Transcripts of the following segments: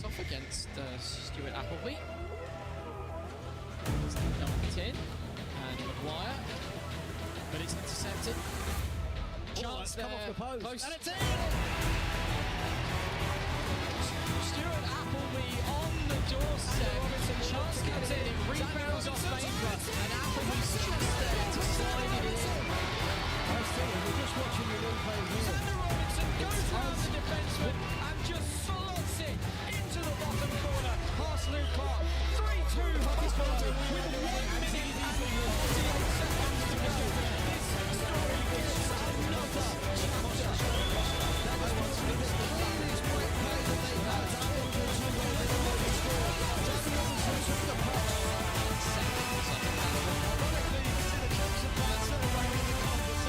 first off against Stuart Appleby. It's dumped in, and Maguire, but it's intercepted. Chance there, come off the post. And it's in! Stuart Appleby on the doorstep. Chance comes in, it rebounds off Baker, and Appleby's just there to slide it in. We're just watching the replay here. Xander Robinson goes round the defenseman and just slots it into the bottom corner. Past Luke Clark. 3-2 hockey score with 1 minute and 48 seconds to go. This story gets another chapter. That was this great play that they had. Just Robinson took the puck. Seconds on the power. Ironically, you can see the chunks of that celebrating the contest.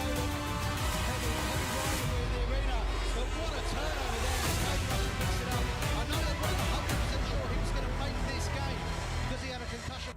Heavy rivalry in the arena, but what a turnover there as Cody Russell picks it up. I know they weren't 100% sure he was going to make this game because he had a concussion.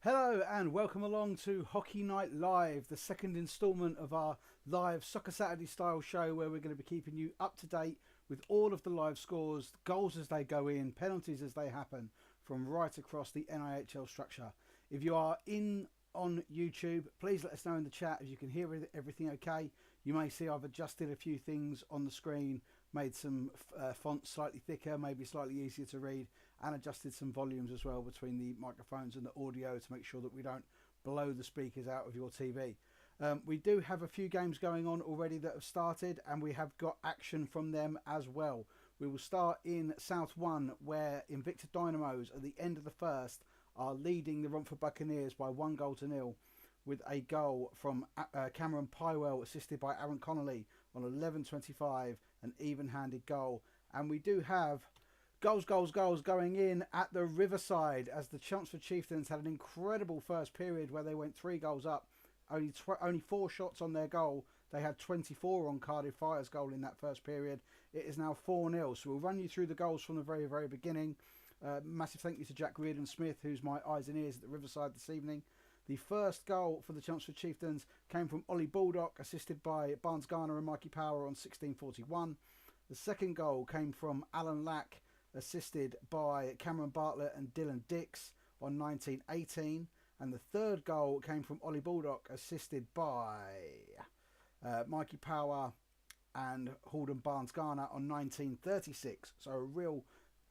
Hello and welcome along to Hockey Night Live, the second instalment of our live Soccer Saturday style show where we're going to be keeping you up to date with all of the live scores, goals as they go in, penalties as they happen from right across the NIHL structure. If you are in on YouTube, please let us know in the chat if you can hear everything okay. You may see I've adjusted a few things on the screen, made some fonts slightly thicker, maybe slightly easier to read, and adjusted some volumes as well between the microphones and the audio to make sure that we don't blow the speakers out of your TV. We do have a few games going on already that have started, and we have got action from them as well. We will start in South 1, where Invicta Dynamos at the end of the first are leading the Romford Buccaneers by 1-0 with a goal from Cameron Pywell assisted by Aaron Connolly on 11:25, an even-handed goal. And we do have goals going in at the Riverside as the Chelmsford Chieftains had an incredible first period where they went 3 goals up. Only 4 shots on their goal. They had 24 on Cardiff Fire's goal in that first period. It is now 4-0. So we'll run you through the goals from the very, very beginning. Massive thank you to Jack Reardon Smith, who's my eyes and ears at the Riverside this evening. The first goal for the Chelmsford Chieftains came from Ollie Baldock, assisted by Barnes Garner and Mikey Power on 16:41. The second goal came from Alan Lack, assisted by Cameron Bartlett and Dylan Dix on 19:18. And the third goal came from Ollie Baldock, assisted by Mikey Power and Halden Barnes Garner on 19:36. So a real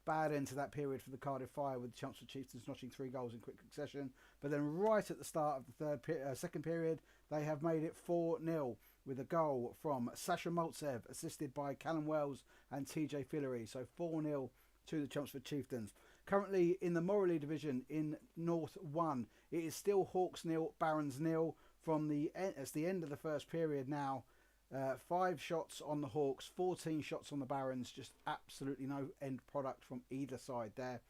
bad end to that period for the Cardiff Fire, with the Chelmsford Chieftains notching 3 goals in quick succession. But then right at the start of the second period, they have made it 4-0 with a goal from Sasha Maltsev, assisted by Callum Wells and TJ Fillery. So 4-0 to the Chelmsford Chieftains. Currently in the Morley division in North 1, it is still Hawks 0, Barons 0 from it's the end of the first period now. 5 shots on the Hawks, 14 shots on the Barons. Just absolutely no end product from either side there.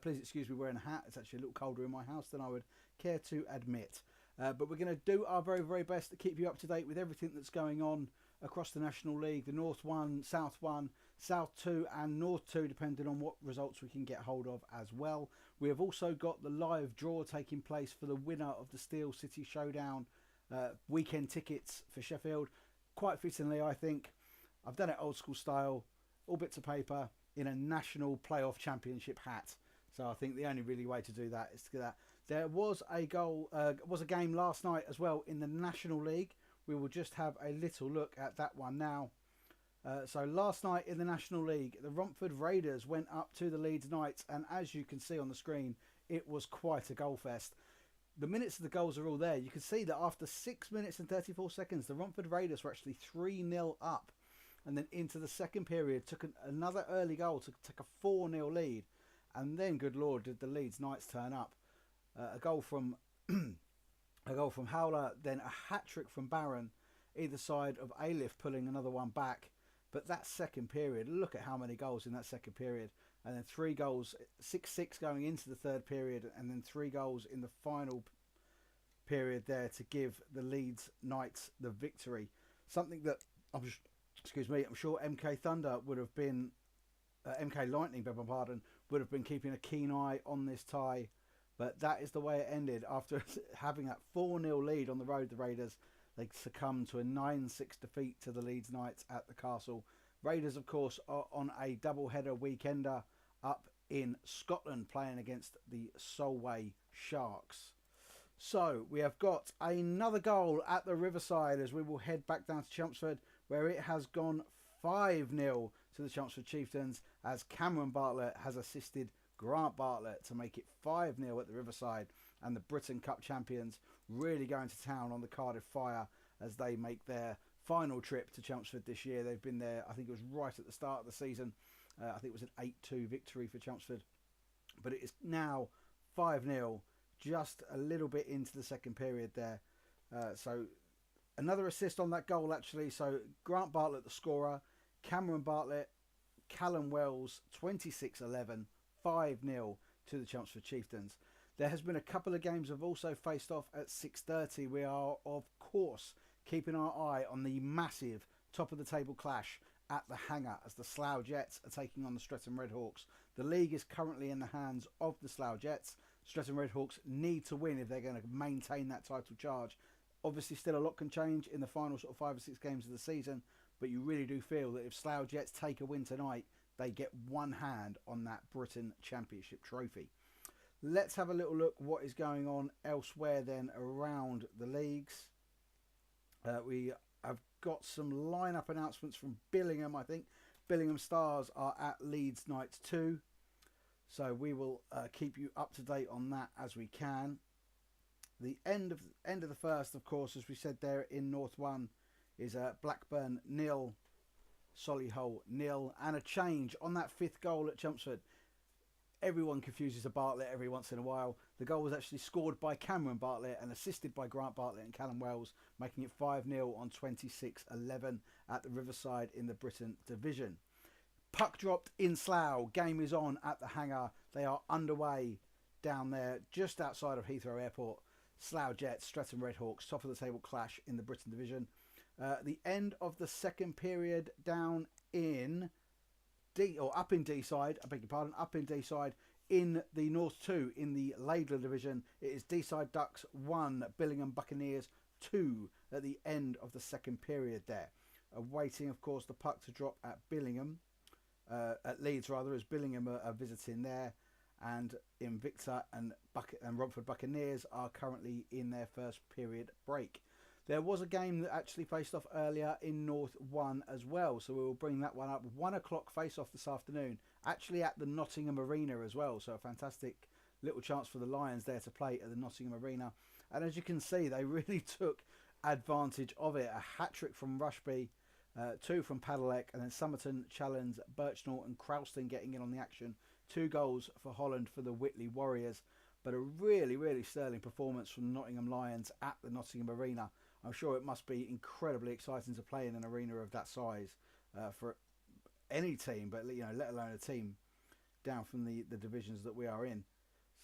Please excuse me wearing a hat. It's actually a little colder in my house than I would care to admit. But we're going to do our very, very best to keep you up to date with everything that's going on across the National League. The North 1, South 1, South 2 and North 2, depending on what results we can get hold of as well. We have also got the live draw taking place for the winner of the Steel City Showdown weekend tickets for Sheffield. Quite fittingly, I think. I've done it old school style, all bits of paper in a national playoff championship hat. So I think the only really way to do that is to get that. There was a game last night as well in the National League. We will just have a little look at that one now. So last night in the National League, the Romford Raiders went up to the Leeds Knights, and as you can see on the screen, it was quite a goal fest. The minutes of the goals are all there. You can see that after 6 minutes and 34 seconds, the Romford Raiders were actually 3-0 up. And then into the second period, took another early goal to take a 4-0 lead. And then, good Lord, did the Leeds Knights turn up. A goal from Howler, then a hat-trick from Barron, either side of Aliff pulling another one back. But that second period, look at how many goals in that second period. And then 3 goals, 6-6 going into the third period, and then 3 goals in the final period there to give the Leeds Knights the victory. Something that, I'm sure MK Thunder would have been, MK Lightning, beg my pardon, would have been keeping a keen eye on this tie But that is the way it ended. After having that 4-0 lead on the road, the Raiders, they succumbed to a 9-6 defeat to the Leeds Knights at the Castle. Raiders, of course, are on a double-header weekender up in Scotland, playing against the Solway Sharks. So we have got another goal at the Riverside as we will head back down to Chelmsford, where it has gone 5-0 to the Chelmsford Chieftains, as Cameron Bartlett has assisted Grant Bartlett to make it 5-0 at the Riverside, and the Britain Cup champions really going to town on the Cardiff Fire as they make their final trip to Chelmsford this year. They've been there, I think it was right at the start of the season. I think it was an 8-2 victory for Chelmsford, but it is now 5-0, just a little bit into the second period there. So another assist on that goal, actually. So Grant Bartlett, the scorer, Cameron Bartlett, Callum Wells, 26-11, 5-0 to the Chelmsford Chieftains. There has been a couple of games have also faced off at 6:30. We are, of course, keeping our eye on the massive top of the table clash at the Hangar as the Slough Jets are taking on the Streatham Redhawks. The league is currently in the hands of the Slough Jets. Streatham Redhawks need to win if they're going to maintain that title charge. Obviously, still a lot can change in the final sort of 5 or 6 games of the season, but you really do feel that if Slough Jets take a win tonight, they get one hand on that Britain Championship trophy. Let's have a little look what is going on elsewhere then around the leagues. We have got some lineup announcements from Billingham, I think. Billingham Stars are at Leeds Knights 2. So we will keep you up to date on that as we can. The end of the first, of course, as we said there in North 1, is Blackburn 0, Solihull 0, and a change on that 5th goal at Chelmsford. Everyone confuses a Bartlett every once in a while. The goal was actually scored by Cameron Bartlett and assisted by Grant Bartlett and Callum Wells, making it 5-0 on 26-11 at the Riverside in the Britain Division. Puck dropped in Slough. Game is on at the Hangar. They are underway down there just outside of Heathrow Airport. Slough Jets, Streatham Redhawks, top of the table clash in the Britain Division. The end of the second period down in up in D-side, I beg your pardon, up in D-side in the North 2 in the Laidler Division. It is D-side Ducks 1, Billingham Buccaneers 2 at the end of the second period there. Awaiting, of course, the puck to drop at Billingham, at Leeds rather, as Billingham are visiting there, and Invicta and Romford Buccaneers are currently in their first period break. There was a game that actually faced off earlier in North 1 as well, so we will bring that one up. 1 o'clock face-off this afternoon, actually at the Nottingham Arena as well, so a fantastic little chance for the Lions there to play at the Nottingham Arena. And as you can see, they really took advantage of it. A hat-trick from Rushby, 2 from Padalecq, and then Somerton, Challenge, Birchnell and Crowston getting in on the action. 2 goals for Holland for the Whitley Warriors, but a really, really sterling performance from the Nottingham Lions at the Nottingham Arena. I'm sure it must be incredibly exciting to play in an arena of that size for any team, but let alone a team down from the divisions that we are in.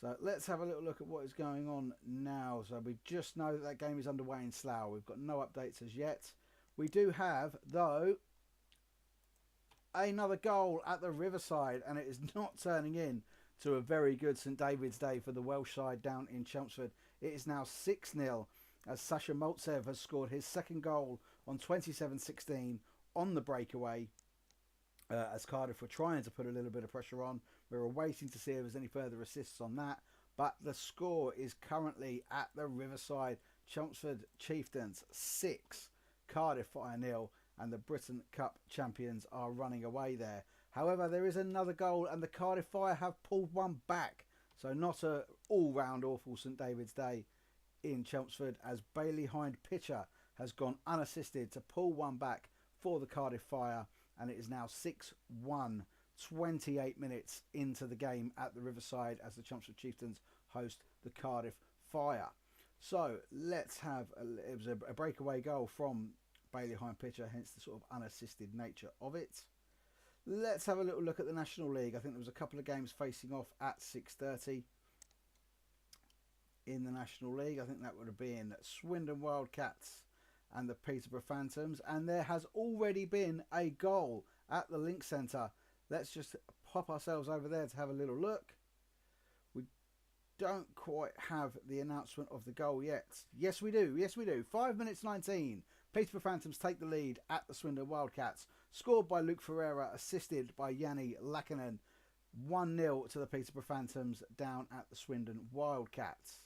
So let's have a little look at what is going on now. So we just know that game is underway in Slough. We've got no updates as yet. We do have, though, another goal at the Riverside, and it is not turning in to a very good St David's Day for the Welsh side down in Chelmsford. It is now 6-0 as Sasha Maltsev has scored his second goal on 27-16 on the breakaway. As Cardiff were trying to put a little bit of pressure on. We're waiting to see if there's any further assists on that. But the score is currently at the Riverside. Chelmsford Chieftains 6, Cardiff Fire 0, and the Britain Cup champions are running away there. However, there is another goal and the Cardiff Fire have pulled one back. So not a all-round awful St David's Day in Chelmsford, as Bailey Hind Pitcher has gone unassisted to pull one back for the Cardiff Fire, and it is now 6-1, 28 minutes into the game at the Riverside as the Chelmsford Chieftains host the Cardiff Fire. So let's have it was a breakaway goal from Bailey Hind Pitcher, hence the sort of unassisted nature of it. Let's have a little look at the National League. I think there was a couple of games facing off at 6:30 in the National League. I think that would have been Swindon Wildcats and the Peterborough Phantoms, and there has already been a goal at the Link Centre. Let's just pop ourselves over there to have a little look. don't quite have the announcement of the goal yet. Yes, we do. Yes, we do. 5 minutes 19. Peterborough Phantoms take the lead at the Swindon Wildcats. Scored by Luke Ferreira, assisted by Yanni Lakinen. 1-0 to the Peterborough Phantoms down at the Swindon Wildcats.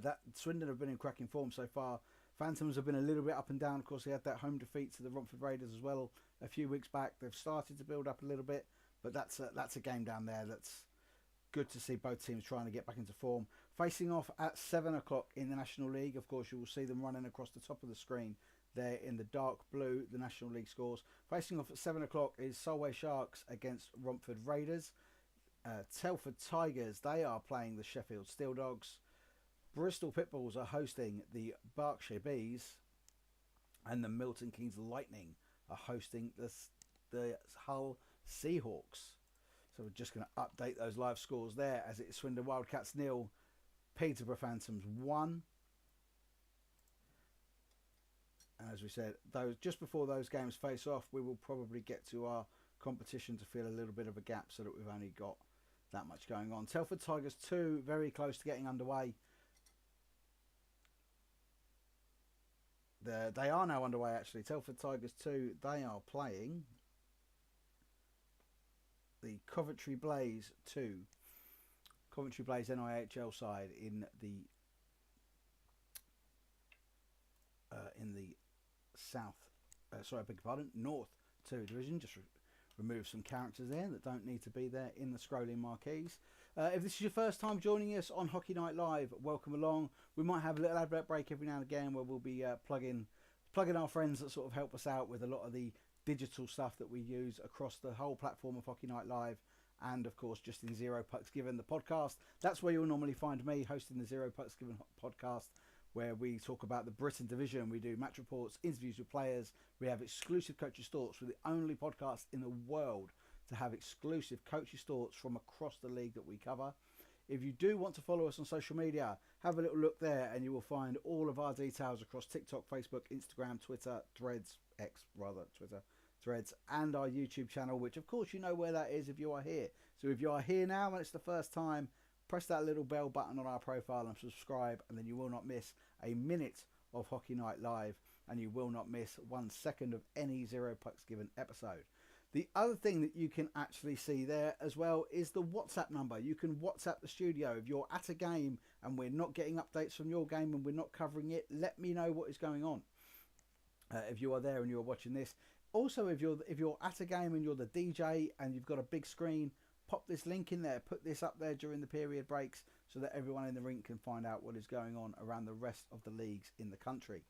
That Swindon have been in cracking form so far. Phantoms have been a little bit up and down. Of course, they had that home defeat to the Romford Raiders as well a few weeks back. They've started to build up a little bit, but that's a game down there that's good to see both teams trying to get back into form. Facing off at 7 o'clock in the National League. Of course, you will see them running across the top of the screen there in the dark blue, the National League scores. Facing off at 7 o'clock is Solway Sharks against Romford Raiders. Telford Tigers, they are playing the Sheffield Steel Dogs. Bristol Pitbulls are hosting the Berkshire Bees. And the Milton Keynes Lightning are hosting the Hull Seahawks. So we're just going to update those live scores there as it is Swindon Wildcats 0, Peterborough Phantoms 1. And as we said, those just before those games face off, we will probably get to our competition to fill a little bit of a gap so that we've only got that much going on. Telford Tigers 2, very close to getting underway. They are now underway actually. Telford Tigers 2, they are playing the Coventry Blaze 2. Coventry Blaze NIHL side in the south. Sorry, I beg your pardon. North 2 division. Just remove some characters there that don't need to be there in the scrolling marquees. If this is your first time joining us on Hockey Night Live, welcome along. We might have a little advert break every now and again where we'll be plugging our friends that sort of help us out with a lot of the digital stuff that we use across the whole platform of Hockey Night Live, and of course just in Zero Pucks Given, the podcast. That's where you'll normally find me hosting the Zero Pucks Given podcast, where we talk about the Britain division. We do match reports, interviews with players. We have exclusive coaches' thoughts. We're the only podcast in the world to have exclusive coaches' thoughts from across the league that we cover. If you do want to follow us on social media, have a little look there and you will find all of our details across TikTok, Facebook, Instagram, Twitter, Threads, Twitter, Threads, and our YouTube channel, which of course you know where that is if you are here. So if you are here now and it's the first time, press that little bell button on our profile and subscribe, and then you will not miss a minute of Hockey Night Live, and you will not miss 1 second of any Zero Pucks Given episode. The other thing that you can actually see there as well is the WhatsApp number. You can WhatsApp the studio. If you're at a game and we're not getting updates from your game and we're not covering it, let me know what is going on. If you are there and you're watching this. Also, if you're at a game and you're the DJ and you've got a big screen, pop this link in there. Put this up there during the period breaks so that everyone in the rink can find out what is going on around the rest of the leagues in the country.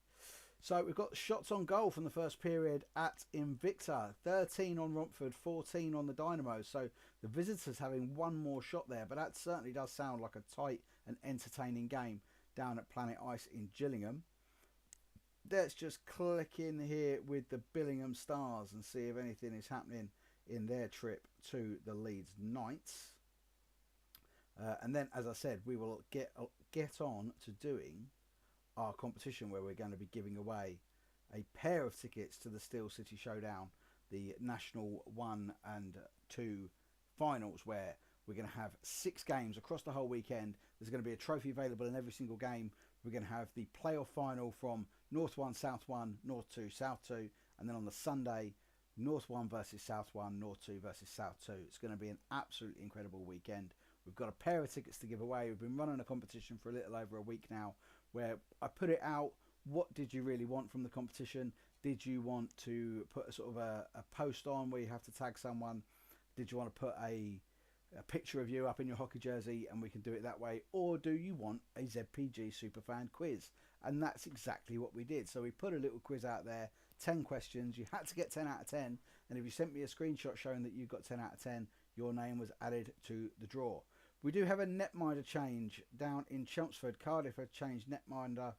So we've got shots on goal from the first period at Invicta. 13 on Romford, 14 on the Dynamos. So the visitors having one more shot there. But that certainly does sound like a tight and entertaining game down at Planet Ice in Gillingham. Let's just click in here with the Billingham Stars and see if anything is happening in their trip to the Leeds Knights. And then, as I said, we will get on to doing our competition where we're going to be giving away a pair of tickets to the Steel City Showdown, the National 1 and 2 finals, where we're going to have 6 games across the whole weekend. There's going to be a trophy available in every single game. We're going to have the playoff final from North 1, South 1, North 2, South 2, and then on the Sunday, North 1 versus South 1, North 2 versus South 2. It's going to be an absolutely incredible weekend. We've got a pair of tickets to give away. We've been running a competition for a little over a week now, where I put it out. What did you really want from the competition? Did you want to put a sort of a post on where you have to tag someone? Did you want to put a picture of you up in your hockey jersey and we can do it that way? Or do you want a ZPG Superfan quiz? And that's exactly what we did. So we put a little quiz out there, 10 questions. You had to get 10 out of 10. And if you sent me a screenshot showing that you got 10 out of 10, your name was added to the draw. We do have a netminder change down in Chelmsford. Cardiff have changed netminder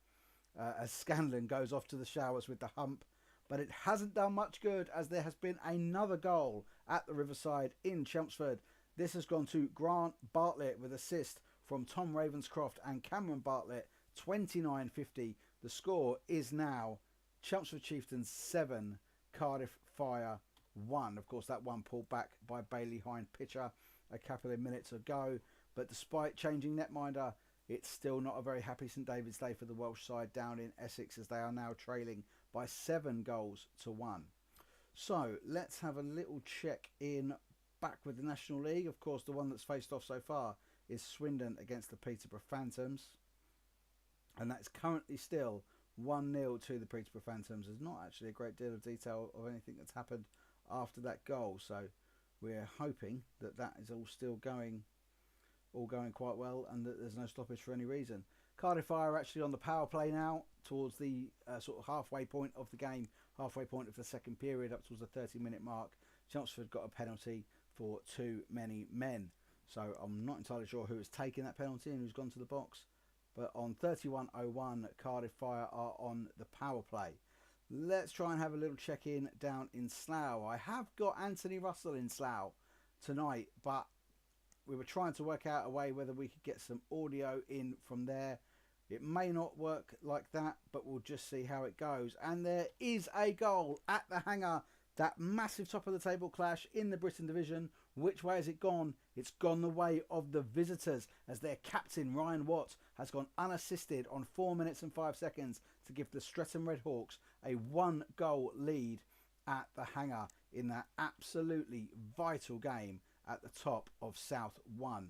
as Scanlon goes off to the showers with the hump. But it hasn't done much good, as there has been another goal at the Riverside in Chelmsford. This has gone to Grant Bartlett with assist from Tom Ravenscroft and Cameron Bartlett, 29.50. The score is now Chelmsford Chieftains 7, Cardiff Fire 1. Of course, that one pulled back by Bailey Hind Pitcher a couple of minutes ago. But despite changing netminder, it's still not a very happy St David's Day for the Welsh side down in Essex, as they are now trailing by 7 goals to 1. So let's have a little check in back with the National League. Of course, the one that's faced off so far is Swindon against the Peterborough Phantoms. And that's currently still 1-0 to the Peterborough Phantoms. There's not actually a great deal of detail of anything that's happened after that goal. So we're hoping that that is all still going quite well, and that there's no stoppage for any reason. Cardiff Fire are actually on the power play now, towards the sort of halfway point of the game, halfway point of the second period, up towards the 30-minute mark. Chelmsford got a penalty for too many men. So I'm not entirely sure who has taken that penalty and who's gone to the box. But on 31:01, Cardiff Fire are on the power play. Let's try and have a little check-in down in Slough. I have got Anthony Russell in Slough tonight, but we were trying to work out a way whether we could get some audio in from there. It may not work like that, but we'll just see how it goes. And there is a goal at the Hangar. That massive top of the table clash in the Britain Division. Which way has it gone? It's gone the way of the visitors, as their captain Ryan Watt has gone unassisted on 4 minutes and 5 seconds to give the Streatham Redhawks a 1-goal lead at the Hangar in that absolutely vital game at the top of South 1.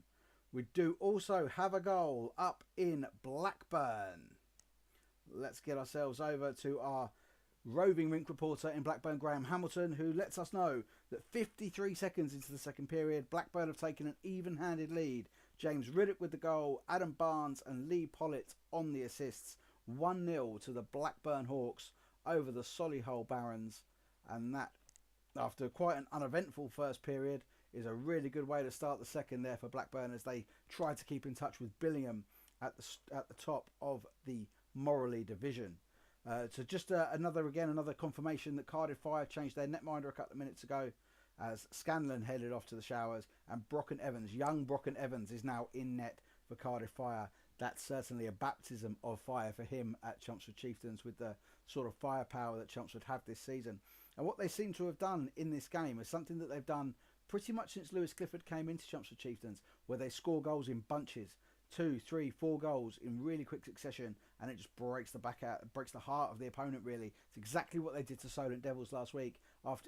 We do also have a goal up in Blackburn. Let's get ourselves over to our roving rink reporter in Blackburn, Graham Hamilton, who lets us know that 53 seconds into the second period, Blackburn have taken an even-handed lead. James Riddick with the goal, Adam Barnes and Lee Pollitt on the assists. 1-0 to the Blackburn Hawks over the Solihull Barons, and that, after quite an uneventful first period, is a really good way to start the second there for Blackburn, as they try to keep in touch with Billingham at the top of the Morley Division. So just another confirmation that Cardiff Fire changed their netminder a couple of minutes ago, as Scanlon headed off to the showers, and young Brocken Evans is now in net for Cardiff Fire. That's certainly a baptism of fire for him at Chelmsford Chieftains, with the sort of firepower that Chelmsford have this season. And what they seem to have done in this game is something that they've done pretty much since Lewis Clifford came into Chelmsford Chieftains, where they score goals in bunches. 2, 3, 4 goals in really quick succession, and it just breaks the heart of the opponent, really. It's exactly what they did to Solent Devils last week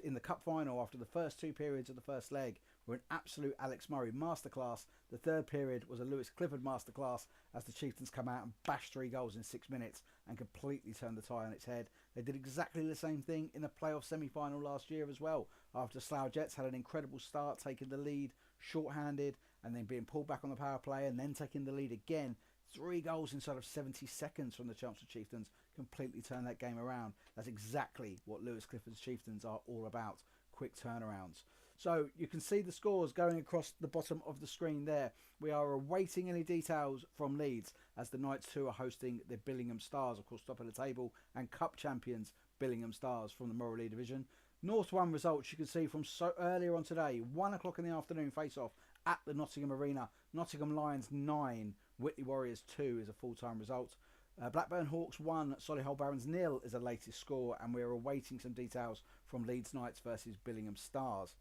in the cup final. After the first 2 periods of the first leg were an absolute Alex Murray masterclass, the third period was a Lewis Clifford masterclass, as the Chieftains come out and bash 3 goals in 6 minutes and completely turn the tie on its head. They did exactly the same thing in the playoff semi-final last year as well, after Slough Jets had an incredible start, taking the lead short-handed and then being pulled back on the power play and then taking the lead again. 3 goals inside of 70 seconds from the Chelmsford Chieftains completely turned that game around. That's exactly what Lewis Clifford's Chieftains are all about, quick turnarounds. So you can see the scores going across the bottom of the screen there. We are awaiting any details from Leeds, as the Knights 2 are hosting the Billingham Stars, of course top of the table, and Cup champions Billingham Stars from the Morley Division. North 1 results you can see from earlier on today, 1 o'clock in the afternoon face-off at the Nottingham Arena. Nottingham Lions 9, Whitley Warriors 2 is a full-time result. Blackburn Hawks 1, Solihull Barons 0 is the latest score, and we're awaiting some details from Leeds Knights versus Billingham Stars.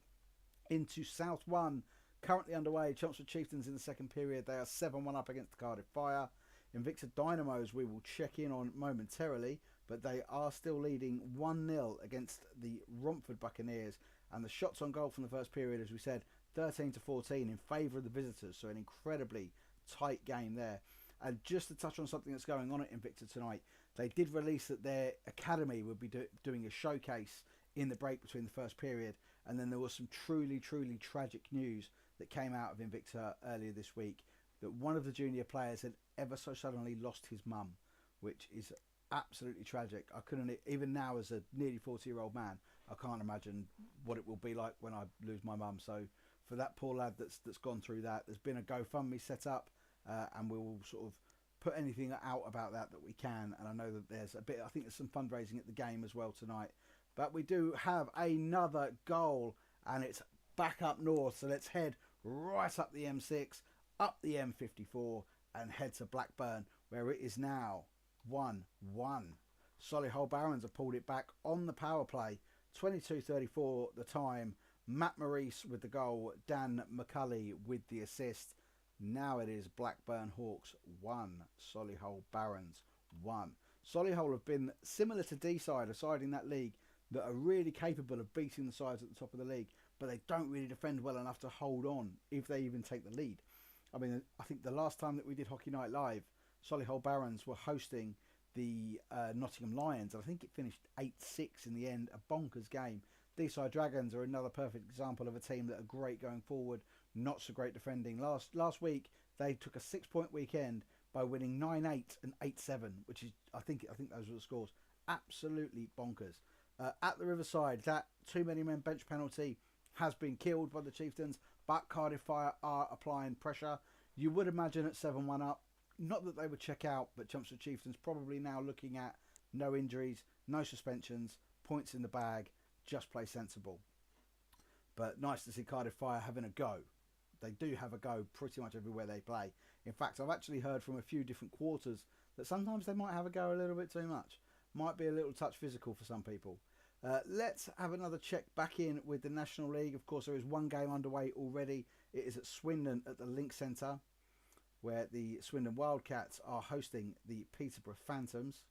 Into South 1, currently underway, Chelmsford Chieftains in the second period. They are 7-1 up against the Cardiff Fire. Invicta Dynamos we will check in on momentarily, but they are still leading 1-0 against the Romford Buccaneers, and the shots on goal from the first period, as we said, 13-14 in favour of the visitors, so an incredibly tight game there. And just to touch on something that's going on at Invicta tonight, they did release that their academy would be doing a showcase in the break between the first period, and then there was some truly tragic news that came out of Invicta earlier this week, that one of the junior players had ever so suddenly lost his mum, which is absolutely tragic. I couldn't, even now as a nearly 40-year-old man, I can't imagine what it will be like when I lose my mum. So for that poor lad that's gone through that, there's been a GoFundMe set up, and we will sort of put anything out about that we can. And I know that there's I think there's some fundraising at the game as well tonight. But we do have another goal, and it's back up north. So let's head right up the M6, up the M54, and head to Blackburn, where it is now 1-1. Solihull Barons have pulled it back on the power play. 22:34 the time. Matt Maurice with the goal, Dan McCulley with the assist. Now it is Blackburn Hawks 1, Solihull Barons 1. Solihull have been similar to D-side, a side in that league that are really capable of beating the sides at the top of the league, but they don't really defend well enough to hold on if they even take the lead. I mean, I think the last time that we did Hockey Night Live, Solihull Barons were hosting the Nottingham Lions, and I think it finished 8-6 in the end, a bonkers game. D-side Dragons are another perfect example of a team that are great going forward, not so great defending. Last week they took a 6-point weekend by winning 9-8 and 8-7, which is I think those were the scores. Absolutely bonkers. At the Riverside, that too many men bench penalty has been killed by the Chieftains, but Cardiff Fire are applying pressure. You would imagine at 7-1 up, not that they would check out, but Chelmsford Chieftains probably now looking at no injuries, no suspensions, points in the bag, just play sensible. But nice to see Cardiff Fire having a go. They do have a go pretty much everywhere they play. In fact, I've actually heard from a few different quarters that sometimes they might have a go a little bit too much. Might be a little touch physical for some people. Let's have another check back in with the National League. Of course, there is one game underway already. It is at Swindon at the Link Centre, where the Swindon Wildcats are hosting the Peterborough Phantoms.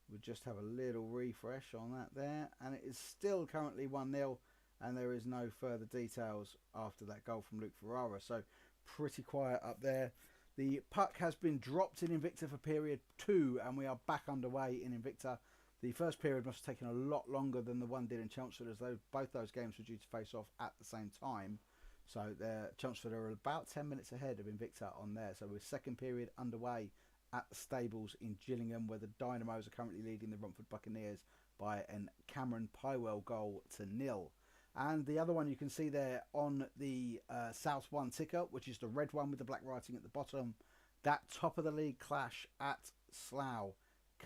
We'll just have a little refresh on that there. And it is still currently 1-0, and there is no further details after that goal from Luke Ferrara. So pretty quiet up there. The puck has been dropped in Invicta for period 2, and we are back underway in Invicta. The first period must have taken a lot longer than the one did in Chelmsford, as though both those games were due to face off at the same time. So Chelmsford are about 10 minutes ahead of Invicta on there. So with second period underway at the Stables in Gillingham, where the Dynamos are currently leading the Romford Buccaneers by an Cameron Pywell goal to 0. And the other one you can see there on the South 1 ticker, which is the red one with the black writing at the bottom, that top of the league clash at Slough.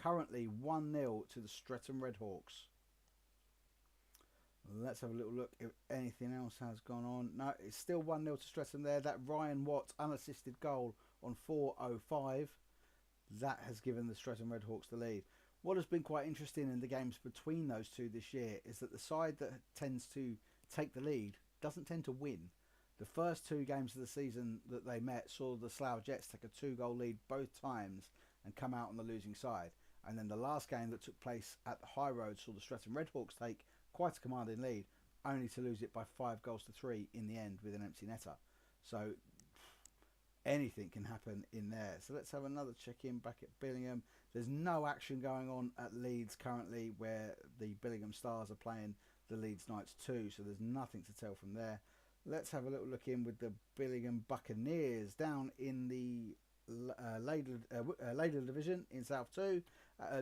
Currently 1-0 to the Streatham Redhawks. Let's have a little look if anything else has gone on. No, it's still 1-0 to Streatham there. That Ryan Watt unassisted goal on 4:05. That has given the Streatham Redhawks the lead. What has been quite interesting in the games between those two this year is that the side that tends to take the lead doesn't tend to win. The first two games of the season that they met saw the Slough Jets take a 2-goal lead both times and come out on the losing side. And then the last game that took place at the High Road saw the Streatham Redhawks take quite a commanding lead, only to lose it by 5-3 in the end with an empty netter. So anything can happen in there. So let's have another check-in back at Billingham. There's no action going on at Leeds currently, where the Billingham Stars are playing the Leeds Knights 2, so there's nothing to tell from there. Let's have a little look in with the Billingham Buccaneers down in the Ladle Division in South 2,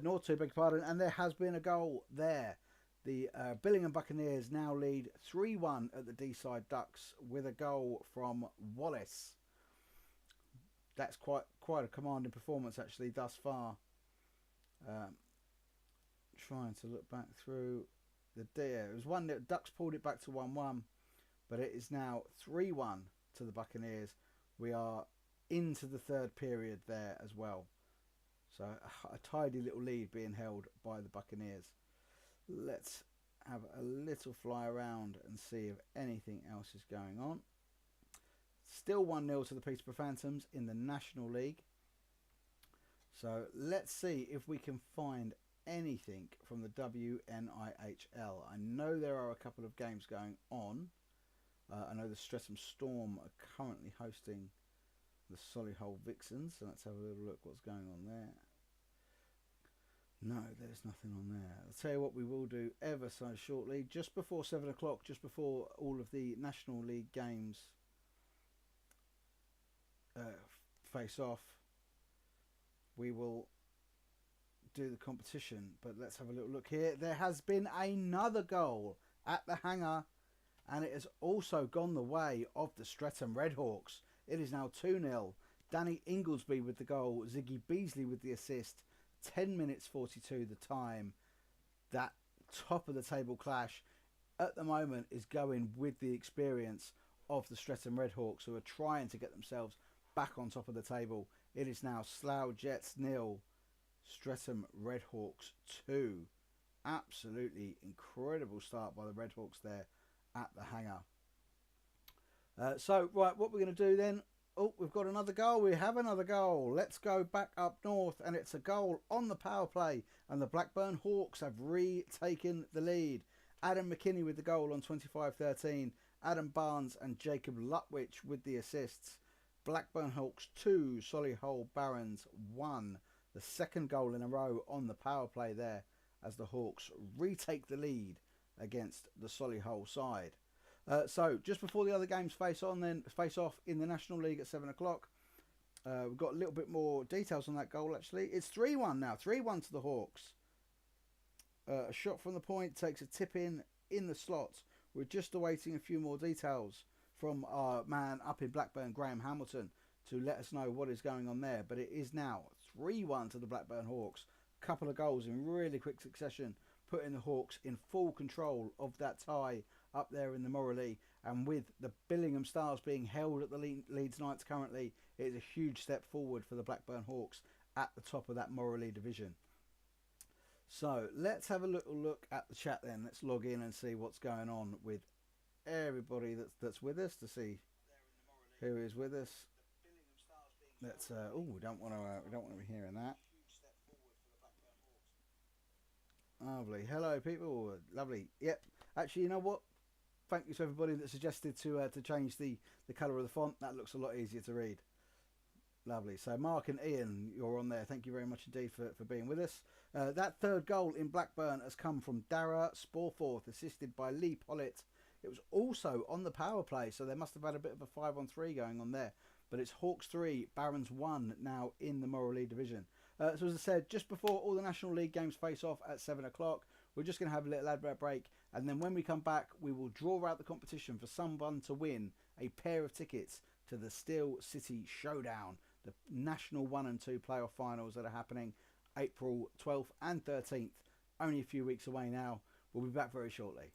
North 2, beg your pardon, and there has been a goal there. The Billingham Buccaneers now lead 3-1 at the D-side Ducks with a goal from Wallace. That's quite a commanding performance actually thus far. Trying to look back through the deer. It was 1-0. Ducks pulled it back to 1-1, but it is now 3-1 to the Buccaneers. We are into the third period there as well. So a tidy little lead being held by the Buccaneers. Let's have a little fly around and see if anything else is going on. Still 1-0 to the Peterborough Phantoms in the National League. So let's see if we can find anything from the WNIHL. I know there are a couple of games going on. I know the Streatham Storm are currently hosting the Solihull Vixens. So let's have a little look what's going on there. No, there's nothing on there. I'll tell you what we will do ever so shortly. Just before 7 o'clock, just before all of the National League games face off, we will do the competition. But let's have a little look here. There has been another goal at the Hangar, and it has also gone the way of the Streatham Redhawks. It is now 2-0. Danny Inglesby with the goal, Ziggy Beasley with the assist. 10 minutes 42 the time. That top of the table clash at the moment is going with the experience of the Streatham Redhawks, who are trying to get themselves back on top of the table. It is now Slough Jets 0, Streatham Redhawks 2. Absolutely incredible start by the Redhawks there at the Hangar. So right, what we're going to do then, Oh, we've got another goal. We have another goal. Let's go back up north, and it's a goal on the power play, and the Blackburn Hawks have retaken the lead. Adam McKinney with the goal on 25-13. Adam Barnes and Jacob Lutwich with the assists. Blackburn Hawks 2, Solihull Barons 1. The second goal in a row on the power play there as the Hawks retake the lead against the Solihull side. So just before the other games face off in the National League at 7 o'clock. We've got a little bit more details on that goal actually. It's 3-1 now, 3-1 to the Hawks. A shot from the point takes a tip in the slot. We're just awaiting a few more details from our man up in Blackburn, Graham Hamilton, to let us know what is going on there. But it is now 3-1 to the Blackburn Hawks. Couple of goals in really quick succession, putting the Hawks in full control of that tie up there in the Morley. And with the Billingham Stars being held at the Leeds Knights currently, it is a huge step forward for the Blackburn Hawks at the top of that Morley division. So let's have a little look at the chat then. Let's log in and see what's going on with everybody that's with us, to see who is with us. Let's we don't want to be hearing that. Lovely. Hello people. Lovely. Yep. Actually, you know what? Thank you to everybody that suggested to change the colour of the font. That looks a lot easier to read. Lovely. So Mark and Ian, you're on there. Thank you very much indeed for being with us. That third goal in Blackburn has come from Dara Sporforth, assisted by Lee Pollitt. It was also on the power play, so they must have had a bit of a 5-on-3 going on there. But it's Hawks 3, Barons 1 now in the Morley division. So as I said, just before all the National League games face off at 7 o'clock, we're just going to have a little advert break. And then when we come back, we will draw out the competition for someone to win a pair of tickets to the Steel City Showdown, the National 1 and 2 playoff finals that are happening April 12th and 13th. Only a few weeks away now. We'll be back very shortly.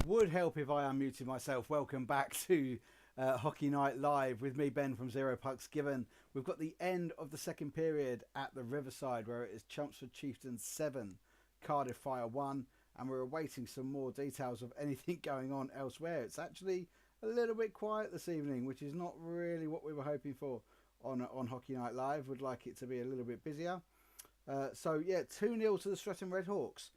Would help if I unmuted myself. Welcome back to Hockey Night Live with me, Ben from Zero Pucks Given. We've got the end of the second period at the Riverside, where it is Chelmsford Chieftains 7, Cardiff Fire 1, and we're awaiting some more details of anything going on elsewhere. It's actually a little bit quiet this evening, which is not really what we were hoping for on Hockey Night Live. Would like it to be a little bit busier. So yeah, 2-0 to the Streatham Redhawks.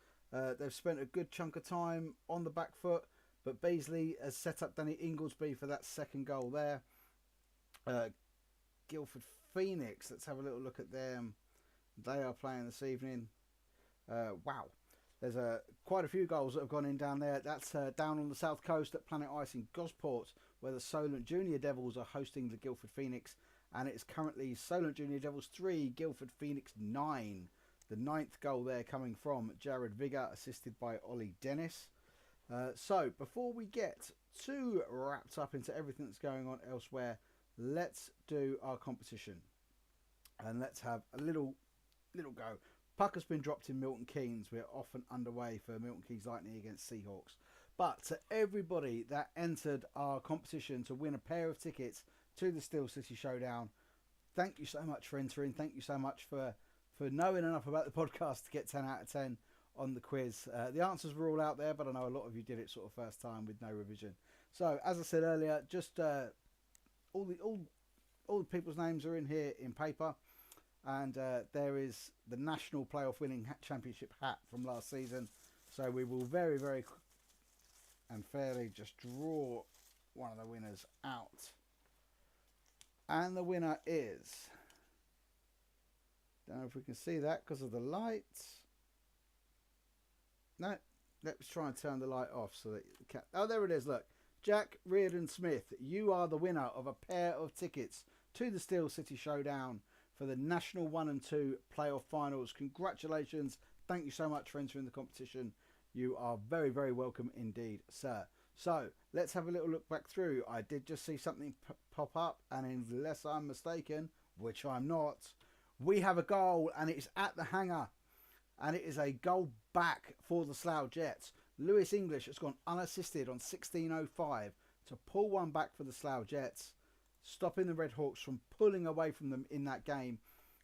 They've spent a good chunk of time on the back foot, but Beasley has set up Danny Inglesby for that second goal there. Guildford Phoenix, let's have a little look at them. They are playing this evening. Wow, there's quite a few goals that have gone in down there. That's down on the south coast at Planet Ice in Gosport, where the Solent Junior Devils are hosting the Guildford Phoenix, and it's currently Solent Junior Devils 3, Guildford Phoenix 9. The 9th goal there coming from Jared Vigor, assisted by Ollie Dennis. So before we get too wrapped up into everything that's going on elsewhere, let's do our competition. And let's have a little go. Puck has been dropped in Milton Keynes. We're off and underway for Milton Keynes Lightning against Seahawks. But to everybody that entered our competition to win a pair of tickets to the Steel City Showdown, thank you so much for entering. Thank you so much for knowing enough about the podcast to get 10 out of 10 on the quiz. The answers were all out there, but I know a lot of you did it sort of first time with no revision. So as I said earlier, just all the people's names are in here in paper, and there is the national playoff winning championship hat from last season. So we will very, very and fairly just draw one of the winners out, and the winner is, don't know if we can see that because of the lights. No, let's try and turn the light off so that you can. Oh, there it is. Look, Jack Reardon Smith, you are the winner of a pair of tickets to the Steel City Showdown for the National 1 and 2 playoff finals. Congratulations. Thank you so much for entering the competition. You are very, very welcome indeed, sir. So let's have a little look back through. I did just see something pop up, and unless I'm mistaken, which I'm not, we have a goal, and it's at the hangar, and it is a goal back for the Slough Jets. Lewis English has gone unassisted on 16:05 to pull one back for the Slough Jets, stopping the Redhawks from pulling away from them in that game.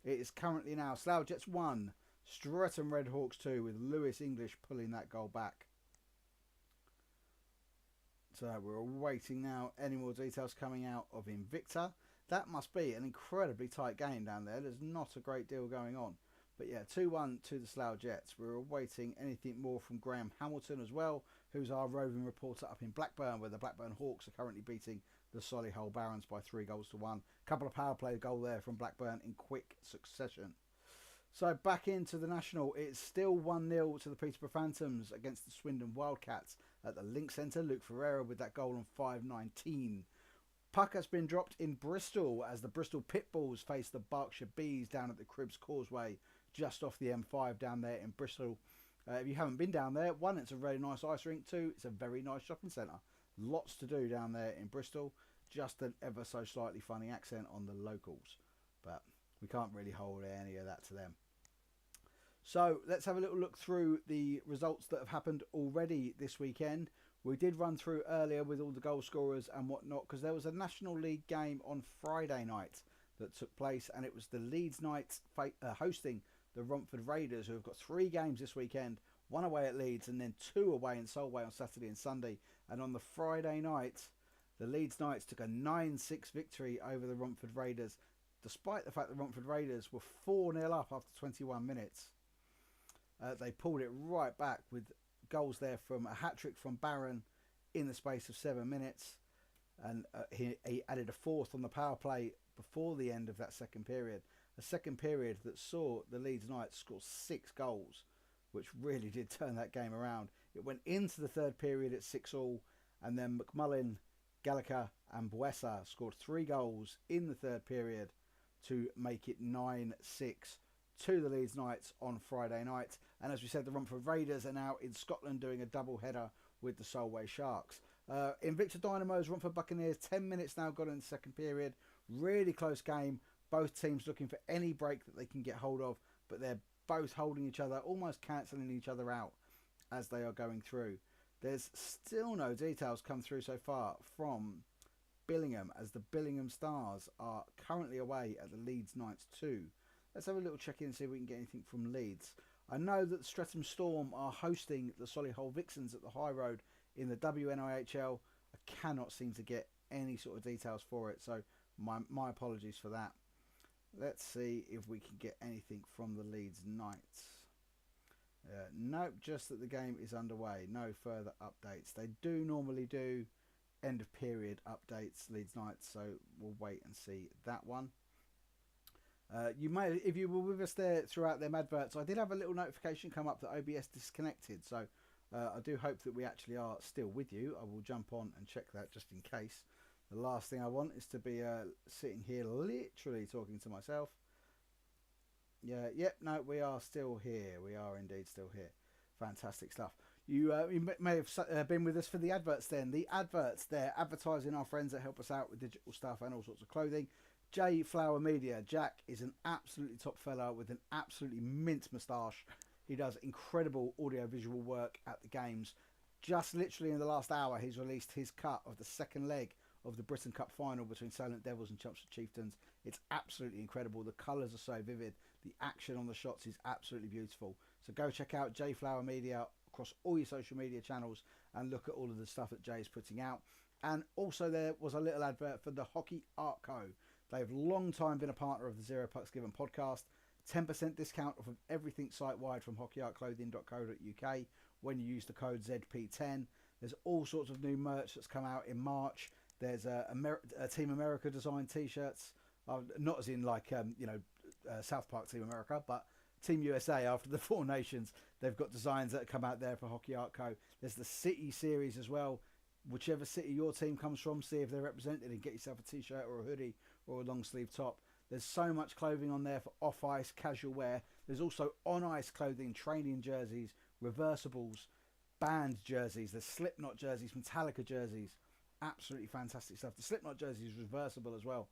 It is currently now Slough Jets 1, Streatham Redhawks 2, with Lewis English pulling that goal back. So we're awaiting now any more details coming out of Invicta. That must be an incredibly tight game down there. There's not a great deal going on. But yeah, 2-1 to the Slough Jets. We're awaiting anything more from Graham Hamilton as well, who's our roving reporter up in Blackburn, where the Blackburn Hawks are currently beating the Solihull Barons by 3-1. Couple of power play goal there from Blackburn in quick succession. So back into the National, it's still 1-0 to the Peterborough Phantoms against the Swindon Wildcats at the Link Centre. Luke Ferreira with that goal on 5:19. Puck has been dropped in Bristol as the Bristol Pitbulls face the Berkshire Bees down at the Cribbs Causeway, just off the M5 down there in Bristol. If you haven't been down there, 1, it's a very nice ice rink. 2, it's a very nice shopping centre. Lots to do down there in Bristol. Just an ever so slightly funny accent on the locals, but we can't really hold any of that to them. So let's have a little look through the results that have happened already this weekend. We did run through earlier with all the goal scorers and whatnot, because there was a National League game on Friday night that took place, and it was the Leeds Knights hosting the Romford Raiders, who have got 3 games this weekend, 1 away at Leeds and then 2 away in Solway on Saturday and Sunday. And on the Friday night, the Leeds Knights took a 9-6 victory over the Romford Raiders, despite the fact the Romford Raiders were 4-0 up after 21 minutes. They pulled it right back with goals there from a hat-trick from Barron in the space of 7 minutes, and he added a 4th on the power play before the end of that second period. A second period that saw the Leeds Knights score 6 goals, which really did turn that game around. It went into the third period at 6-6, and then McMullen, Gallagher and Buesa scored 3 goals in the third period to make it 9-6 to the Leeds Knights on Friday night. And as we said, the Romford Raiders are now in Scotland doing a double header with the Solway Sharks. Invicta Dynamo's Romford Buccaneers, 10 minutes now gone in the second period. Really close game. Both teams looking for any break that they can get hold of, but they're both holding each other, almost cancelling each other out as they are going through. There's still no details come through so far from Billingham, as the Billingham Stars are currently away at the Leeds Knights 2. Let's have a little check in and see if we can get anything from Leeds. I know that Streatham Storm are hosting the Solihull Vixens at the High Road in the WNIHL. I cannot seem to get any sort of details for it, so my apologies for that. Let's see if we can get anything from the Leeds Knights. Nope, just that the game is underway. No further updates. They do normally do end of period updates, Leeds Knights, so we'll wait and see that one. You may, if you were with us there throughout them adverts, I did have a little notification come up that OBS disconnected, so I do hope that we actually are still with you. I will jump on and check that just in case. The last thing I want is to be sitting here literally talking to myself. Yep, no, we are still here. We are indeed still here. Fantastic stuff. You may have been with us for the adverts then. The adverts, they're advertising our friends that help us out with digital stuff and all sorts of clothing. J Flower Media. Jack is an absolutely top fella with an absolutely mint moustache. He does incredible audio-visual work at the games. Just literally in the last hour, he's released his cut of the second leg of the Britain Cup final between Silent Devils and Chelmsford Chieftains. It's absolutely incredible. The colours are so vivid. The action on the shots is absolutely beautiful. So go check out J Flower Media across all your social media channels and look at all of the stuff that Jay's putting out. And also there was a little advert for the Hockey Art Co. They've long time been a partner of the Zero Pucks Given podcast. 10% discount off of everything site-wide from hockeyartclothing.co.uk when you use the code ZP10. There's all sorts of new merch that's come out in March. There's a Team America designed t-shirts, not as in like South Park Team America, but Team USA after the Four Nations. They've got designs that come out there for Hockey Art Co. There's the City series as well. Whichever city your team comes from, see if they're represented and get yourself a t-shirt or a hoodie or a long sleeve top. There's so much clothing on there for off-ice, casual wear. There's also on-ice clothing, training jerseys, reversibles, band jerseys. There's Slipknot jerseys, Metallica jerseys. Absolutely fantastic stuff. The Slipknot jersey is reversible as well.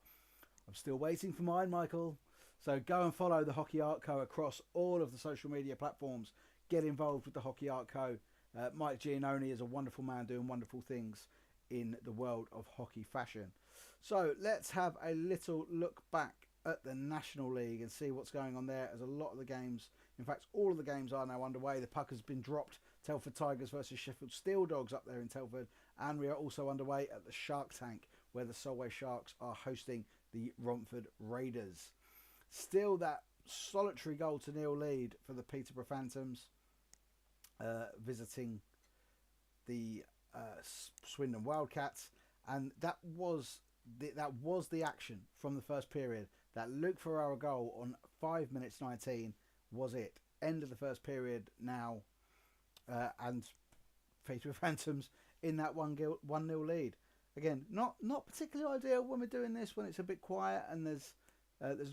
I'm still waiting for mine, Michael. So go and follow the Hockey Art Co. across all of the social media platforms. Get involved with the Hockey Art Co. Mike Giannoni is a wonderful man doing wonderful things in the world of hockey fashion. So let's have a little look back at the National League and see what's going on there, as a lot of the games, in fact all of the games, are now underway. The puck has been dropped. Telford Tigers versus Sheffield Steel Dogs up there in Telford, and we are also underway at the Shark Tank where the Solway Sharks are hosting the Romford Raiders. Still that solitary 0-0 lead for the Peterborough Phantoms, visiting the Swindon Wildcats, and that was the action from the first period. That Luke Ferrara goal on 5 minutes 19 was it. End of the first period now, and Peterborough Phantoms in that 1-0 lead. Again, not particularly ideal when we're doing this, when it's a bit quiet and there's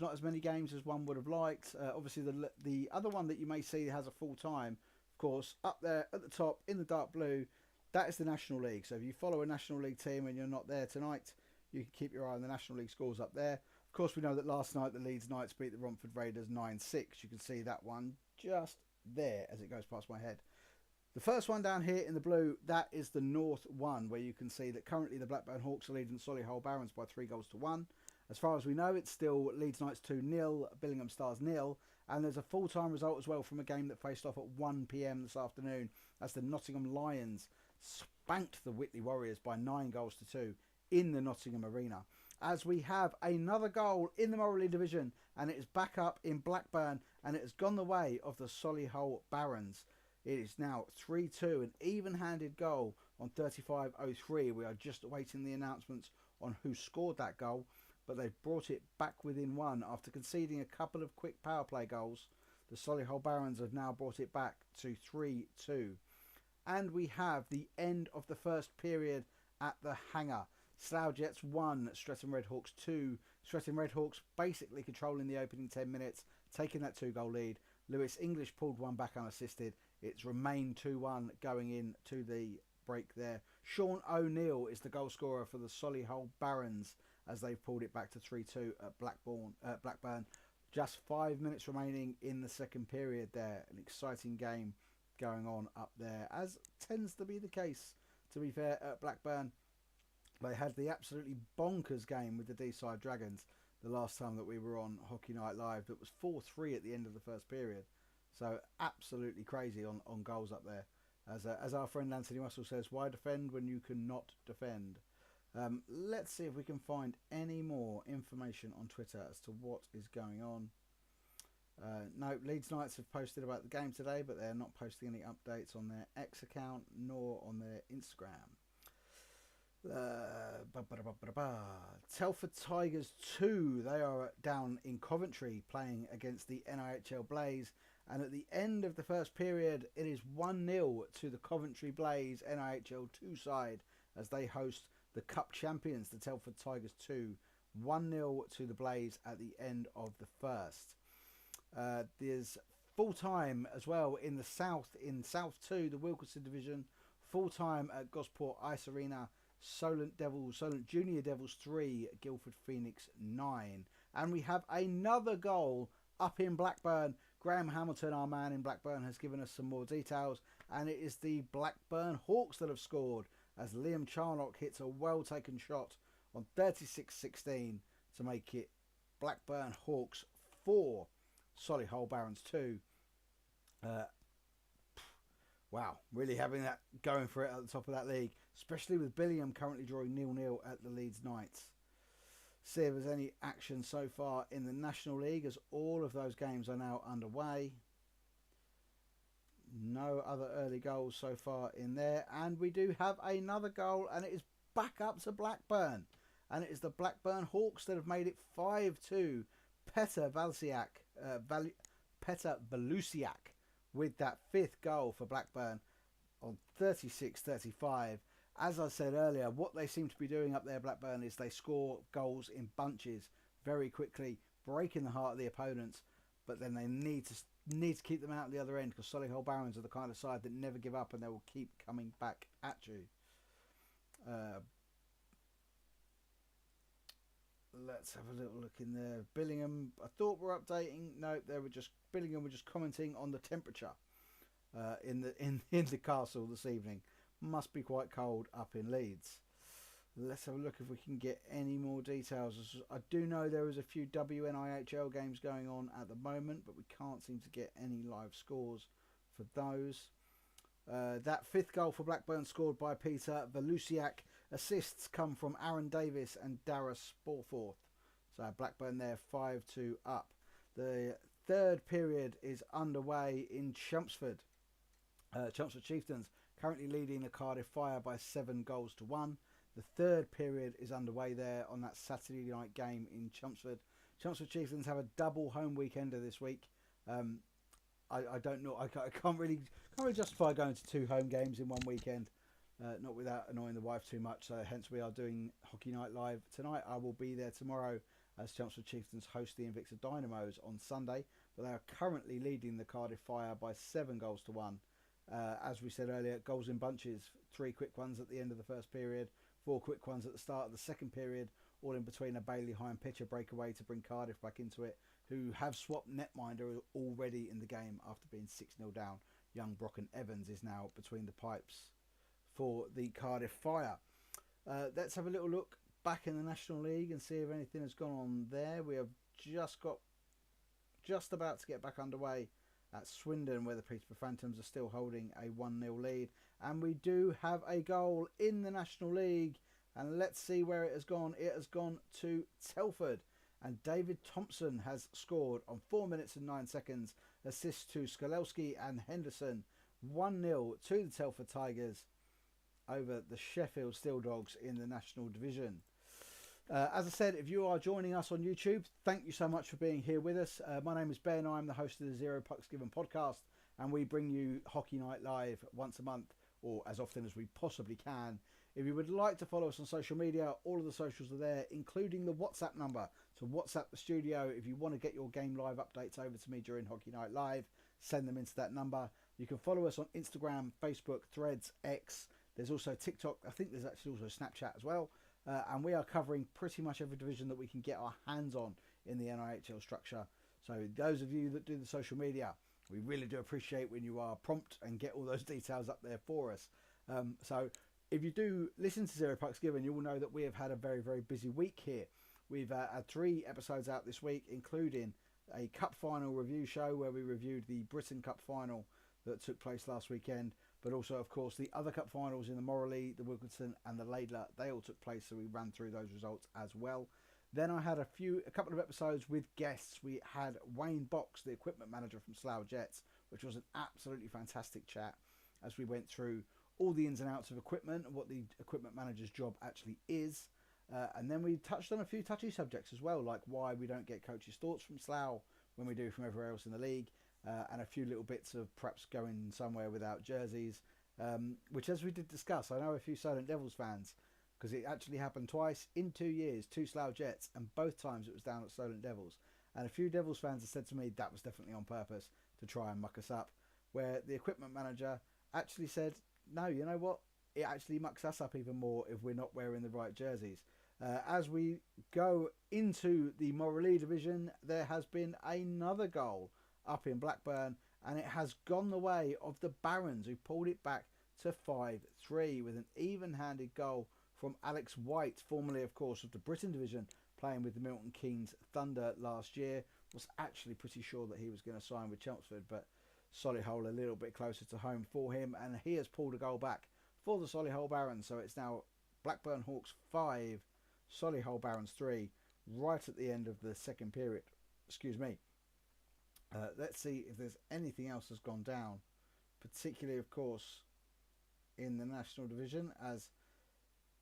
not as many games as one would have liked. Obviously, the other one that you may see has a full time, of course, up there at the top in the dark blue, that is the National League. So if you follow a National League team and you're not there tonight, you can keep your eye on the National League scores up there. Of course, we know that last night the Leeds Knights beat the Romford Raiders 9-6. You can see that one just there as it goes past my head. The first one down here in the blue, that is the North 1, where you can see that currently the Blackburn Hawks are leading Solihull Barons by 3-1. As far as we know, it's still Leeds Knights 2-0, Billingham Stars 0, and there's a full-time result as well from a game that faced off at 1 p.m. this afternoon as the Nottingham Lions spanked the Whitley Warriors by 9-2 in the Nottingham Arena. As we have another goal in the Morley Division, and it is back up in Blackburn, and it has gone the way of the Solihull Barons. It is now 3-2, an even-handed goal on 35:03. We are just awaiting the announcements on who scored that goal, but they've brought it back within one after conceding a couple of quick power play goals. The Solihull Barons have now brought it back to 3-2. And we have the end of the first period at the Hangar. Slough Jets 1, Streatham Redhawks 2. Streatham Redhawks basically controlling the opening 10 minutes, taking that 2-goal lead. Lewis English pulled one back unassisted. It's remained 2-1 going into the break there. Sean O'Neill is the goal scorer for the Solihull Barons as they've pulled it back to 3-2 at Blackburn. Just 5 minutes remaining in the second period there. An exciting game going on up there, as tends to be the case, to be fair, at Blackburn. They had the absolutely bonkers game with the D-side Dragons the last time that we were on Hockey Night Live. That was 4-3 at the end of the first period. So absolutely crazy on goals up there. As our friend Anthony Russell says, why defend when you cannot defend? Let's see if we can find any more information on Twitter as to what is going on. No, Leeds Knights have posted about the game today, but they're not posting any updates on their X account nor on their Instagram. Telford Tigers 2, they are down in Coventry playing against the NIHL Blaze, and at the end of the first period it is 1-0 to the Coventry Blaze NIHL 2 side as they host the Cup champions, the Telford Tigers 2. 1-0 to the Blaze at the end of the first. There's full time as well in the South, in South 2, the Wilkinson division. Full time at Gosport Ice Arena. Solent Junior Devils 3, Guildford Phoenix 9. And we have another goal up in Blackburn. Graham Hamilton, our man in Blackburn, has given us some more details, and it is the Blackburn Hawks that have scored as Liam Charnock hits a well taken shot on 36-16 to make it Blackburn Hawks 4, Solihull Barons 2. Wow, really having that going for it at the top of that league, especially with Billingham currently drawing 0-0 at the Leeds Knights. See if there's any action so far in the National League, as all of those games are now underway. No other early goals so far in there, and we do have another goal, and it is back up to Blackburn, and it is the Blackburn Hawks that have made it 5-2. Petr Belusiak with that fifth goal for Blackburn on 36-35. As I said earlier, what they seem to be doing up there, Blackburn, is they score goals in bunches very quickly, breaking the heart of the opponents, but then they need to keep them out at the other end, because Solihull Barons are the kind of side that never give up and they will keep coming back at you. Let's have a little look in there. Billingham, I thought we're updating. No, Billingham were just commenting on the temperature in the castle this evening. Must be quite cold up in Leeds. Let's have a look if we can get any more details. I do know there is a few WNIHL games going on at the moment, but we can't seem to get any live scores for those. That fifth goal for Blackburn, scored by Petr Belusiak. Assists come from Aaron Davis and Darius Sporforth. So Blackburn there 5-2 up. The third period is underway in Chelmsford. Chelmsford Chieftains currently leading the Cardiff Fire by 7-1. The third period is underway there on that Saturday night game in Chelmsford. Chelmsford Chieftains have a double home weekender this week. I don't know. I can't really justify going to 2 home games in one weekend. Not without annoying the wife too much. So hence we are doing Hockey Night Live tonight. I will be there tomorrow as Chelmsford Chieftains host the Invicta Dynamos on Sunday. But they are currently leading the Cardiff Fire by 7-1. As we said earlier, goals in bunches. 3 quick ones at the end of the first period, 4 quick ones at the start of the second period, all in between a Bailey Hine pitcher breakaway to bring Cardiff back into it, who have swapped netminder already in the game after being 6-0 down. Young Brocken Evans is now between the pipes for the Cardiff Fire. Let's have a little look back in the National League and see if anything has gone on there. We have just about to get back underway at Swindon, where the Peterborough Phantoms are still holding a 1-0 lead. And we do have a goal in the National League, and let's see where it has gone. It has gone to Telford, and David Thompson has scored on 4 minutes and 9 seconds. Assists to Skolelski and Henderson. 1-0 to the Telford Tigers over the Sheffield Steel Dogs in the National Division. As I said, if you are joining us on YouTube, thank you so much for being here with us. My name is Ben. I'm the host of the Zero Pucks Given podcast, and we bring you Hockey Night Live once a month, or as often as we possibly can. If you would like to follow us on social media, all of the socials are there, including the WhatsApp number. So WhatsApp the studio if you want to get your game live updates over to me during Hockey Night Live. Send them into that number. You can follow us on Instagram, Facebook, Threads, X. There's also TikTok. I think there's actually also Snapchat as well. And we are covering pretty much every division that we can get our hands on in the NIHL structure. So those of you that do the social media, We really do appreciate when you are prompt and get all those details up there for us. So if you do listen to Zero Pucks Given, you will know that we have had a very, very busy week here. We've had 3 episodes out this week, including a cup final review show where we reviewed the Britain Cup final that took place last weekend, but also, of course, the other cup finals in the Morley, the Wilkinson and the Laidler. They all took place, so we ran through those results as well. Then I had a couple of episodes with guests. We had Wayne Box, the equipment manager from Slough Jets, which was an absolutely fantastic chat as we went through all the ins and outs of equipment and what the equipment manager's job actually is. And then we touched on a few touchy subjects as well, like why we don't get coaches' thoughts from Slough when we do from everywhere else in the league, and a few little bits of perhaps going somewhere without jerseys, which, as we did discuss, I know a few Silent Devils fans, because it actually happened twice in 2 years, 2 Slough Jets, and both times it was down at Solent Devils. And a few Devils fans have said to me that was definitely on purpose to try and muck us up, where the equipment manager actually said, no, you know what, it actually mucks us up even more if we're not wearing the right jerseys. As we go into the Morley division, there has been another goal up in Blackburn, and it has gone the way of the Barons, who pulled it back to 5-3 with an even-handed goal from Alex White, formerly, of course, of the Britain division, playing with the Milton Keynes Thunder last year. Was actually pretty sure that he was going to sign with Chelmsford, but Solihull a little bit closer to home for him, and he has pulled a goal back for the Solihull Barons. So it's now Blackburn Hawks 5, Solihull Barons 3, right at the end of the second period. Excuse me. Let's see if there's anything else that's gone down, particularly, of course, in the National Division, as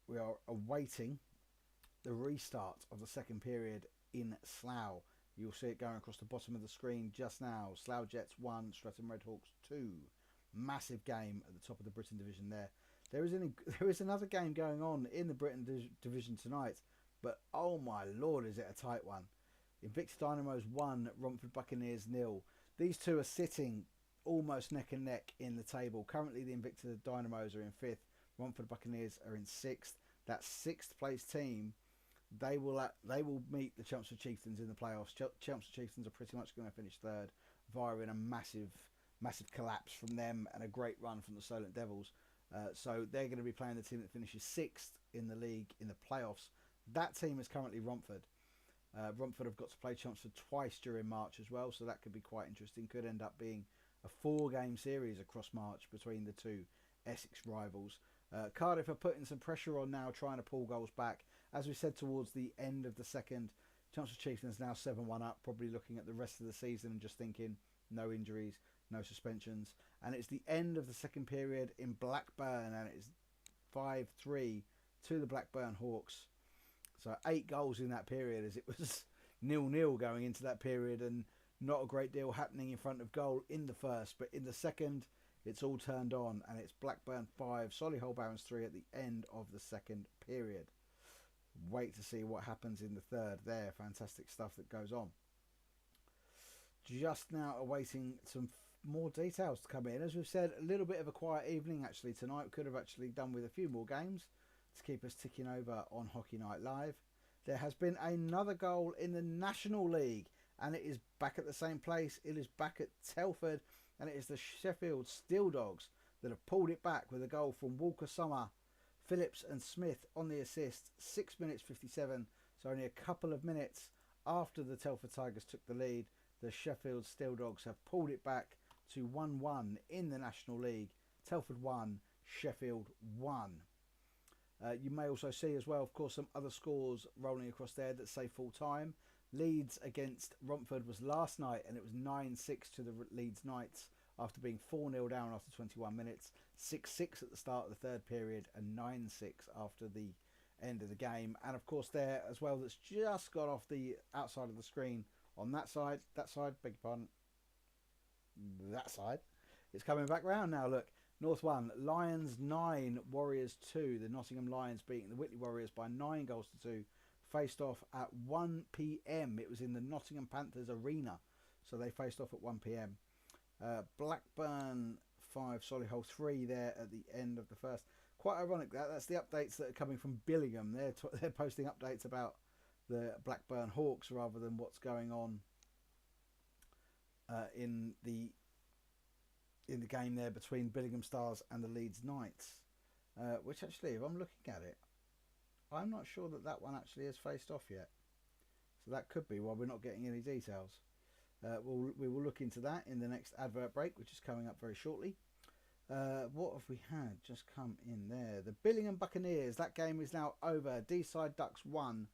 we are awaiting the restart of the second period in Slough. You'll see it going across the bottom of the screen just now. Slough Jets 1, Streatham Redhawks 2. Massive game at the top of the Britain division there. There is another game going on in the Britain division tonight, but oh my lord, is it a tight one. Invicta Dynamos 1, Romford Buccaneers 0. These two are sitting almost neck and neck in the table. Currently the Invicta Dynamos are in 5th, Romford Buccaneers are in 6th. That 6th place team, they will meet the Chelmsford Chieftains in the playoffs. Chelmsford Chieftains are pretty much going to finish 3rd, via in a massive collapse from them and a great run from the Solent Devils. So they're going to be playing the team that finishes 6th in the league in the playoffs. That team is currently Romford. Romford have got to play Chelmsford twice during March as well, so that could be quite interesting. Could end up being a 4-game series across March between the two Essex rivals. Cardiff are putting some pressure on now, trying to pull goals back. As we said towards the end of the second, Chelmsford Chieftains now 7-1 up, probably looking at the rest of the season and just thinking no injuries, no suspensions. And it's the end of the second period in Blackburn, and it's 5-3 to the Blackburn Hawks. So 8 goals in that period, as it was 0-0 going into that period, and not a great deal happening in front of goal in the first. But in the second, it's all turned on, and it's Blackburn 5, Solihull Barons 3 at the end of the second period. Wait to see what happens in the third there. Fantastic stuff that goes on. Just now awaiting some more details to come in. As we've said, a little bit of a quiet evening actually tonight. Could have actually done with a few more games to keep us ticking over on Hockey Night Live. There has been another goal in the National League, and it is back at the same place. It is back at Telford, and it is the Sheffield Steel Dogs that have pulled it back with a goal from Walker Summer, Phillips and Smith on the assist. 6 minutes 57, so only a couple of minutes after the Telford Tigers took the lead. The Sheffield Steel Dogs have pulled it back to 1-1 in the National League. Telford 1, Sheffield 1. You may also see as well, of course, some other scores rolling across there that say full time. Leeds against Romford was last night, and it was 9-6 to the Leeds Knights after being 4-0 down after 21 minutes. 6-6 at the start of the third period, and 9-6 after the end of the game. And of course there as well, that's just got off the outside of the screen on that side, beg your pardon, that side. It's coming back round now, look. North 1, Lions 9, Warriors 2. The Nottingham Lions beating the Whitley Warriors by 9 goals to 2. Faced off at 1 p.m. It was in the Nottingham Panthers Arena, so they faced off at 1 p.m. Blackburn 5, Solihull 3 there at the end of the first. Quite ironic that's the updates that are coming from Billingham. They're posting updates about the Blackburn Hawks rather than what's going on in the in the game there between Billingham Stars and the Leeds Knights. Which actually, if I'm looking at it, I'm not sure that that one actually has faced off yet. So that could be why we're not getting any details. We will look into that in the next advert break, which is coming up very shortly. What have we had just come in there? The Billingham Buccaneers. That game is now over. D-side Ducks 1,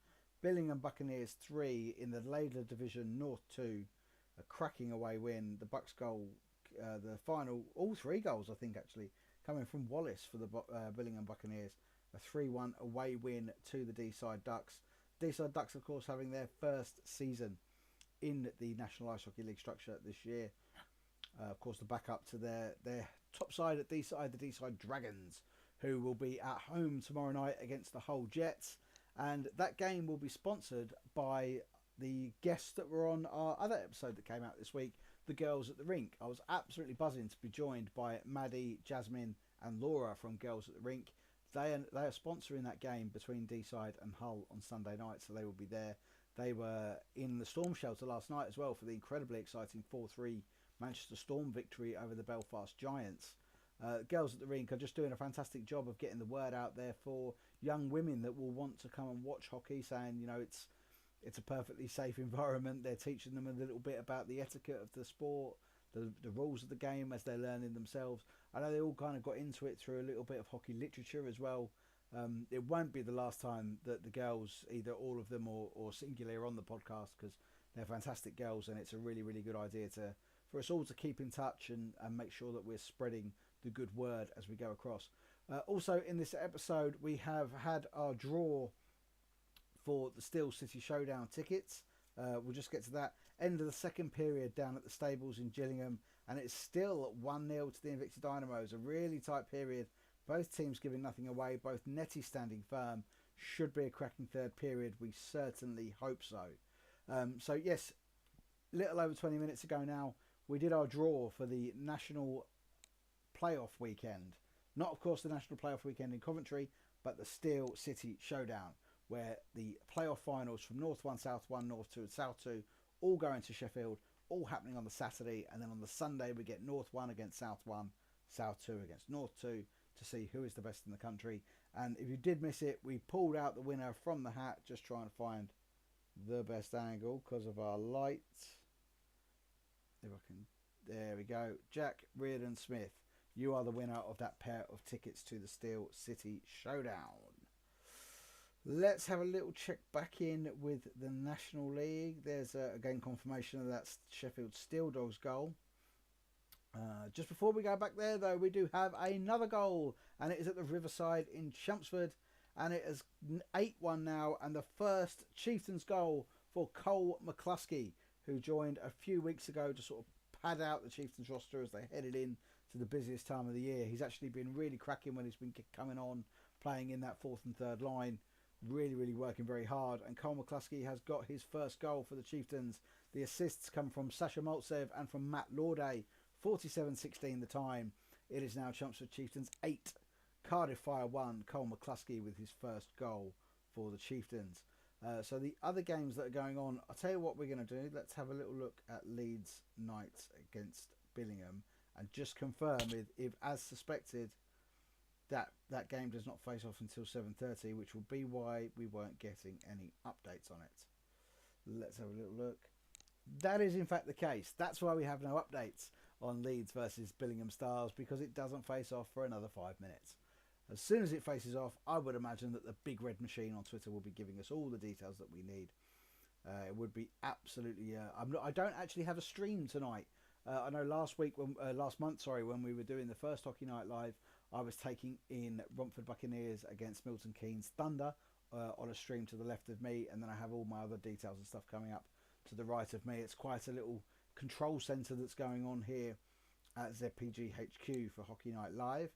Billingham Buccaneers 3 in the Laidler Division North 2. A cracking away win. The Bucks goal, the final, all 3 goals I think actually, coming from Wallace for the Billingham Buccaneers. A 3-1 away win to the D-side Ducks. D-side Ducks, of course, having their first season in the National Ice Hockey League structure this year. Of course, the backup to their top side at D-side, the D-side Dragons, who will be at home tomorrow night against the Hull Jets. And that game will be sponsored by the guests that were on our other episode that came out this week, the Girls at the Rink. I was absolutely buzzing to be joined by Maddie, Jasmine and Laura from Girls at the Rink. They are sponsoring that game between D-side and Hull on Sunday night, so they will be there. They were in the Storm Shelter last night as well for the incredibly exciting 4-3 Manchester Storm victory over the Belfast Giants. Girls at the Rink are just doing a fantastic job of getting the word out there for young women that will want to come and watch hockey, saying, you know, it's a perfectly safe environment. They're teaching them a little bit about the etiquette of the sport, the rules of the game as they're learning themselves. I know they all kind of got into it through a little bit of hockey literature as well. It won't be the last time that the girls, either all of them or singularly, are on the podcast, because they're fantastic girls, and it's a really, really good idea for us all to keep in touch and make sure that we're spreading the good word as we go across. Also in this episode, we have had our draw for the Steel City Showdown tickets. We'll just get to that. End of the second period down at the stables in Gillingham, and it's still 1-0 to the Invicta Dynamos. A really tight period. Both teams giving nothing away. Both netty standing firm. Should be a cracking third period. We certainly hope so. So yes, little over 20 minutes ago now, we did our draw for the National Playoff Weekend. Not, of course, the National Playoff Weekend in Coventry, but the Steel City Showdown, where the playoff finals from North 1, South 1, North 2 and South 2 all going to Sheffield, all happening on the Saturday, and then on the Sunday we get North 1 against South 1, South 2 against North 2 to see who is the best in the country. And if you did miss it, we pulled out the winner from the hat, just trying to find the best angle because of our lights. If I can, there we go. Jack Reardon Smith, you are the winner of that pair of tickets to the Steel City Showdown. Let's have a little check back in with the National League. There's again confirmation of that Sheffield Steel Dogs goal. Just before we go back there, though, we do have another goal, and it is at the Riverside in Chelmsford, and it is 8-1 now, and the first Chieftains goal for Cole McCluskey, who joined a few weeks ago to sort of pad out the Chieftains roster as they headed in to the busiest time of the year. He's actually been really cracking when he's been coming on, playing in that fourth and third line, really, really working very hard. And Cole McCluskey has got his first goal for the Chieftains. The assists come from Sasha Maltsev and from Matt Lauday. 47-16 the time. It is now Chelmsford Chieftains 8, Cardiff Fire 1. Cole McCluskey with his first goal for the Chieftains. So the other games that are going on, I'll tell you what we're going to do. Let's have a little look at Leeds Knights against Billingham and just confirm if as suspected, that game does not face off until 7:30, which will be why we weren't getting any updates on it. Let's have a little look. That is in fact the case. That's why we have no updates on Leeds versus Billingham Stars, because it doesn't face off for another 5 minutes. As soon as it faces off, I would imagine that the big red machine on Twitter will be giving us all the details that we need. It would be absolutely. I don't actually have a stream tonight. I know last month, when we were doing the first Hockey Night Live, I was taking in Romford Buccaneers against Milton Keynes Thunder on a stream to the left of me, and then I have all my other details and stuff coming up to the right of me. It's quite a little control centre that's going on here at ZPG HQ for Hockey Night Live.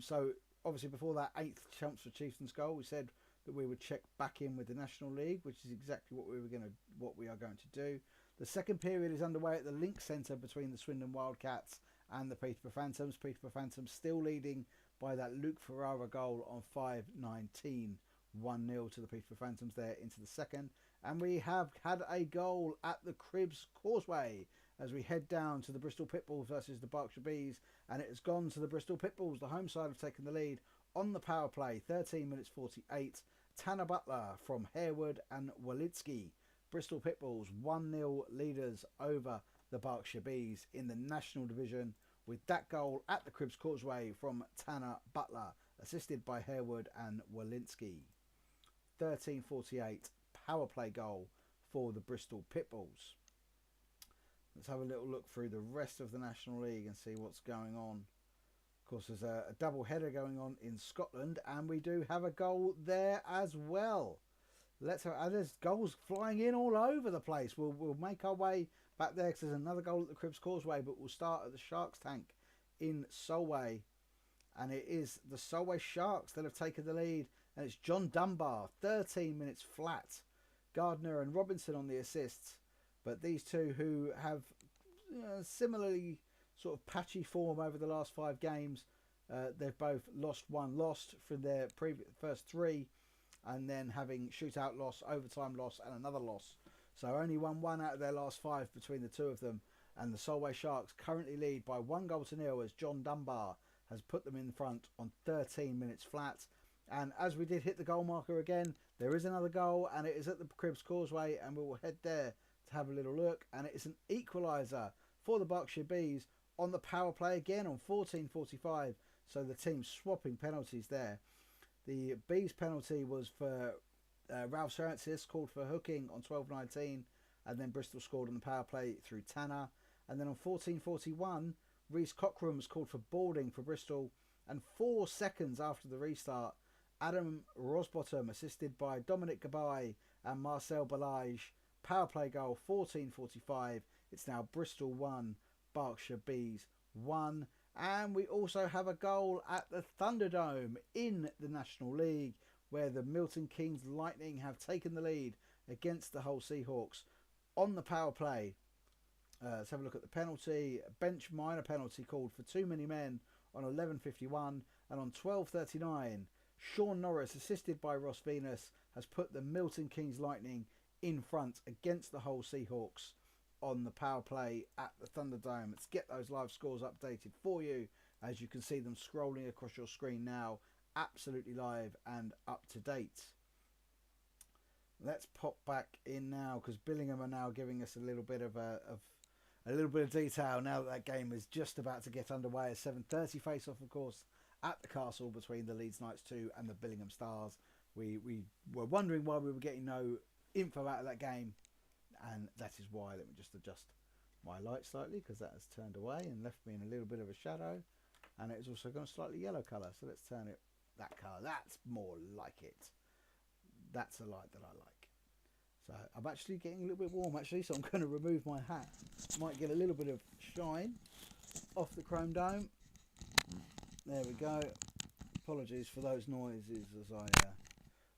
So obviously before that 8th Chelmsford Chieftains goal, we said that we would check back in with the National League, which is exactly what we are going to do. The second period is underway at the Link Centre between the Swindon Wildcats and the Peterborough Phantoms. Peterborough Phantoms still leading by that Luke Ferrara goal on 5:19, 1-0 to the Peterborough Phantoms there into the second. And we have had a goal at the Cribs Causeway, as we head down to the Bristol Pitbulls versus the Berkshire Bees, and it has gone to the Bristol Pitbulls. The home side have taken the lead on the power play, 13 minutes 48. Tanner Butler from Harewood and Walitsky. Bristol Pitbulls 1-0 leaders over the Berkshire Bees in the National Division, with that goal at the Cribs Causeway from Tanner Butler, assisted by Harewood and Walitsky. 13:48 power play goal for the Bristol Pitbulls. Let's have a little look through the rest of the National League and see what's going on. Of course, there's a double header going on in Scotland, and we do have a goal there as well. There's goals flying in all over the place. We'll make our way back there because there's another goal at the Cribs Causeway, but we'll start at the Sharks Tank in Solway, and it is the Solway Sharks that have taken the lead, and it's John Dunbar, 13 minutes flat. Gardner and Robinson on the assists, but these two who have similarly sort of patchy form over the last 5 games, they've both lost from their first 3, and then having shootout loss, overtime loss, and another loss. So only won 1 out of their last 5 between the two of them, and the Solway Sharks currently lead by 1-0 as John Dunbar has put them in front on 13 minutes flat. And as we did hit the goal marker again, there is another goal, and it is at the Cribs Causeway, and we will head there to have a little look. And it is an equaliser for the Berkshire Bees on the power play again on 14:45. So the team swapping penalties there. The Bees penalty was for Ralph Sarantzis, called for hooking on 12:19, and then Bristol scored on the power play through Tanner. And then on 14:41, Reece Cockram was called for boarding for Bristol, and 4 seconds after the restart, Adam Rosbottom, assisted by Dominic Gabay and Marcel Balage, power play goal 14:45. It's now Bristol 1, Berkshire Bees 1. And we also have a goal at the Thunderdome in the National League, where the Milton Keynes Lightning have taken the lead against the Hull Seahawks on the power play. Let's have a look at the penalty. Bench minor penalty called for too many men on 11:51, and on 12:39, Sean Norris, assisted by Ross Venus, has put the Milton Keynes Lightning in front against the Hull Seahawks on the power play at the Thunderdome. Let's get those live scores updated for you, as you can see them scrolling across your screen now, absolutely live and up to date. Let's pop back in now, because Billingham are now giving us a little bit of detail now that game is just about to get underway. A 7:30 face-off, of course, at the Castle between the Leeds Knights 2 and the Billingham Stars. We were wondering why we were getting no info out of that game, and that is why. Let me just adjust my light slightly, because that has turned away and left me in a little bit of a shadow, and it has also gone a slightly yellow colour. So let's turn it that colour. That's more like it. That's a light that I like. So I'm actually getting a little bit warm actually, so I'm going to remove my hat. Might get a little bit of shine off the chrome dome. There we go. Apologies for those noises as I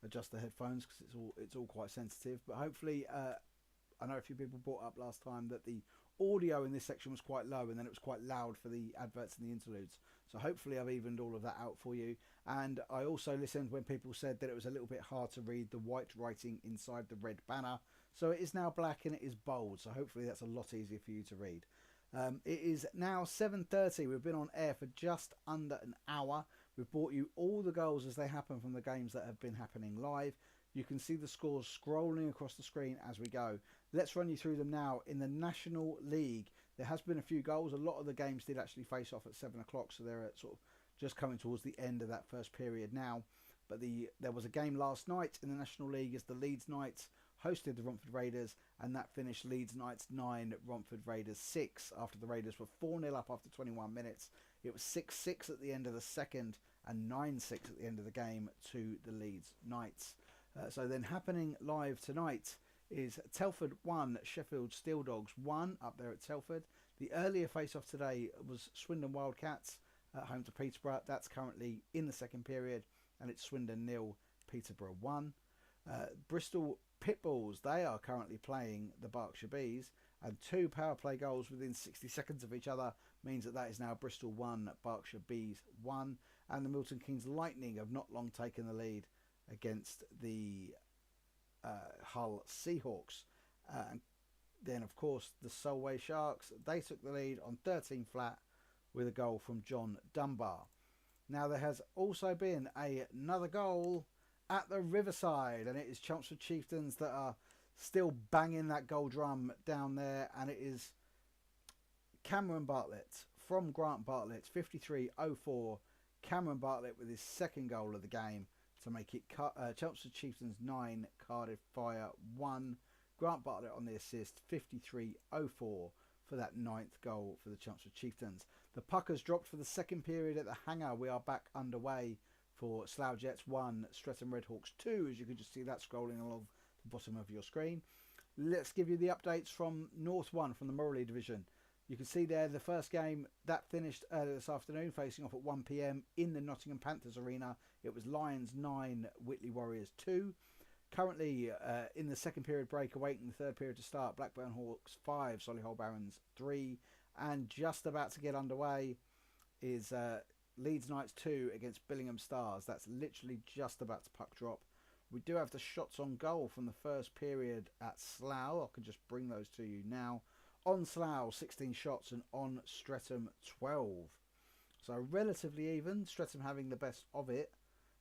adjust the headphones, because it's all quite sensitive. But hopefully, I know a few people brought up last time that the audio in this section was quite low, and then it was quite loud for the adverts and the interludes. So hopefully I've evened all of that out for you. And I also listened when people said that it was a little bit hard to read the white writing inside the red banner. So it is now black and it is bold. So hopefully that's a lot easier for you to read. It is now 7:30. We've been on air for just under an hour. We've brought you all the goals as they happen from the games that have been happening live. You can see the scores scrolling across the screen as we go. Let's run you through them now. In the National League, there has been a few goals. A lot of the games did actually face off at 7 o'clock, so they're sort of just coming towards the end of that first period now. But there was a game last night in the National League as the Leeds Knights hosted the Romford Raiders, and that finished Leeds Knights 9, Romford Raiders 6, after the Raiders were 4-0 up after 21 minutes. It was 6-6 at the end of the second and 9-6 at the end of the game to the Leeds Knights. So then happening live tonight is Telford 1, Sheffield Steel Dogs 1 up there at Telford. The earlier face-off today was Swindon Wildcats at home to Peterborough. That's currently in the second period, and it's Swindon 0, Peterborough 1. Bristol Pitbulls, they are currently playing the Berkshire Bees, and 2 power play goals within 60 seconds of each other means that is now Bristol 1, Berkshire Bees 1. And the Milton Keynes Lightning have not long taken the lead against the Hull Seahawks. Then, of course, the Solway Sharks, they took the lead on 13 flat with a goal from John Dunbar. Now, there has also been another goal at the Riverside, and it is Chelmsford Chieftains that are still banging that goal drum down there, and it is Cameron Bartlett from Grant Bartlett, 53-04. Cameron Bartlett with his second goal of the game to make it Chelmsford Chieftains 9, Cardiff Fire 1. Grant Bartlett on the assist, 53-04 for that 9th goal for the Chelmsford Chieftains. The puck has dropped for the second period at the hangar. We are back underway for Slough Jets 1, Streatham Redhawks 2, as you can just see that scrolling along the bottom of your screen. Let's give you the updates from North 1, from the Morley Division. You can see there the first game that finished earlier this afternoon, facing off at 1 p.m. in the Nottingham Panthers Arena. It was Lions 9, Whitley Warriors 2. Currently in the second period break, awaiting the third period to start, Blackburn Hawks 5, Solihull Barons 3. And just about to get underway is Leeds Knights 2 against Billingham Stars. That's literally just about to puck drop. We do have the shots on goal from the first period at Slough. I can just bring those to you now. On Slough, 16 shots, and on Streatham, 12. So relatively even. Streatham having the best of it.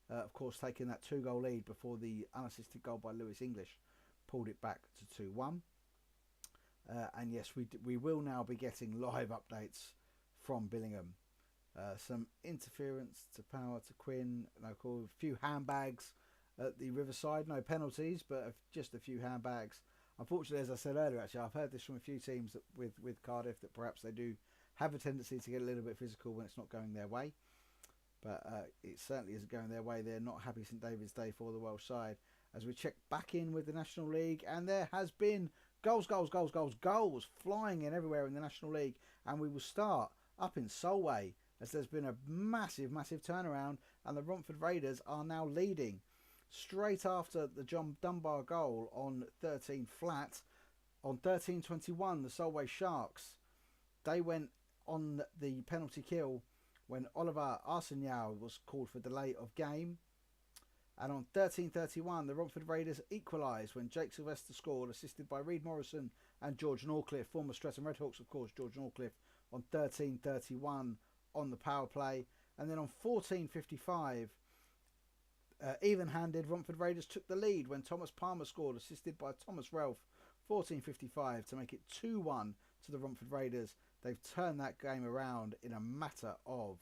Of course, taking that 2-goal lead before the unassisted goal by Lewis English pulled it back to 2-1. And yes, we will now be getting live updates from Billingham. Some interference to power to Quinn. A few handbags at the Riverside. No penalties, but just a few handbags. Unfortunately, as I said earlier, actually, I've heard this from a few teams with Cardiff that perhaps they do have a tendency to get a little bit physical when it's not going their way. But it certainly isn't going their way. They're not happy St David's Day for the Welsh side. As we check back in with the National League, and there has been goals flying in everywhere in the National League. And we will start up in Solway, as there's been a massive turnaround, and the Romford Raiders are now leading. Straight after the John Dunbar goal on 13 flat, on 13:21, the Solway Sharks, they went on the penalty kill when Oliver Arsenyao was called for delay of game. And on 13:31, the Romford Raiders equalised when Jake Sylvester scored, assisted by Reid Morrison and George Norcliffe, former Streatham Redhawks, of course, George Norcliffe, on 13:31 on the power play. And then on 14:55, even-handed, Romford Raiders took the lead when Thomas Palmer scored, assisted by Thomas Relf, 14:55 to make it 2-1 to the Romford Raiders. They've turned that game around in a matter of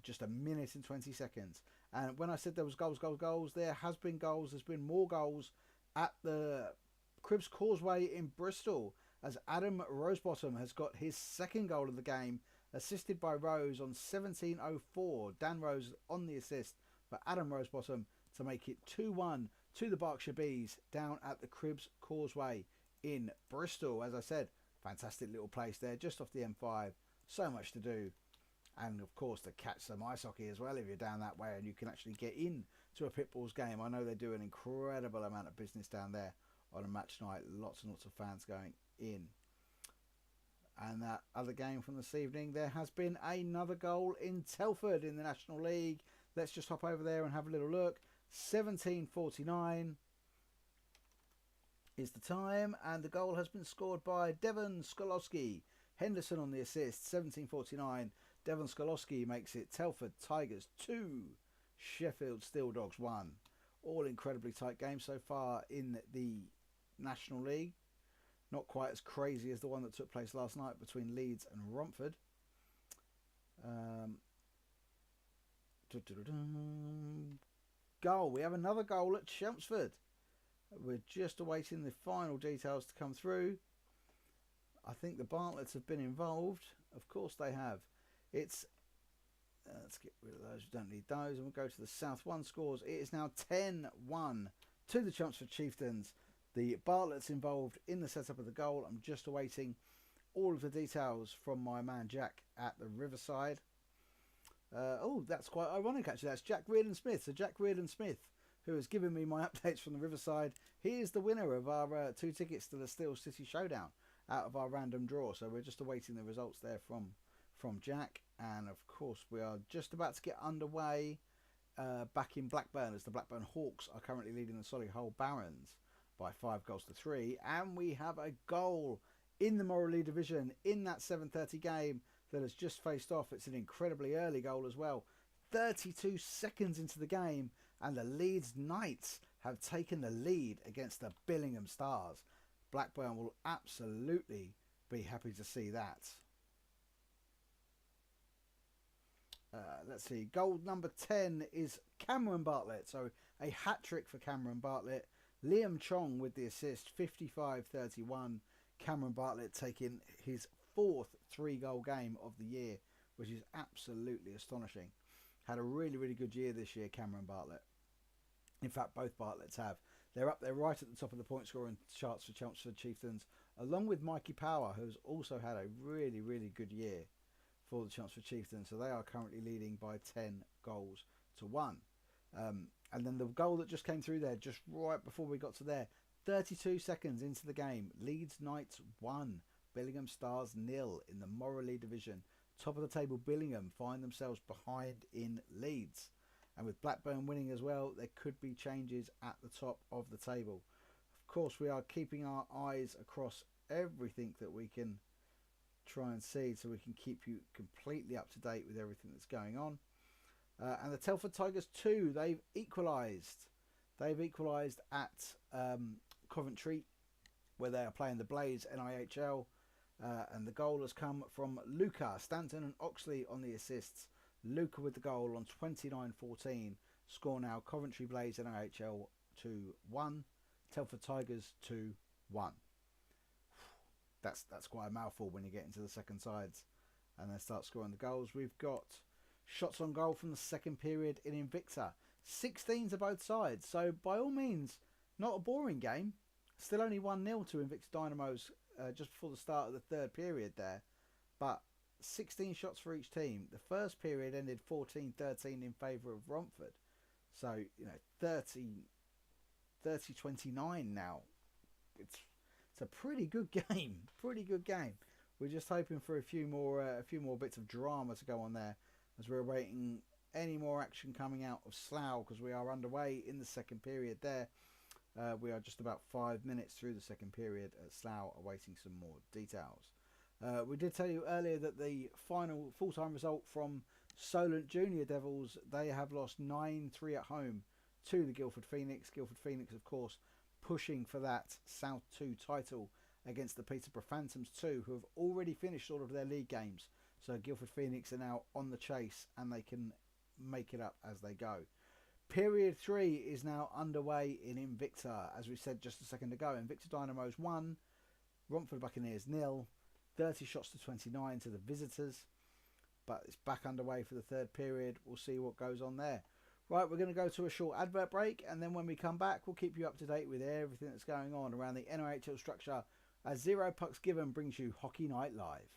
just a minute and 20 seconds. And when I said there was goals, there has been goals. There's been more goals at the Cribs Causeway in Bristol, as Adam Rosebottom has got his second goal of the game, assisted by Rose on 17:04. Dan Rose on the assist for Adam Rosebottom to make it 2-1 to the Berkshire Bees down at the Cribs Causeway in Bristol. As I said, fantastic little place there, just off the M5. So much to do. And of course to catch some ice hockey as well if you're down that way and you can actually get in to a Pitbulls game. I know they do an incredible amount of business down there on a match night. Lots and lots of fans going in. And that other game from this evening, there has been another goal in Telford in the National League. Let's just hop over there and have a little look. 17:49 is the time, and the goal has been scored by Devon Skolowski. Henderson on the assist, 17:49. Devon Skolowski makes it Telford Tigers 2, Sheffield Steel Dogs 1. All incredibly tight games so far in the National League. Not quite as crazy as the one that took place last night between Leeds and Romford. Goal. We have another goal at Chelmsford. We're just awaiting the final details to come through. I think the Bartletts have been involved. Of course they have. It's let's get rid of those. We don't need those. And we'll go to the South 1 scores. It is now 10-1 to the Chelmsford Chieftains. The Bartletts involved in the setup of the goal. I'm just awaiting all of the details from my man Jack at the Riverside. Oh, that's quite ironic actually. That's Jack Reardon Smith. So Jack Reardon Smith, who has given me my updates from the Riverside, he is the winner of our 2 tickets to the Steel City Showdown out of our random draw. So we're just awaiting the results there from Jack. And of course we are just about to get underway back in Blackburn, as the Blackburn Hawks are currently leading the Solihull Barons by 5 goals to 3. And we have a goal in the Morley division in that 7:30 game that has just faced off. It's an incredibly early goal as well. 32 seconds into the game, and the Leeds Knights have taken the lead against the Billingham Stars. Blackburn will absolutely be happy to see that. Let's see, goal number 10 is Cameron Bartlett, so a hat-trick for Cameron Bartlett. Liam Chong with the assist, 55-31. Cameron Bartlett taking his 4th 3-goal game of the year, which is absolutely astonishing. Had a really, really good year this year, Cameron Bartlett. In fact, both Bartletts have. They're up there right at the top of the point scoring charts for Chelmsford Chieftains, along with Mikey Power, who's also had a really, really good year for the Chelmsford Chieftains. So they are currently leading by 10 goals to 1. And then the goal that just came through there, just right before we got to there, 32 seconds into the game, Leeds Knights 1, Billingham Stars 0 in the Morley division. Top of the table, Billingham find themselves behind in Leeds. And with Blackburn winning as well, there could be changes at the top of the table. Of course, we are keeping our eyes across everything that we can try and see, so we can keep you completely up to date with everything that's going on. And the Telford Tigers 2, they've equalised. They've equalised at Coventry, where they are playing the Blaze NIHL. And the goal has come from Luca. Stanton and Oxley on the assists. Luca with the goal on 29-14. Score now Coventry Blaze NIHL 2-1. Telford Tigers 2-1. That's quite a mouthful when you get into the second sides and they start scoring the goals. We've got shots on goal from the second period in Invicta. 16 to both sides. So by all means, not a boring game. Still only 1-0 to Invicta Dynamos just before the start of the third period there. But 16 shots for each team. The first period ended 14-13 in favour of Romford. So, 30-29 now. It's a pretty good game. Pretty good game. We're just hoping for a few more bits of drama to go on there, as we're awaiting any more action coming out of Slough, because we are underway in the second period there. We are just about 5 minutes through the second period at Slough, awaiting some more details. We did tell you earlier that the final full-time result from Solent Junior Devils, they have lost 9-3 at home to the Guildford Phoenix. Guildford Phoenix, of course, pushing for that South 2 title against the Peterborough Phantoms 2, who have already finished all of their league games. So Guildford Phoenix are now on the chase and they can make it up as they go. Period 3 is now underway in Invicta. As we said just a second ago, Invicta Dynamos 1, Romford Buccaneers 0, 30 shots to 29 to the visitors. But it's back underway for the third period. We'll see what goes on there. Right, we're going to go to a short advert break, and then when we come back, we'll keep you up to date with everything that's going on around the NIHL structure as 0 Pucks Given brings you Hockey Night Live.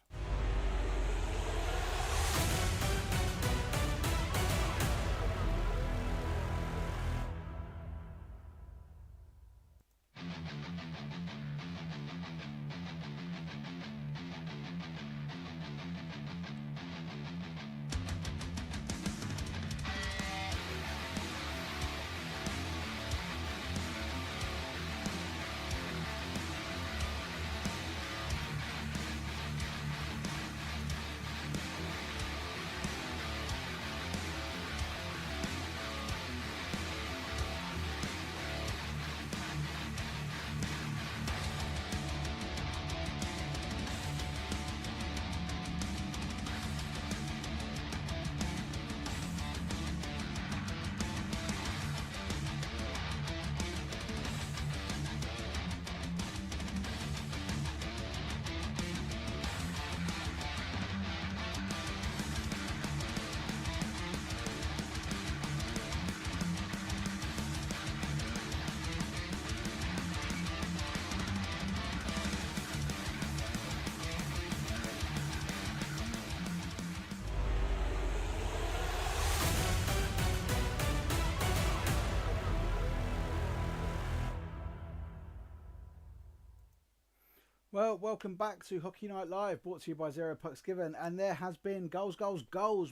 Well, welcome back to Hockey Night Live, brought to you by 0 Pucks Given. And there has been goals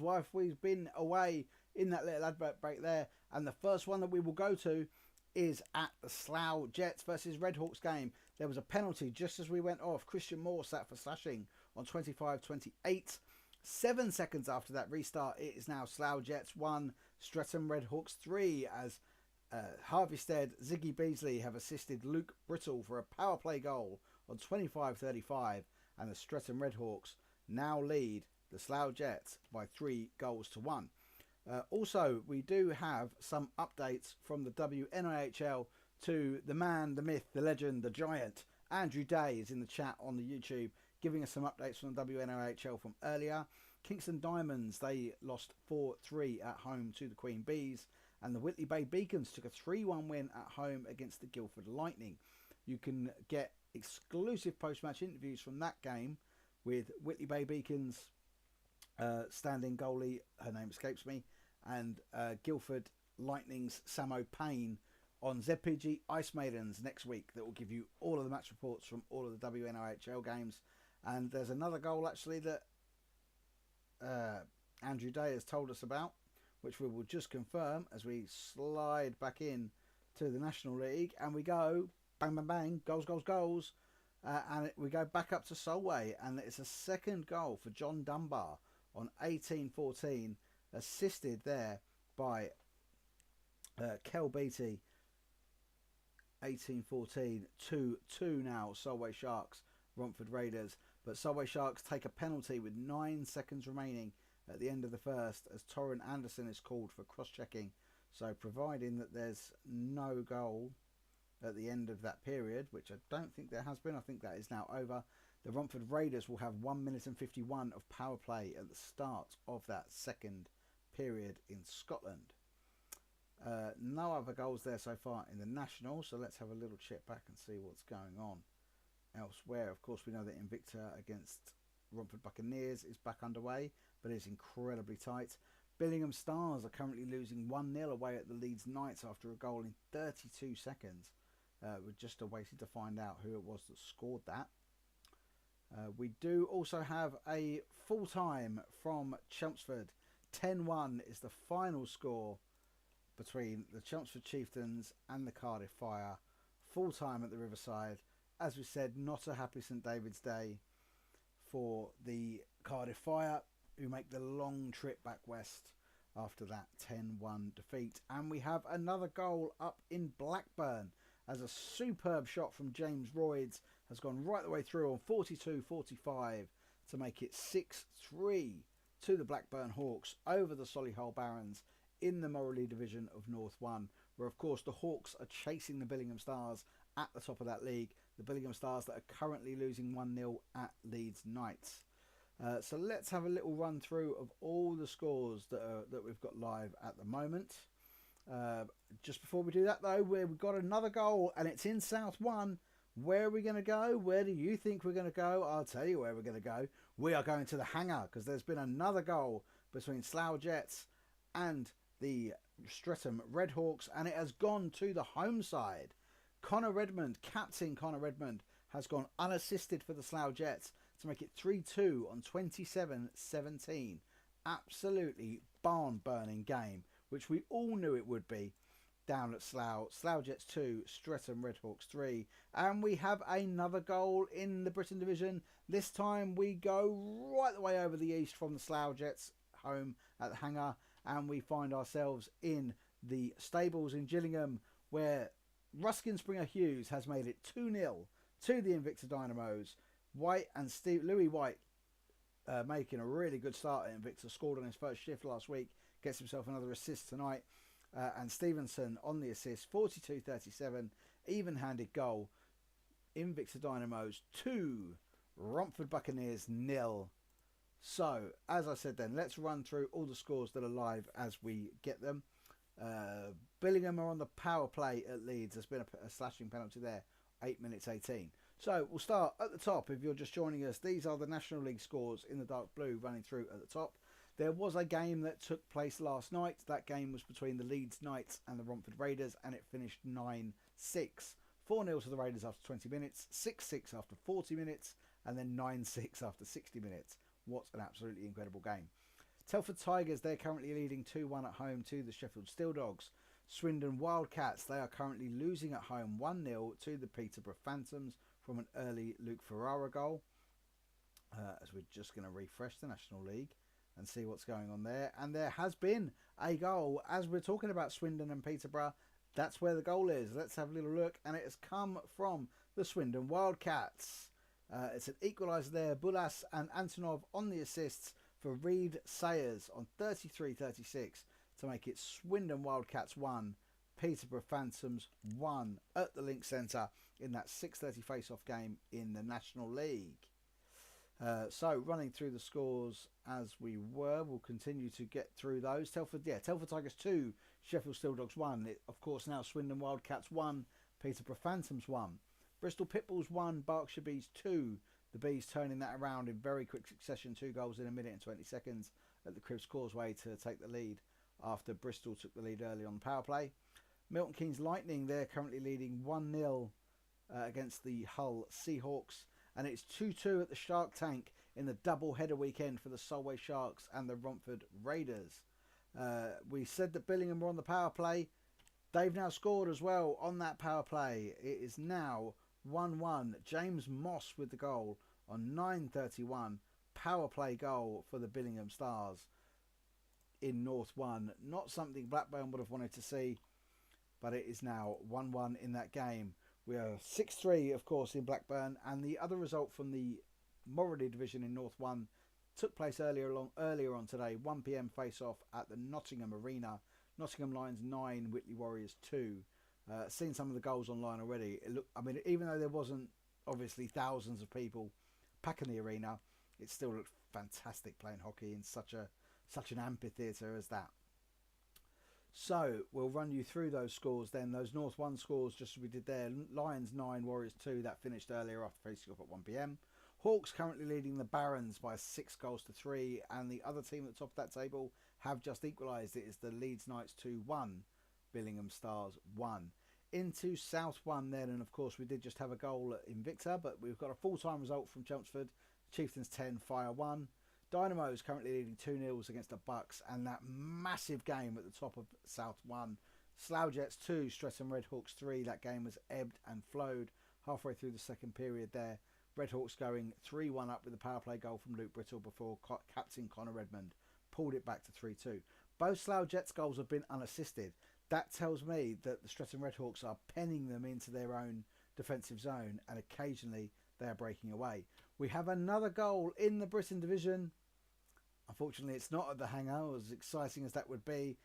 while we've been away in that little advert break there. And the first one that we will go to is at the Slough Jets versus Redhawks game. There was a penalty just as we went off. Christian Moore sat for slashing on 25-28. 7 seconds after that restart, it is now Slough Jets 1, Streatham Redhawks 3, as Harvey Stead, Ziggy Beasley have assisted Luke Brittle for a power play goal on 25-35, and the Streatham Redhawks now lead the Slough Jets by 3-1. Also, we do have some updates from the WNIHL to the man, the myth, the legend, the giant. Andrew Day is in the chat on the YouTube giving us some updates from the WNIHL from earlier. Kingston Diamonds, they lost 4-3 at home to the Queen Bees, and the Whitley Bay Beacons took a 3-1 win at home against the Guildford Lightning. You can get exclusive post-match interviews from that game with Whitley Bay Beacons standing goalie, her name escapes me, and Guildford Lightning's Samo Payne on ZPG Ice Maidens next week. That will give you all of the match reports from all of the WNIHL games. And there's another goal actually that Andrew Day has told us about, which we will just confirm as we slide back in to the National League, and we go bang bang bang, goals goals goals, and we go back up to Solway, and it's a second goal for John Dunbar on 18-14, assisted there by Kel Beattie. 18-14, 2-2 now, Solway Sharks, Romford Raiders. But Solway Sharks take a penalty with 9 seconds remaining at the end of the first, as Torrin Anderson is called for cross-checking. So providing that there's no goal at the end of that period, which I don't think there has been, I think that is now over, the Romford Raiders will have 1 minute and 51 of power play at the start of that second period in Scotland. No other goals there so far in the National, so let's have a little check back and see what's going on elsewhere. Of course, we know that Invicta against Romford Buccaneers is back underway, but it's incredibly tight. Billingham Stars are currently losing 1-0 away at the Leeds Knights after a goal in 32 seconds. We're just awaiting to find out who it was that scored that. We do also have a full-time from Chelmsford. 10-1 is the final score between the Chelmsford Chieftains and the Cardiff Fire. Full-time at the Riverside. As we said, not a happy St David's Day for the Cardiff Fire, who make the long trip back west after that 10-1 defeat. And we have another goal up in Blackburn, as a superb shot from James Royds has gone right the way through on 42-45 to make it 6-3 to the Blackburn Hawks over the Solihull Barons in the Morley Division of North 1, where of course the Hawks are chasing the Billingham Stars at the top of that league. The Billingham Stars that are currently losing 1-0 at Leeds Knights. So let's have a little run through of all the scores that we've got live at the moment. Just before we do that though, we've got another goal and it's in South 1. Where are we going to go? Where do you think we're going to go? I'll tell you where we're going to go. We are going to the Hangar, because there's been another goal between Slough Jets and the Streatham Redhawks, and it has gone to the home side. Connor Redmond, captain Connor Redmond, has gone unassisted for the Slough Jets to make it 3-2 on 27-17. Absolutely barn-burning game, which we all knew it would be down at Slough. Slough Jets 2, Streatham Redhawks 3. And we have another goal in the Britain Division. This time we go right the way over the east from the Slough Jets home at the Hangar, and we find ourselves in the stables in Gillingham, where Ruskin Springer Hughes has made it 2-0 to the Invicta Dynamos. White and Louis White making a really good start at Invicta, scored on his first shift last week, gets himself another assist tonight. And Stevenson on the assist, 42-37, even-handed goal. Invicta Dynamos 2, Romford Buccaneers 0. So, as I said then, let's run through all the scores that are live as we get them. Billingham are on the power play at Leeds. There's been a slashing penalty there, 8 minutes 18. So, we'll start at the top. If you're just joining us, these are the National League scores in the dark blue running through at the top. There was a game that took place last night. That game was between the Leeds Knights and the Romford Raiders, and it finished 9-6. 4-0 to the Raiders after 20 minutes, 6-6 after 40 minutes, and then 9-6 after 60 minutes. What an absolutely incredible game. Telford Tigers, they're currently leading 2-1 at home to the Sheffield Steel Dogs. Swindon Wildcats, they are currently losing at home 1-0 to the Peterborough Phantoms from an early Luke Ferrara goal. As we're just going to refresh the National League and see what's going on there. And there has been a goal. As we're talking about Swindon and Peterborough, that's where the goal is. Let's have a little look. And it has come from the Swindon Wildcats. It's an equaliser there. Bulas and Antonov on the assists for Reed Sayers on 33-36 to make it Swindon Wildcats 1, Peterborough Phantoms 1 at the Link Centre in that 6:30 face-off game in the National League. So running through the scores as we were, we'll continue to get through those. Telford Tigers 2, Sheffield Steel Dogs 1. Of course now Swindon Wildcats 1, Peterborough Phantoms 1. Bristol Pitbulls 1, Berkshire Bees 2. The Bees turning that around in very quick succession, 2 goals in a minute and 20 seconds at the Cribs Causeway to take the lead after Bristol took the lead early on the power play. Milton Keynes Lightning, they're currently leading 1-0 against the Hull Seahawks. And it's 2-2 at the Shark Tank in the double header weekend for the Solway Sharks and the Romford Raiders. We said that Billingham were on the power play. They've now scored as well on that power play. It is now 1-1. James Moss with the goal on 9:31. Power play goal for the Billingham Stars in North 1. Not something Blackburn would have wanted to see, but it is now 1-1 in that game. We are 6-3, of course, in Blackburn, and the other result from the Morley division in North 1 took place earlier on today. 1 p.m. face-off at the Nottingham Arena. Nottingham Lions 9, Whitley Warriors 2. Seen some of the goals online already. Even though there wasn't obviously thousands of people packing the arena, it still looked fantastic playing hockey in such an amphitheatre as that. So we'll run you through those scores then. Those North 1 scores, just as we did there. Lions 9, Warriors 2. That finished earlier after facing off at 1 p.m. Hawks currently leading the Barons by 6-3, and the other team at the top of that table have just equalised. It is the Leeds Knights 2-1, Billingham Stars 1. Into South 1 then, and of course we did just have a goal at Invicta, but we've got a full-time result from Chelmsford. Chieftains 10, Fire 1. Dynamo is currently leading 2-0 against the Bucks, and that massive game at the top of South 1. Slough Jets 2, Streatham Redhawks 3. That game was ebbed and flowed halfway through the second period there. Redhawks going 3-1 up with a power play goal from Luke Brittle before captain Connor Redmond pulled it back to 3-2. Both Slough Jets goals have been unassisted. That tells me that the Streatham Redhawks are penning them into their own defensive zone, and occasionally they are breaking away. We have another goal in the Britain division. Unfortunately, it's not at the Hangar, as exciting as that would be.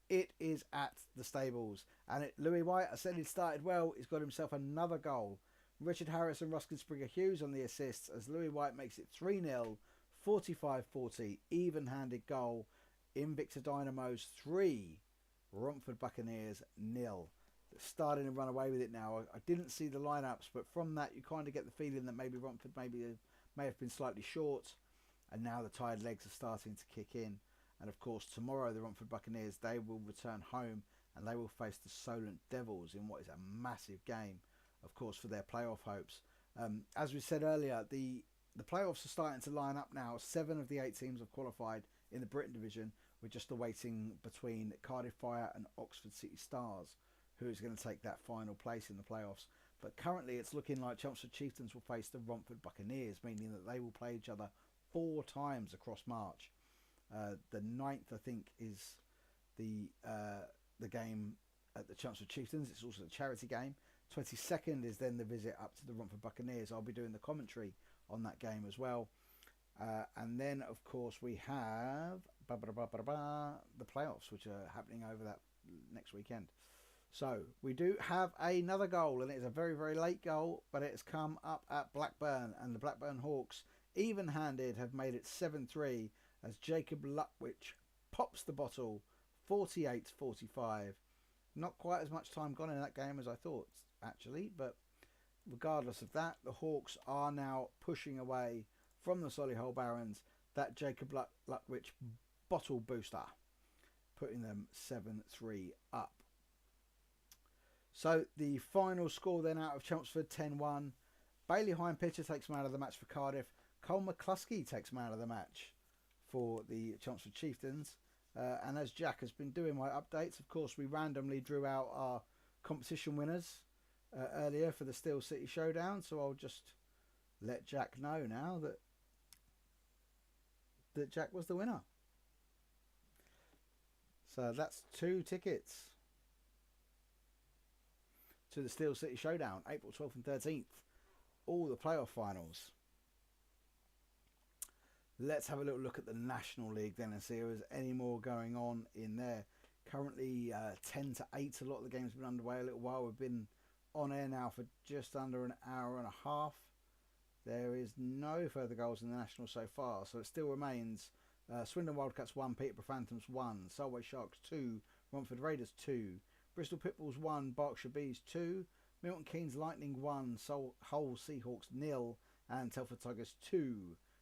It is at the Stables. And Louis White, I said he'd started well. He's got himself another goal. Richard Harris and Ruskin Springer Hughes on the assists as Louis White makes it 3-0, 45-40, even-handed goal. Invicta Dynamos 3, Romford Buccaneers 0. Starting to run away with it now. I didn't see the lineups, but from that you kind of get the feeling that maybe Romford may have been slightly short. And now the tired legs are starting to kick in. And of course, tomorrow the Romford Buccaneers, they will return home and they will face the Solent Devils in what is a massive game, of course, for their playoff hopes. As we said earlier, the playoffs are starting to line up now. 7 of the 8 teams have qualified in the Britain division. We're just awaiting between Cardiff Fire and Oxford City Stars, who is going to take that final place in the playoffs. But currently it's looking like Chelmsford Chieftains will face the Romford Buccaneers, meaning that they will play each other 4 times across March. The 9th, I think, is the game at the Chelmsford Chieftains. It's also a charity game. 22nd is then the visit up to the Romford Buccaneers. I'll be doing the commentary on that game as well. And then, of course, we have the playoffs, which are happening over that next weekend. So we do have another goal, and it is a very, very late goal, but it has come up at Blackburn, and the Blackburn Hawks, even-handed, have made it 7-3 as Jacob Luckwich pops the bottle, 48-45. Not quite as much time gone in that game as I thought, actually, but regardless of that, the Hawks are now pushing away from the Solihull Barons. That Jacob Luckwich bottle booster, putting them 7-3 up. So the final score then out of Chelmsford, 10-1. Bailey Hine-Pitcher takes man of the match for Cardiff. Cole McCluskey takes man of the match for the Chelmsford Chieftains. And as Jack has been doing my updates, of course, we randomly drew out our competition winners earlier for the Steel City Showdown. So I'll just let Jack know now that Jack was the winner. So that's 2 tickets to the Steel City Showdown, April 12th and 13th. All the playoff finals. Let's have a little look at the National League then and see if there's any more going on in there. Currently 10 to 8. A lot of the games have been underway a little while. We've been on air now for just under an hour and a half. There is no further goals in the National so far, so it still remains Swindon Wildcats 1, Peterborough Phantoms 1, Solway Sharks 2, Romford Raiders 2, Bristol Pitbulls 1, Berkshire Bees 2, Milton Keynes Lightning 1, Hull Seahawks 0, and Telford Tigers 2,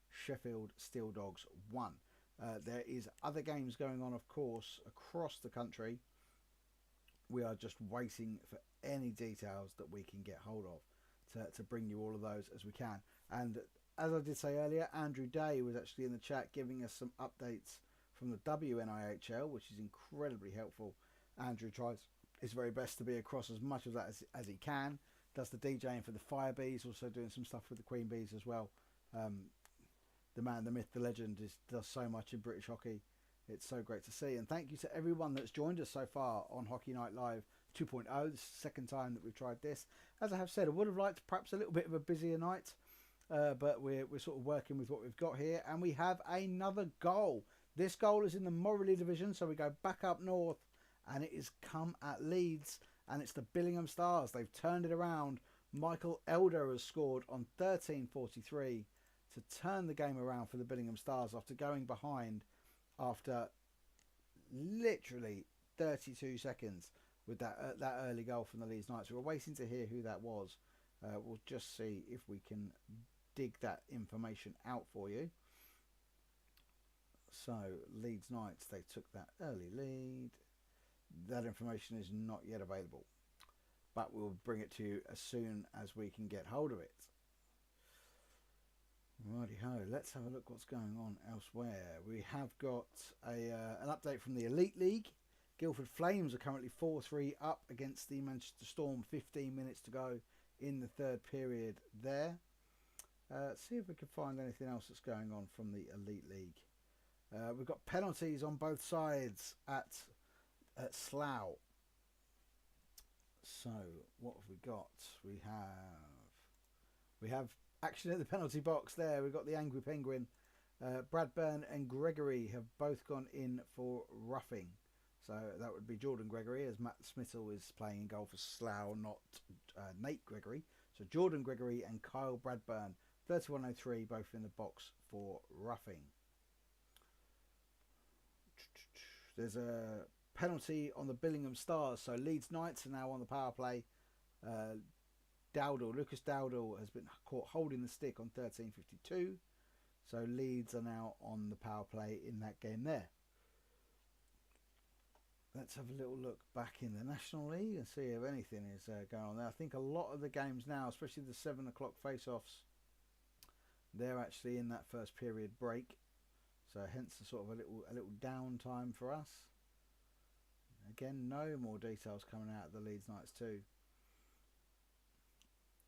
Sheffield Steel Dogs 1. There is other games going on, of course, across the country. We are just waiting for any details that we can get hold of to bring you all of those as we can. And as I did say earlier, Andrew Day was actually in the chat giving us some updates from the WNIHL, which is incredibly helpful. Andrew tries his very best to be across as much of that as he can. Does the DJing for the Fire Bees, also doing some stuff with the Queen Bees as well. The man, the myth, the legend does so much in British hockey. It's so great to see. And thank you to everyone that's joined us so far on Hockey Night Live 2.0. This is the second time that we've tried this. As I have said, I would have liked perhaps a little bit of a busier night. But we're sort of working with what we've got here. And we have another goal. This goal is in the Morley division. So we go back up north. And it is come at Leeds. And it's the Billingham Stars. They've turned it around. Michael Elder has scored on 13:43 to turn the game around for the Billingham Stars after going behind after literally 32 seconds with that early goal from the Leeds Knights. We're waiting to hear who that was. We'll just see if we can dig that information out for you. So Leeds Knights, they took that early lead. That information is not yet available, but we'll bring it to you as soon as we can get hold of it. Righty ho, let's have a look what's going on elsewhere. We have got an update from the Elite League. Guildford Flames are currently 4-3 up against the Manchester Storm. 15 minutes to go in the third period there. See if we can find anything else that's going on from the Elite League. We've got penalties on both sides at Slough. So what have we got? We have action at the penalty box there. We've got the Angry Penguin. Bradburn and Gregory have both gone in for roughing. So that would be Jordan Gregory, as Matt Smittle is playing in goal for Slough, not Nate Gregory. So Jordan Gregory and Kyle Bradburn, 31:03, both in the box for roughing. There's a penalty on the Billingham Stars. So Leeds Knights are now on the power play. Lucas Dowdle has been caught holding the stick on 13:52. So Leeds are now on the power play in that game there. Let's have a little look back in the National League and see if anything is going on there. I think a lot of the games now, especially the 7 o'clock face-offs, they're actually in that first period break. So hence a sort of a little downtime for us. Again, no more details coming out of the Leeds Knights too.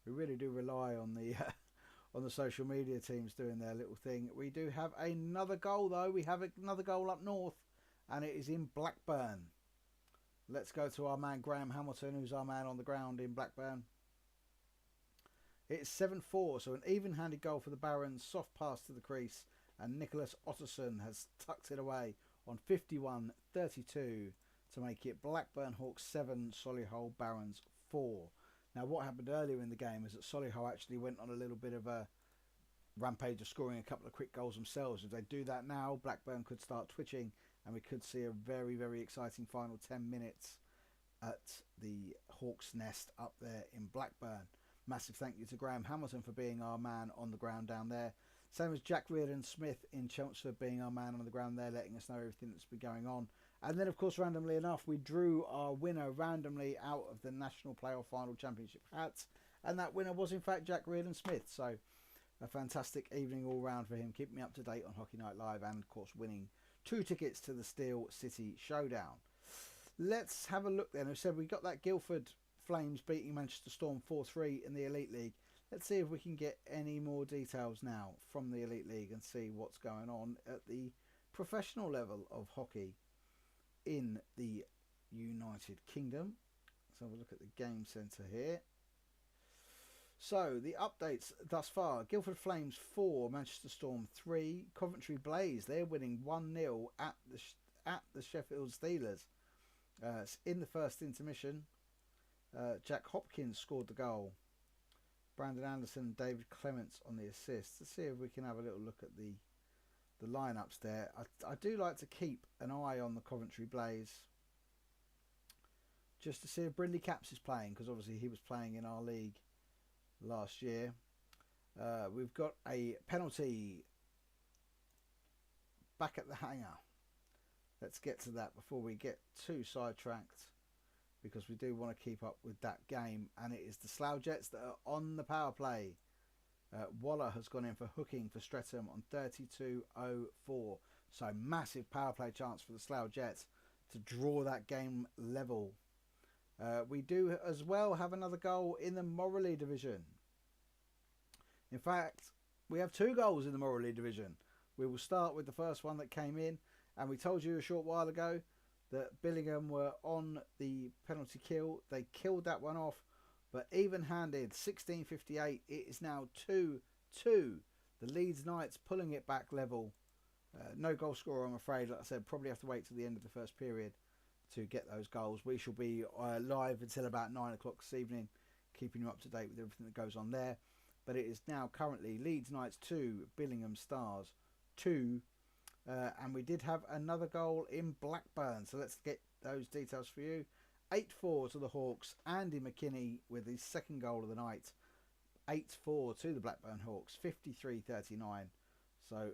We really do rely on the social media teams doing their little thing. We do have another goal though. We have another goal up north, and it is in Blackburn. Let's go to our man Graham Hamilton, who's our man on the ground in Blackburn. It's 7-4, so an even-handed goal for the Barons. Soft pass to the crease, and Nicholas Otterson has tucked it away on 51:32 to make it Blackburn Hawks 7, Solihull Barons 4. Now, what happened earlier in the game is that Solihull actually went on a little bit of a rampage of scoring a couple of quick goals themselves. If they do that now, Blackburn could start twitching, and we could see a very, very exciting final 10 minutes at the Hawks' Nest up there in Blackburn. Massive thank you to Graham Hamilton for being our man on the ground down there. Same as Jack Reardon Smith in Chelmsford being our man on the ground there, letting us know everything that's been going on. And then, of course, randomly enough, we drew our winner randomly out of the National Playoff Final Championship hats. And that winner was, in fact, Jack Reardon Smith. So a fantastic evening all round for him, keeping me up to date on Hockey Night Live and, of course, winning 2 tickets to the Steel City Showdown. Let's have a look then. I said we got that Guildford Flames beating Manchester Storm 4-3 in the Elite League. Let's see if we can get any more details now from the Elite League and see what's going on at the professional level of hockey in the United Kingdom. Let's have a look at the game centre here. So the updates thus far: Guildford Flames 4, Manchester Storm 3, Coventry Blaze. They're winning 1-0 at the Sheffield Steelers. In the first intermission, Jack Hopkins scored the goal. Brandon Anderson and David Clements on the assist. Let's see if we can have a little look at the lineups there. I do like to keep an eye on the Coventry Blaze, just to see if Brindley Caps is playing, because obviously he was playing in our league last year. We've got a penalty back at the hangar. Let's get to that before we get too sidetracked, because we do want to keep up with that game. And it is the Slough Jets that are on the power play. Waller has gone in for hooking for Streatham on 32:04. So massive power play chance for the Slough Jets to draw that game level. We do as well have another goal in the Morley division. In fact, we have 2 goals in the Morley division. We will start with the first one that came in, and we told you a short while ago that Billingham were on the penalty kill. They killed that one off, but even-handed, 16:58. It is now 2-2. The Leeds Knights pulling it back level. No goal scorer, I'm afraid. Like I said, probably have to wait till the end of the first period to get those goals. We shall be live until about 9 o'clock this evening, keeping you up to date with everything that goes on there. But it is now currently Leeds Knights 2, Billingham Stars 2. And we did have another goal in Blackburn. So let's get those details for you. 8-4 to the Hawks. Andy McKinney with his second goal of the night. 8-4 to the Blackburn Hawks. 53-39. So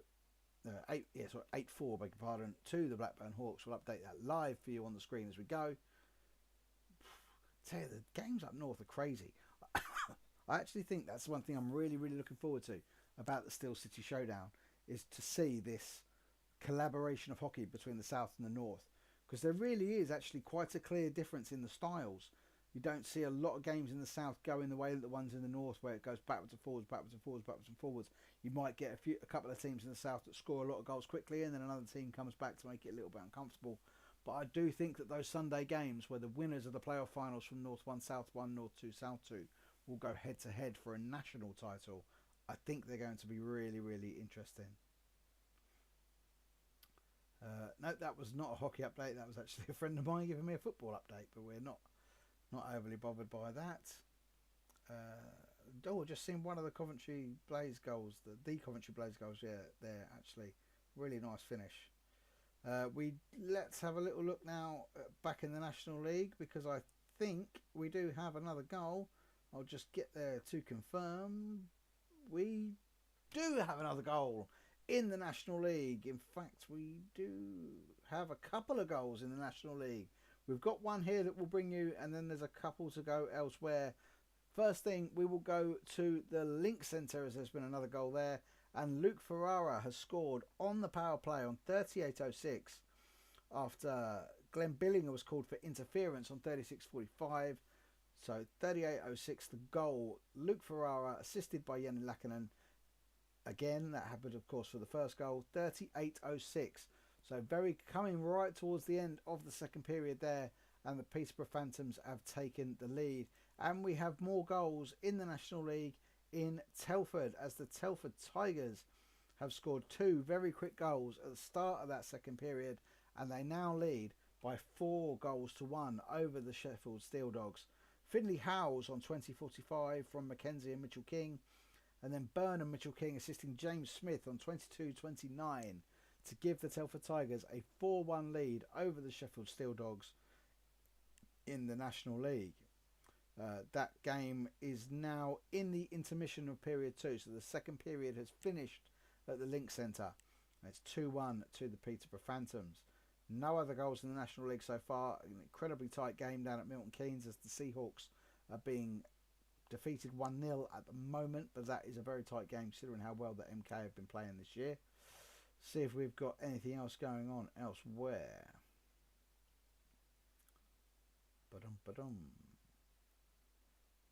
8-4, beg your pardon, to the Blackburn Hawks. We'll update that live for you on the screen as we go. Tell you, the games up north are crazy. I actually think that's one thing I'm really looking forward to about the Steel City Showdown, is to see this collaboration of hockey between the south and the north, because there really is actually quite a clear difference in the styles. You don't see a lot of games in the south going the way that the ones in the north, where it goes backwards and forwards, backwards and forwards, backwards and forwards. You might get a couple of teams in the south that score a lot of goals quickly, and then another team comes back to make it a little bit uncomfortable. But I do think that those Sunday games, where the winners of the playoff finals from North 1, South 1, North 2, South 2 will go head to head for a national title, I think they're going to be really interesting. No, that was not a hockey update. That was actually a friend of mine giving me a football update, but we're not overly bothered by that. Just seen one of the Coventry Blaze goals, the Coventry Blaze goals. Yeah, there actually, really nice finish. Let's have a little look now back in the National League, because I think we do have another goal. I'll just get there to confirm. We do have another goal in the National League. In fact, we do have a couple of goals in the National League. We've got one here that will bring you, and then there's a couple to go elsewhere. First thing, we will go to the Link Centre, as there's been another goal there, and Luke Ferrara has scored on the power play on 38:06 after Glenn Billinger was called for interference on 36:45. So 38:06 the goal. Luke Ferrara assisted by Jenny Lakinen. Again, that happened of course for the first goal. 38:06. So very coming right towards the end of the second period there, and the Peterborough Phantoms have taken the lead. And we have more goals in the National League in Telford, as the Telford Tigers have scored 2 very quick goals at the start of that second period, and they now lead by 4-1 over the Sheffield Steel Dogs. Finley Howes on 20:45 from Mackenzie and Mitchell King, and then Burnham Mitchell King assisting James Smith on 22:29 to give the Telford Tigers a 4-1 lead over the Sheffield Steel Dogs in the National League. That game is now in the intermission of period 2, so the second period has finished at the Link Centre. It's 2-1 to the Peterborough Phantoms. No other goals in the National League so far. An incredibly tight game down at Milton Keynes, as the Seahawks are being defeated 1-0 at the moment, but that is a very tight game considering how well the MK have been playing this year. See if we've got anything else going on elsewhere. Ba-dum.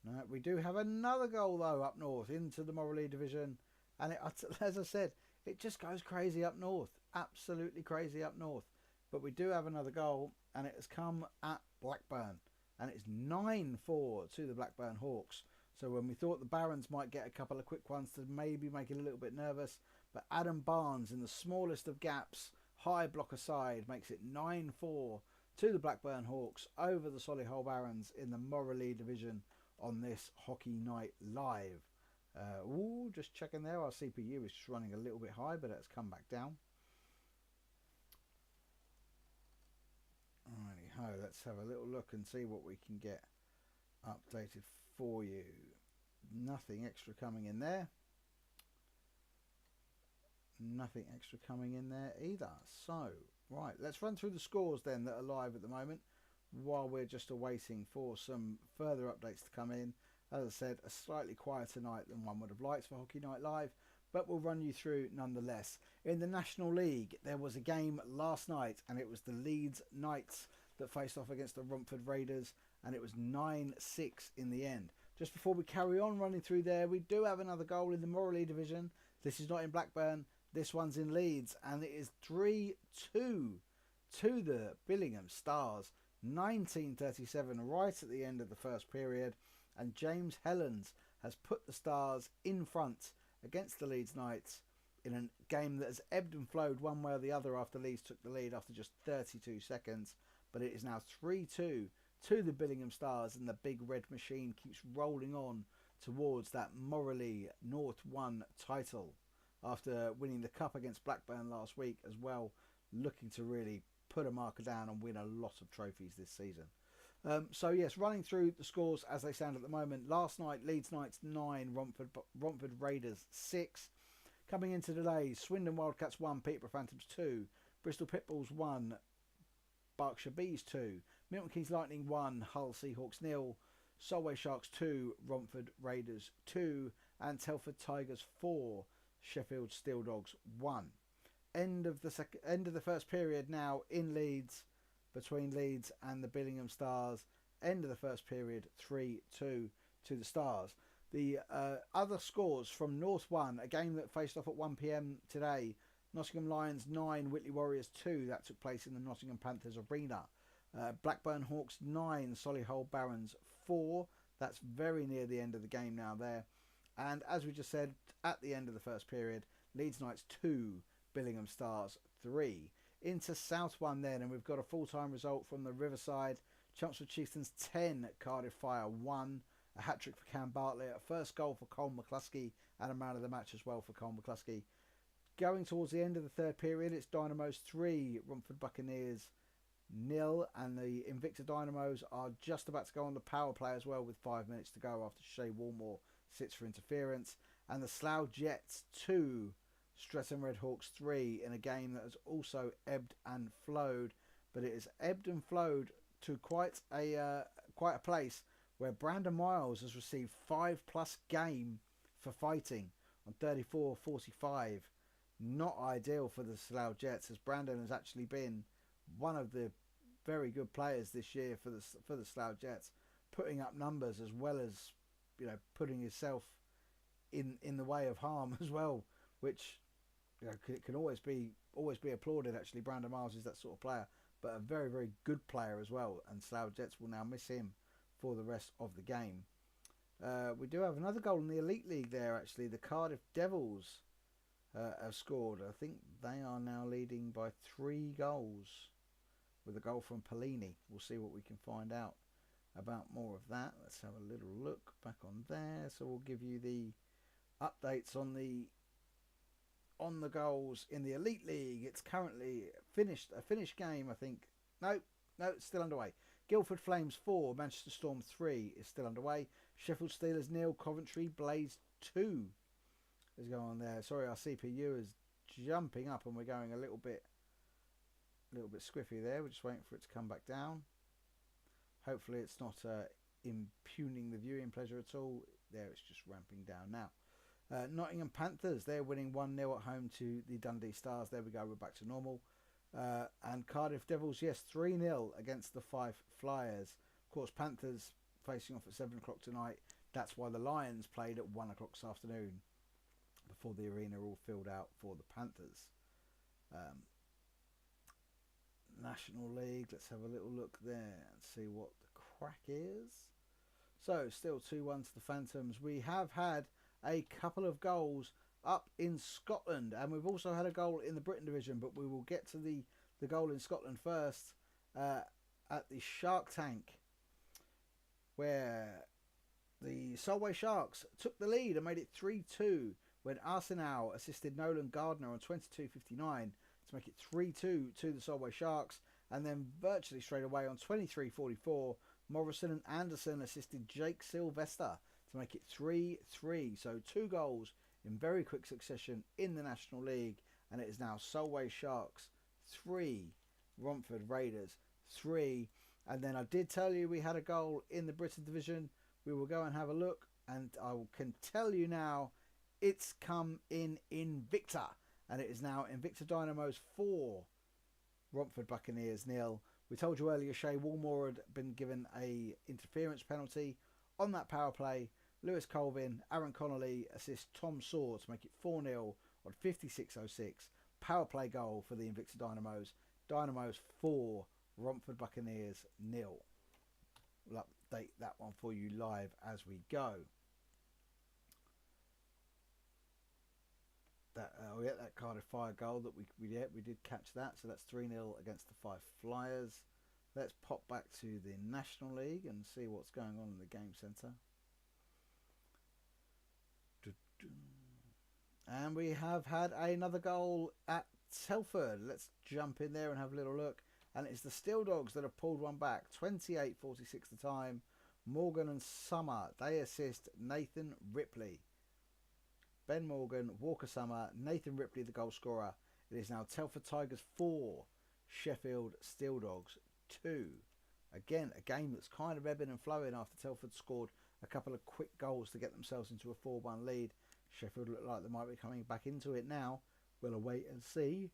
No, we do have another goal though up north into the Moral League division, and as I said, it just goes crazy up north, absolutely crazy up north. But we do have another goal, and it has come at Blackburn, and it's 9-4 to the Blackburn Hawks. So when we thought the Barons might get a couple of quick ones to maybe make it a little bit nervous, but Adam Barnes in the smallest of gaps, high block aside, makes it 9-4 to the Blackburn Hawks over the Solihull Barons in the Moral League division on this Hockey Night Live. Just checking there, our CPU is just running a little bit high, but it's come back down. Righty-ho, let's have a little look and see what we can get updated for you. Nothing extra coming in there. Nothing extra coming in there either. So, right, let's run through the scores then that are live at the moment while we're just awaiting for some further updates to come in. As I said, a slightly quieter night than one would have liked for Hockey Night Live, but we'll run you through nonetheless. In the National League, there was a game last night, and it was the Leeds Knights that faced off against the Romford Raiders, and it was 9-6 in the end. Just before we carry on running through there, we do have another goal in the Moral League division. This is not in Blackburn, this one's in Leeds, and it is 3-2 to the Billingham Stars. 19:37 right at the end of the first period, and James Helens has put the Stars in front against the Leeds Knights in a game that has ebbed and flowed one way or the other after Leeds took the lead after just 32 seconds. But it is now 3-2 to the Billingham Stars, and the big red machine keeps rolling on towards that Morley North 1 title after winning the cup against Blackburn last week as well, looking to really put a marker down and win a lot of trophies this season. So yes, running through the scores as they stand at the moment. Last night, Leeds Knights 9, Romford Raiders 6. Coming into today, Swindon Wildcats 1, Peterborough Phantoms 2, Bristol Pitbulls 1, Berkshire Bees 2, Milton Keynes Lightning 1, Hull Seahawks 0, Solway Sharks 2, Romford Raiders 2, and Telford Tigers 4, Sheffield Steel Dogs 1. End of the first period now in Leeds, between Leeds and the Billingham Stars. End of the first period, 3-2 to the Stars. The other scores from North 1, a game that faced off at 1 p.m. today. Nottingham Lions 9, Whitley Warriors 2. That took place in the Nottingham Panthers Arena. Blackburn Hawks 9, Solihull Barons 4. That's very near the end of the game now there. And as we just said, at the end of the first period, Leeds Knights 2, Billingham Stars 3. Into South 1 then, and we've got a full-time result from the Riverside. Chelmsford Chieftains 10, Cardiff Fire 1. A hat-trick for Cam Bartlett, a first goal for Cole McCluskey, and a man of the match as well for Cole McCluskey. Going towards the end of the third period, it's Dynamos 3, Romford Buccaneers 0, and the Invicta Dynamos are just about to go on the power play as well with 5 minutes to go after Shea Walmore sits for interference. And the Slough Jets 2, Streatham Redhawks 3, in a game that has also ebbed and flowed, but it has ebbed and flowed to quite a place where Brandon Miles has received 5+ game for fighting on 34-45. Not ideal for the Slough Jets, as Brandon has actually been one of the very good players this year for the Slough Jets, putting up numbers as well as putting himself in the way of harm as well, which can always be applauded. Actually, Brandon Miles is that sort of player, but a very, very good player as well, and Slough Jets will now miss him for the rest of the game. We do have another goal in the Elite League there, actually. The Cardiff Devils have scored. I think they are now leading by 3 goals with a goal from Pellini. We'll see what we can find out about more of that. Let's have a little look back on there. So we'll give you the updates on the goals in the Elite League. It's currently a finished game, I think. No, it's still underway. Guildford Flames 4, Manchester Storm 3 is still underway. Sheffield Steelers 0, Coventry Blaze 2 is going on there. Sorry, our CPU is jumping up and we're going a little bit squiffy there. We're just waiting for it to come back down. Hopefully it's not impugning the viewing pleasure at all. There, it's just ramping down now. Nottingham Panthers, they're winning 1-0 at home to the Dundee Stars. There we go, we're back to normal. And Cardiff Devils, yes, 3-0 against the Fife Flyers. Of course, Panthers facing off at 7 o'clock tonight. That's why the Lions played at 1 o'clock this afternoon before the arena all filled out for the Panthers. National League, let's have a little look there and see what the crack is. So, still 2-1 to the Phantoms. We have had a couple of goals up in Scotland, and we've also had a goal in the Britain division, but we will get to the goal in Scotland first, at the Shark Tank, where the Solway Sharks took the lead and made it 3-2 when Arsenal assisted Nolan Gardner on 22.59 to make it 3-2 to the Solway Sharks, and then virtually straight away on 23.44 Morrison and Anderson assisted Jake Sylvester to make it 3-3. So 2 goals in very quick succession in the National League, and it is now Solway Sharks 3, Romford Raiders 3. And then I did tell you we had a goal in the Britain division. We will go and have a look, and I can tell you now it's come in Invicta, and it is now Invicta Dynamos 4, Romford Buccaneers 0. We told you earlier Shea Walmore had been given a interference penalty on that power play. Lewis Colvin, Aaron Connolly assist Tom Saw to make it 4-0 on 56.06. Power play goal for the Invicta Dynamos. Dynamos 4, Romford Buccaneers 0. We'll update that one for you live as we go. That Cardiff Fire goal that we did catch that. So that's 3-0 against the Fife Flyers. Let's pop back to the National League and see what's going on in the game centre. And we have had another goal at Telford. Let's jump in there and have a little look. And it's the Steel Dogs that have pulled one back. 28.46 the time. Morgan and Summer, they assist Nathan Ripley. Ben Morgan, Walker Summer, Nathan Ripley the goal scorer. It is now Telford Tigers 4, Sheffield Steel Dogs 2. Again, a game that's kind of ebbing and flowing after Telford scored a couple of quick goals to get themselves into a 4-1 lead. Sheffield look like they might be coming back into it now. We'll await and see.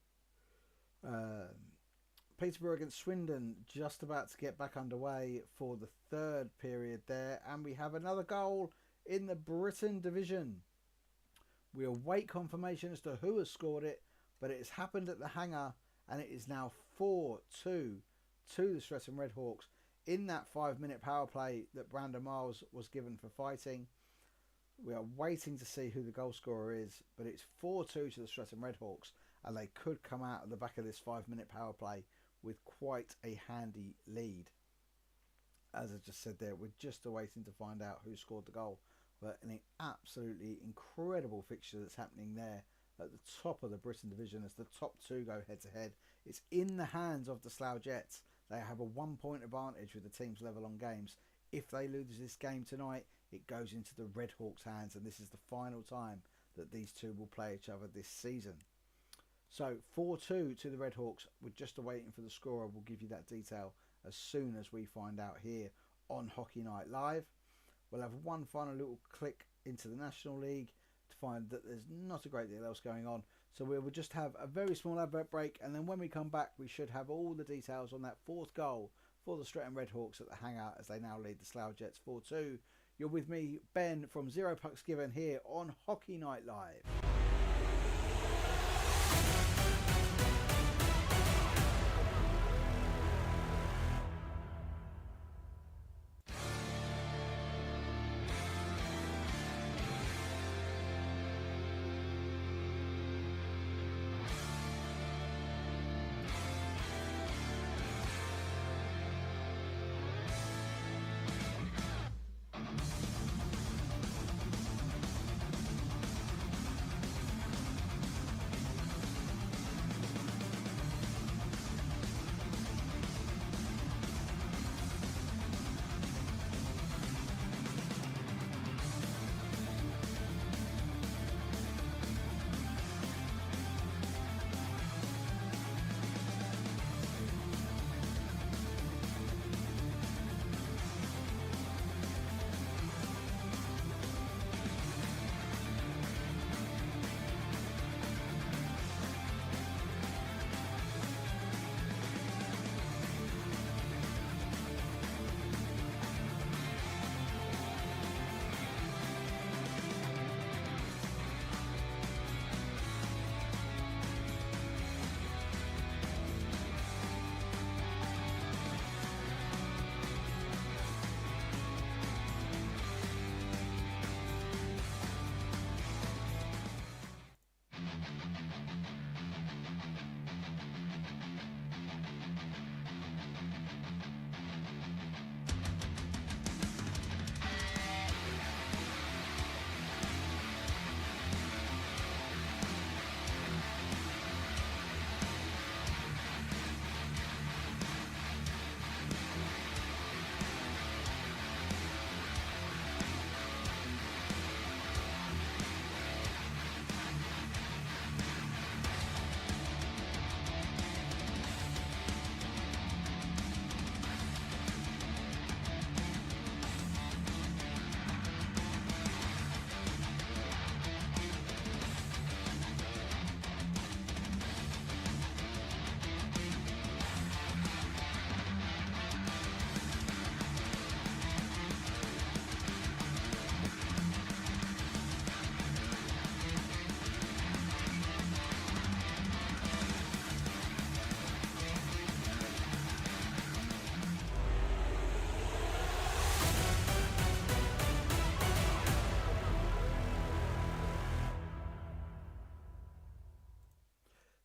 Peterborough against Swindon just about to get back underway for the third period there. And we have another goal in the Britain division. We await confirmation as to who has scored it, but it has happened at the hangar, and it is now 4-2 to the Streatham Redhawks in that 5-minute power play that Brandon Miles was given for fighting. We are waiting to see who the goal scorer is, but it's 4-2 to the Streatham Redhawks, and they could come out at the back of this 5-minute power play with quite a handy lead. As I just said there, we're just awaiting to find out who scored the goal. But an absolutely incredible fixture that's happening there at the top of the Britain division as the top 2 go head to head. It's in the hands of the Slough Jets. They have a 1-point advantage with the teams level on games. If they lose this game tonight, it goes into the Redhawks' hands, and this is the final time that these two will play each other this season. So 4-2 to the Redhawks. We're just awaiting for the scorer. We'll give you that detail as soon as we find out here on Hockey Night Live. We'll have one final little click into the National League to find that there's not a great deal else going on. So we will just have a very small advert break, and then when we come back we should have all the details on that 4th goal for the Streatham Redhawks at the hangout as they now lead the Slough Jets 4-2. You're with me, Ben, from Zero Pucks Given here on Hockey Night Live.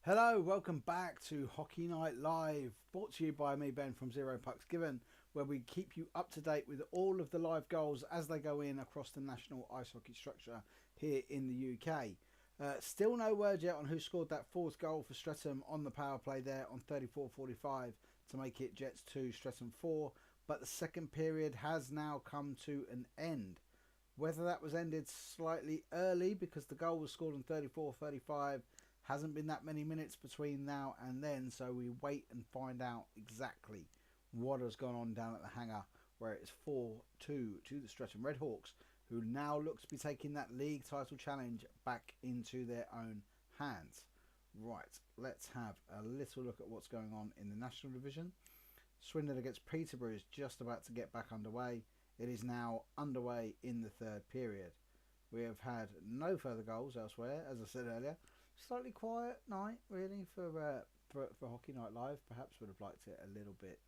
Hello, welcome back to Hockey Night Live, brought to you by me, Ben, from Zero Pucks Given, where we keep you up to date with all of the live goals as they go in across the national ice hockey structure here in the UK. Still no word yet on who scored that fourth goal for Streatham on the power play there on 34:45 to make it Jets 2, Streatham 4, but the second period has now come to an end. Whether that was ended slightly early because the goal was scored on 34:35, hasn't been that many minutes between now and then, so we wait and find out exactly what has gone on down at the hangar, where it's 4-2 to the Streatham Redhawks, who now look to be taking that league title challenge back into their own hands. Right, let's have a little look at what's going on in the National Division. Swindon against Peterborough is just about to get back underway. It is now underway in the third period. We have had no further goals elsewhere, as I said earlier. Slightly quiet night, really, for Hockey Night Live. Perhaps would have liked it a little bit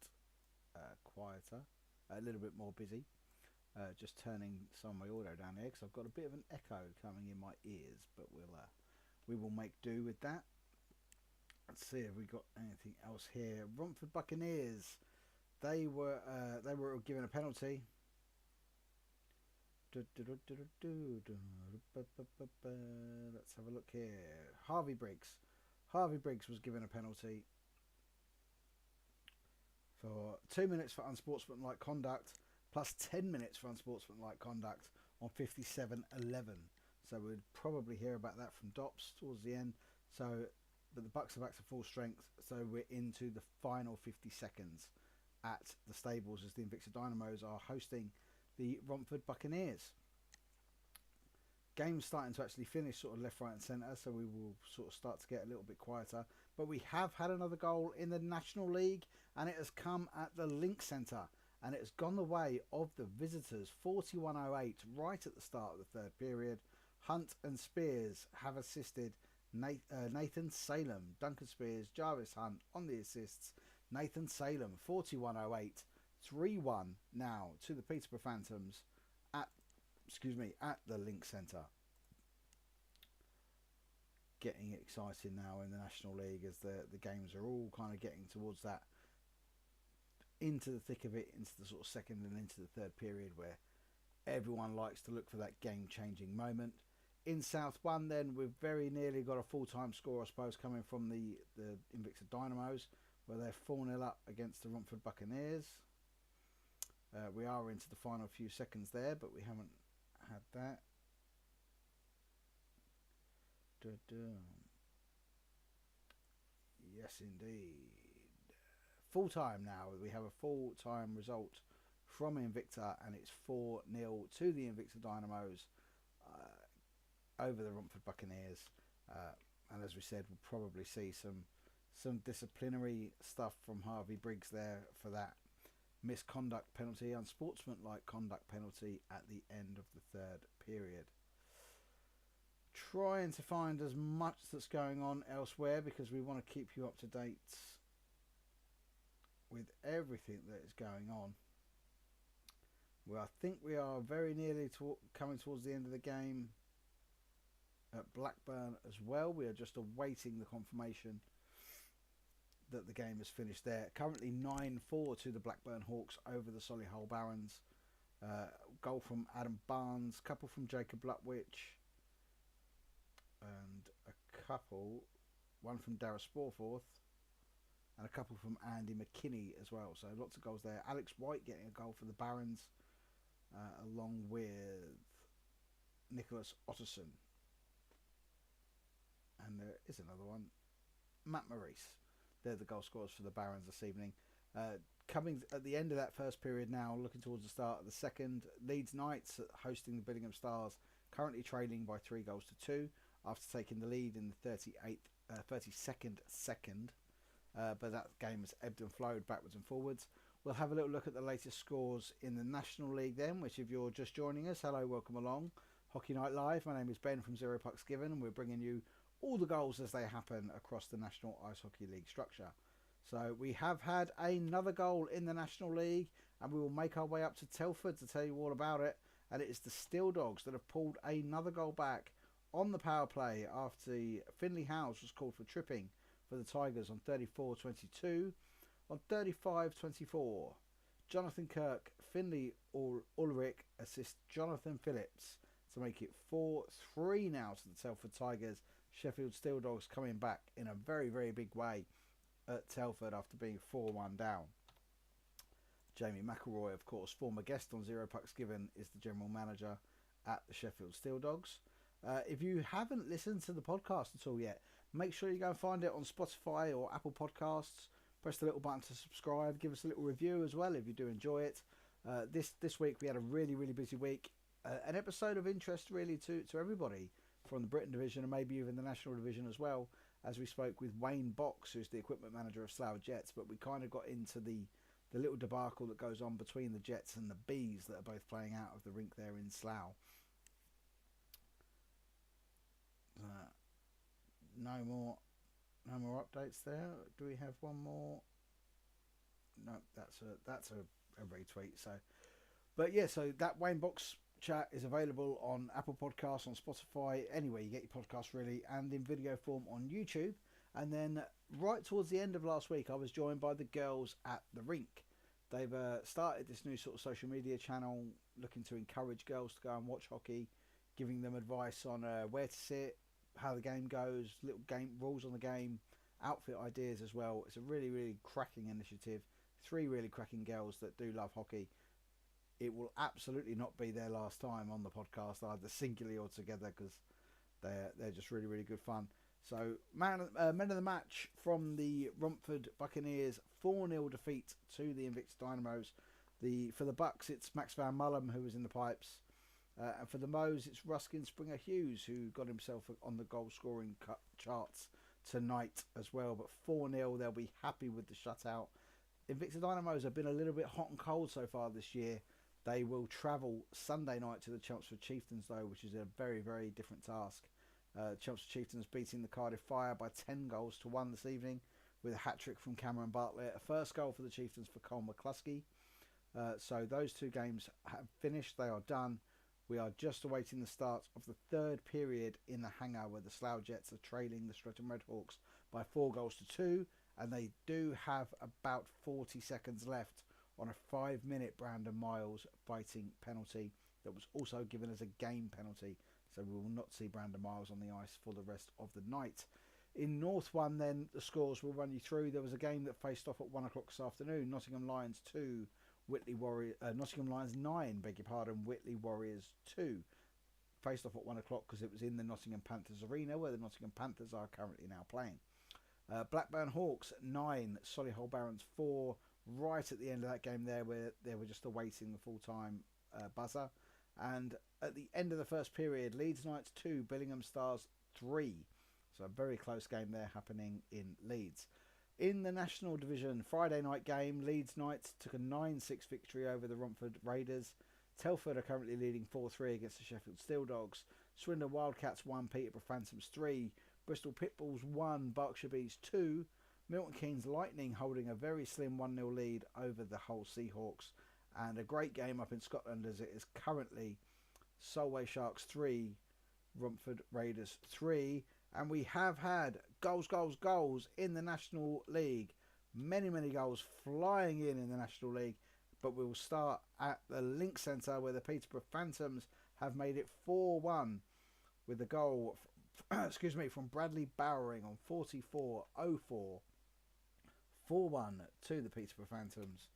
quieter, a little bit more busy. Just turning some of my audio down here because I've got a bit of an echo coming in my ears, but we will make do with that. Let's see if we got anything else here. Romford Buccaneers, they were given a penalty. Let's have a look here. Harvey Briggs was given a penalty for 2 minutes for unsportsmanlike conduct plus 10 minutes for unsportsmanlike conduct on 57:11. So we'd probably hear about that from Dops towards the end. So, but the Bucks are back to full strength. So we're into the final 50 seconds at the stables as the Invicta Dynamos are hosting the Romford Buccaneers. Game's starting to actually finish sort of left, right and centre, so we will sort of start to get a little bit quieter. But we have had another goal in the National League, and it has come at the Link Centre, and it has gone the way of the visitors. 41:08 right at the start of the third period. Hunt and Spears have assisted Nathan Salem. Duncan Spears, Jarvis Hunt on the assists. Nathan Salem, 41:08. 3-1 now to the Peterborough Phantoms at the Link Centre. Getting exciting now in the National League as the games are all kind of getting towards that, into the thick of it, into the sort of second and into the third period where everyone likes to look for that game-changing moment. In South 1 then, we've very nearly got a full-time score, I suppose, coming from the Invicta Dynamos, where they're 4-0 up against the Romford Buccaneers. We are into the final few seconds there, but we haven't had that. Yes, indeed. Full time now. We have a full time result from Invicta, and it's 4-0 to the Invicta Dynamos over the Romford Buccaneers. And as we said, we'll probably see some disciplinary stuff from Harvey Briggs there for that misconduct penalty, unsportsmanlike conduct penalty at the end of the third period. Trying to find as much that's going on elsewhere because we want to keep you up to date with everything that is going on. Well, I think we are very nearly coming towards the end of the game at Blackburn as well. We are just awaiting the confirmation that the game has finished there. Currently 9-4 to the Blackburn Hawks over the Solihull Barons. Goal from Adam Barnes, couple from Jacob Lutwich, and one from Dara Sporforth, and a couple from Andy McKinney as well. So lots of goals there. Alex White getting a goal for the Barons, along with Nicholas Otterson. And there is another one, Matt Maurice. They're the goal scorers for the Barons this evening. Coming at the end of that first period now, looking towards the start of the second. Leeds Knights hosting the Billingham Stars, currently trailing by 3-2 after taking the lead in the 32nd second. But that game has ebbed and flowed backwards and forwards. We'll have a little look at the latest scores in the National League then, which if you're just joining us, hello, welcome along. Hockey Night Live, my name is Ben from Zero Pucks Given, and we're bringing you all the goals as they happen across the National Ice Hockey League structure. So we have had another goal in the National League, and we will make our way up to Telford to tell you all about it. And it is the Steel Dogs that have pulled another goal back on the power play after Finley Howes was called for tripping for the Tigers on 34-22. On 35-24, Jonathan Kirk, Finley Ulrich assist Jonathan Phillips to make it 4-3 now to the Telford Tigers. Sheffield Steel Dogs coming back in a very, very big way at Telford after being 4-1 down. Jamie McElroy, of course, former guest on Zero Pucks Given, is the general manager at the Sheffield Steel Dogs. If you haven't listened to the podcast at all yet, make sure you go and find it on Spotify or Apple Podcasts. Press the little button to subscribe. Give us a little review as well if you do enjoy it. This week we had a really, really busy week. An episode of interest really to everybody from the Britain division and maybe even the national division as well, as we spoke with Wayne Box, who's the equipment manager of Slough Jets. But we kind of got into the little debacle that goes on between the Jets and the Bees that are both playing out of the rink there in Slough. No more updates there. Do we have one more? No, that's a retweet. So, but yeah, so that Wayne Box chat is available on Apple Podcasts, on Spotify, anywhere you get your podcasts really, and in video form on YouTube. And then right towards the end of last week, I was joined by the girls at the rink. They've started this new sort of social media channel looking to encourage girls to go and watch hockey, giving them advice on where to sit, how the game goes, little game rules on the game, outfit ideas as well. It's a really, really cracking initiative. 3 really cracking girls that do love hockey. It will absolutely not be their last time on the podcast, either singly or together, because they're just really, really good fun. So, men of the match from the Romford Buccaneers, 4-0 defeat to the Invictus Dynamos. For the Bucks, it's Max Van Mullum who was in the pipes. And for the Moes, it's Ruskin Springer Hughes who got himself on the goal scoring charts tonight as well. But 4-0, they'll be happy with the shutout. Invictus Dynamos have been a little bit hot and cold so far this year. They will travel Sunday night to the Chelmsford Chieftains though, which is a very, very different task. Chelmsford Chieftains beating the Cardiff Fire by 10-1 this evening with a hat-trick from Cameron Bartlett. A first goal for the Chieftains for Cole McCluskey. So those 2 games have finished. They are done. We are just awaiting the start of the 3rd period in the hangar where the Slough Jets are trailing the Streatham Redhawks by 4-2, and they do have about 40 seconds left on a 5-minute Brandon Miles biting penalty that was also given as a game penalty. So we will not see Brandon Miles on the ice for the rest of the night. In North 1 then, the scores will run you through. There was a game that faced off at 1 o'clock this afternoon. Nottingham Lions 2, Nottingham Lions 9, Whitley Warriors 2. Faced off at 1 o'clock because it was in the Nottingham Panthers arena where the Nottingham Panthers are currently now playing. Blackburn Hawks 9, Solihull Barons 4. Right at the end of that game there where they were just awaiting the full-time buzzer. And at the end of the first period, Leeds Knights 2, Billingham Stars 3. So a very close game there happening in Leeds. In the National Division Friday night game, Leeds Knights took a 9-6 victory over the Romford Raiders. Telford are currently leading 4-3 against the Sheffield Steel Dogs. Swindon Wildcats 1, Peterborough Phantoms 3. Bristol Pitbulls 1, Berkshire Bees 2. Milton Keynes Lightning holding a very slim 1-0 lead over the Hull Seahawks. And a great game up in Scotland as it is currently Solway Sharks 3, Romford Raiders 3. And we have had goals in the National League. Many, many goals flying in the National League. But we'll start at the Link Centre where the Peterborough Phantoms have made it 4-1 with a goal from Bradley Bowering on 44:04. 4-1 to the Peterborough Phantoms.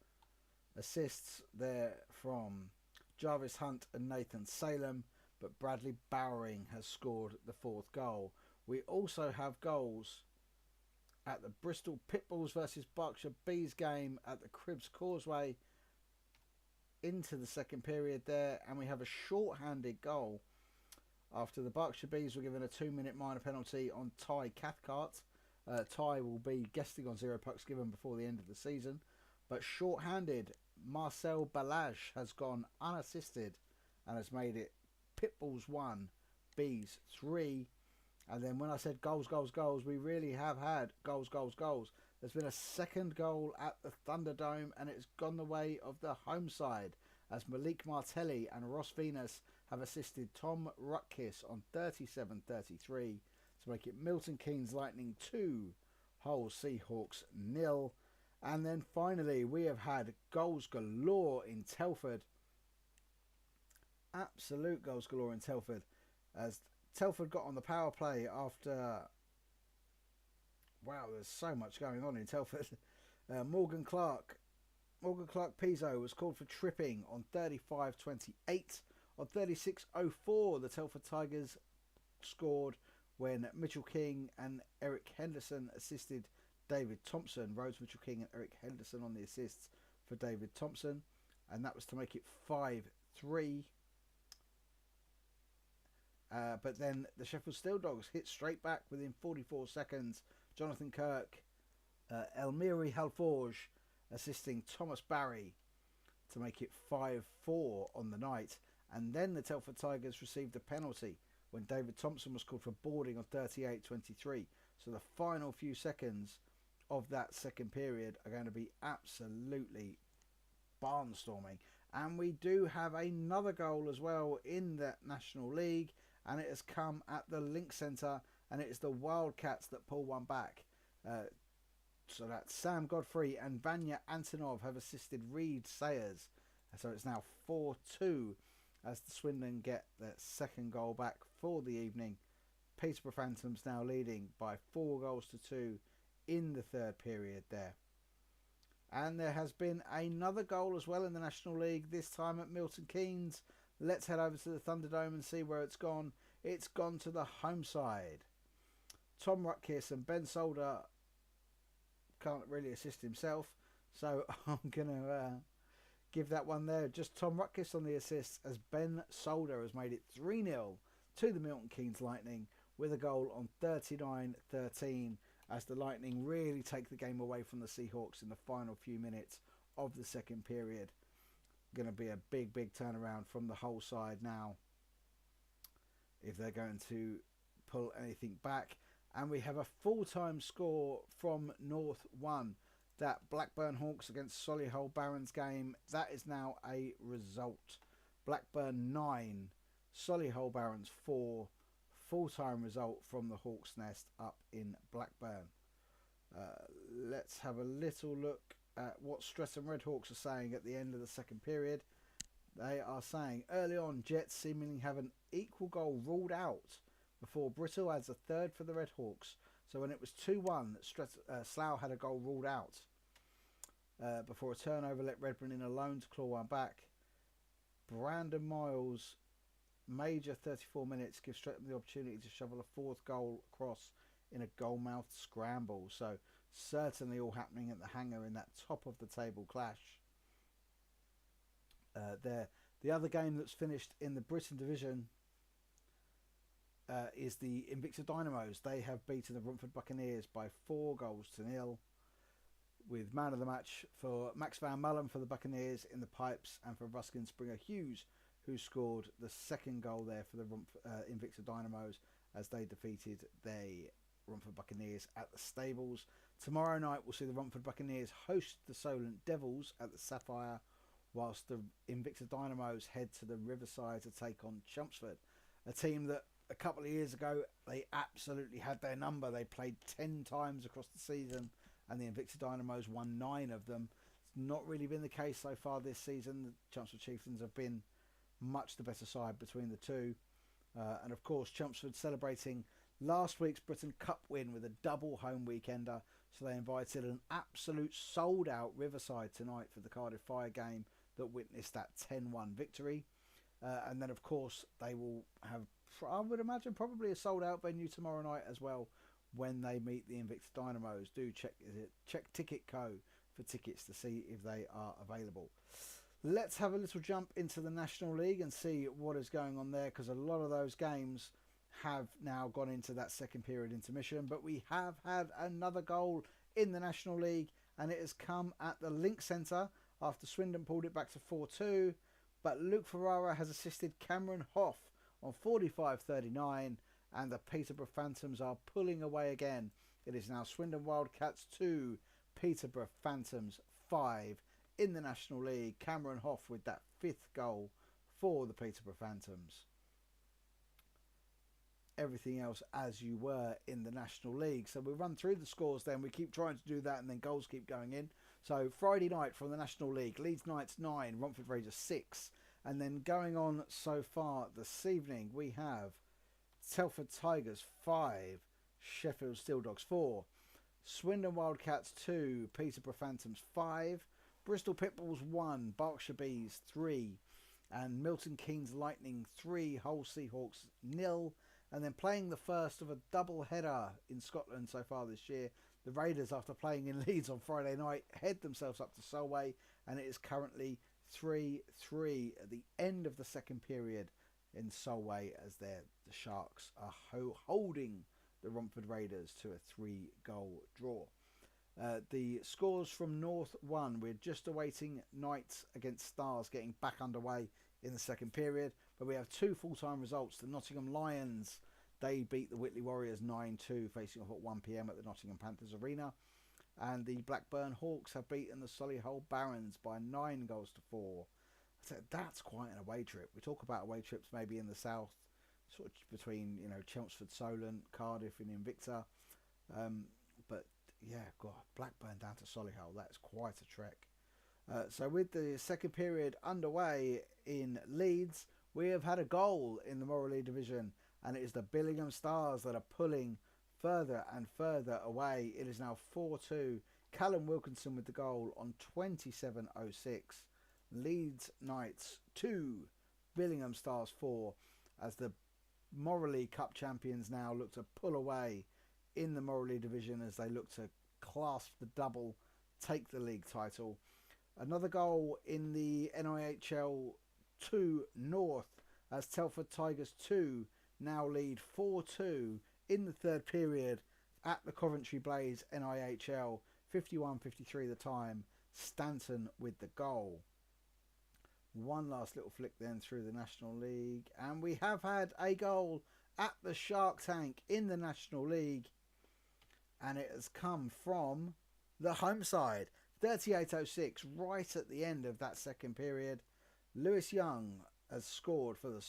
Assists there from Jarvis Hunt and Nathan Salem, but Bradley Bowering has scored the 4th goal. We also have goals at the Bristol Pitbulls versus Berkshire Bees game at the Cribs Causeway into the 2nd period there, and we have a short-handed goal after the Berkshire Bees were given a 2-minute minor penalty on Ty Cathcart. Ty will be guesting on Zero Pucks Given before the end of the season. But short-handed, Marcel Balage has gone unassisted and has made it Pitbulls 1, Bees 3. And then when I said goals, we really have had goals. There's been a 2nd goal at the Thunderdome and it's gone the way of the home side as Malik Martelli and Ross Venus have assisted Tom Rutkiss on 37-33 to make it Milton Keynes Lightning 2, Hull Seahawks 0. And then finally we have had goals galore in Telford. Absolute goals galore in Telford, as Telford got on the power play after... Wow, there's so much going on in Telford. Morgan Clark Pizzo was called for tripping on 35-28. On 36-04, the Telford Tigers scored when Mitchell King and Eric Henderson assisted David Thompson. Rhodes Mitchell King and Eric Henderson on the assists for David Thompson, and that was to make it 5-3. But then the Sheffield Steel Dogs hit straight back within 44 seconds. Jonathan Kirk, Elmiri Halforge assisting Thomas Barry to make it 5-4 on the night. And then the Telford Tigers received a penalty when David Thompson was called for boarding on 38-23. So the final few seconds of that second period are going to be absolutely barnstorming. And we do have another goal as well in the National League, and it has come at the Link Centre, and it is the Wildcats that pull one back. So that Sam Godfrey and Vanya Antonov have assisted Reed Sayers. So it's now 4-2 as the Swindon get their second goal back for the evening. Peterborough Phantoms now leading by 4-2 in the third period there. And there has been another goal as well in the National League, this time at Milton Keynes. Let's head over to the Thunderdome and see where it's gone. It's gone to the home side. Tom Rutkiss and Ben Solder can't really assist himself, so I'm going to give that one there. Just Tom Rutkiss on the assists, as Ben Solder has made it 3-0 to the Milton Keynes Lightning with a goal on 39-13, as the Lightning really take the game away from the Seahawks in the final few minutes of the second period. Going to be a big turnaround from the whole side now if they're going to pull anything back. And we have a full-time score from North 1. That Blackburn Hawks against Solihull Barons game, that is now a result. Blackburn 9, Solihull Barons 4. Full-time result from the Hawks' Nest up in Blackburn. Let's have a little look at what Streatham Redhawks are saying at the end of the second period. They are saying, early on, Jets seemingly have an equal goal ruled out before Brittle adds a third for the Redhawks. So when it was 2-1, Slough had a goal ruled out before a turnover let Redburn in alone to claw one back. Brandon Miles, major 34 minutes, gives Streatham the opportunity to shovel a fourth goal across in a goal-mouthed scramble. So certainly all happening at the hangar in that top of the table clash. The other game that's finished in the Britain division is the Invicta Dynamos. They have beaten the Romford Buccaneers by 4-0, with man of the match for Max Van Mullen for the Buccaneers in the pipes, and for Ruskin Springer Hughes, who scored the second goal there for the Invicta Dynamos as they defeated the Romford Buccaneers at the Stables. Tomorrow night we'll see the Romford Buccaneers host the Solent Devils at the Sapphire, whilst the Invicta Dynamos head to the Riverside to take on Chelmsford, a team that a couple of years ago they absolutely had their number. They played 10 times across the season and the Invicta Dynamos won 9 of them. It's not really been the case so far this season. The Chelmsford Chieftains have been much the better side between the two. And of course Chelmsford celebrating last week's Britain Cup win with a double home weekender, so they invited an absolute sold out Riverside tonight for the Cardiff Fire game that witnessed that 10-1 victory. And then of course they will have, I would imagine, probably a sold out venue tomorrow night as well when they meet the Invicta Dynamos. Do check Ticket Co for tickets to see if they are available. Let's have a little jump into the National League and see what is going on there, because a lot of those games have now gone into that second period intermission. But we have had another goal in the National League, and it has come at the Link Centre after Swindon pulled it back to 4-2. But Luke Ferrara has assisted Cameron Hoff on 45-39, and the Peterborough Phantoms are pulling away again. It is now Swindon Wildcats 2, Peterborough Phantoms 5 in the National League. Cameron Hoff with that 5th goal for the Peterborough Phantoms. everything else as you were in the National League. So we'll run through the scores then. We keep trying to do that and then goals keep going in. So Friday night from the National League, Leeds Knights 9, Romford Rangers 6. And then going on so far this evening, we have Telford Tigers 5, Sheffield Steel Dogs 4, Swindon Wildcats 2, Peterborough Phantoms 5, Bristol Pitbulls 1, Berkshire Bees 3, and Milton Keynes Lightning 3, Hull Seahawks 0. And then playing the first of a double header in Scotland so far this year, the Raiders, after playing in Leeds on Friday night, head themselves up to Solway, and it is currently 3-3 at the end of the second period in Solway, as the Sharks are holding the Romford Raiders to a 3-goal draw. The scores from North 1, we're just awaiting Knights against Stars getting back underway in the second period, but we have two full-time results. The Nottingham Lions, they beat the Whitley Warriors 9-2, facing off at 1 p.m. at the Nottingham Panthers Arena, and the Blackburn Hawks have beaten the Solihull Barons by 9-4. So that's quite an away trip. We talk about away trips maybe in the south, sort of between, you know, Chelmsford, Solent, Cardiff and Invicta, but yeah, God, Blackburn down to Solihull, that's quite a trek. So with the second period underway in Leeds, we have had a goal in the Moral League division, and it is the Billingham Stars that are pulling further and further away. It is now 4-2. Callum Wilkinson with the goal on 27.06. Leeds Knights 2, Billingham Stars 4, as the Moral League Cup champions now look to pull away in the Moral League division as they look to clasp the double, take the league title. Another goal in the NIHL 2 North as Telford Tigers 2 now lead 4-2 in the third period at the Coventry Blaze NIHL. 51-53 the time. Stanton with the goal. One last little flick then through the National League, and we have had a goal at the Shark Tank in the National League, and it has come from the home side. 38.06, right at the end of that second period. Lewis Young has scored for the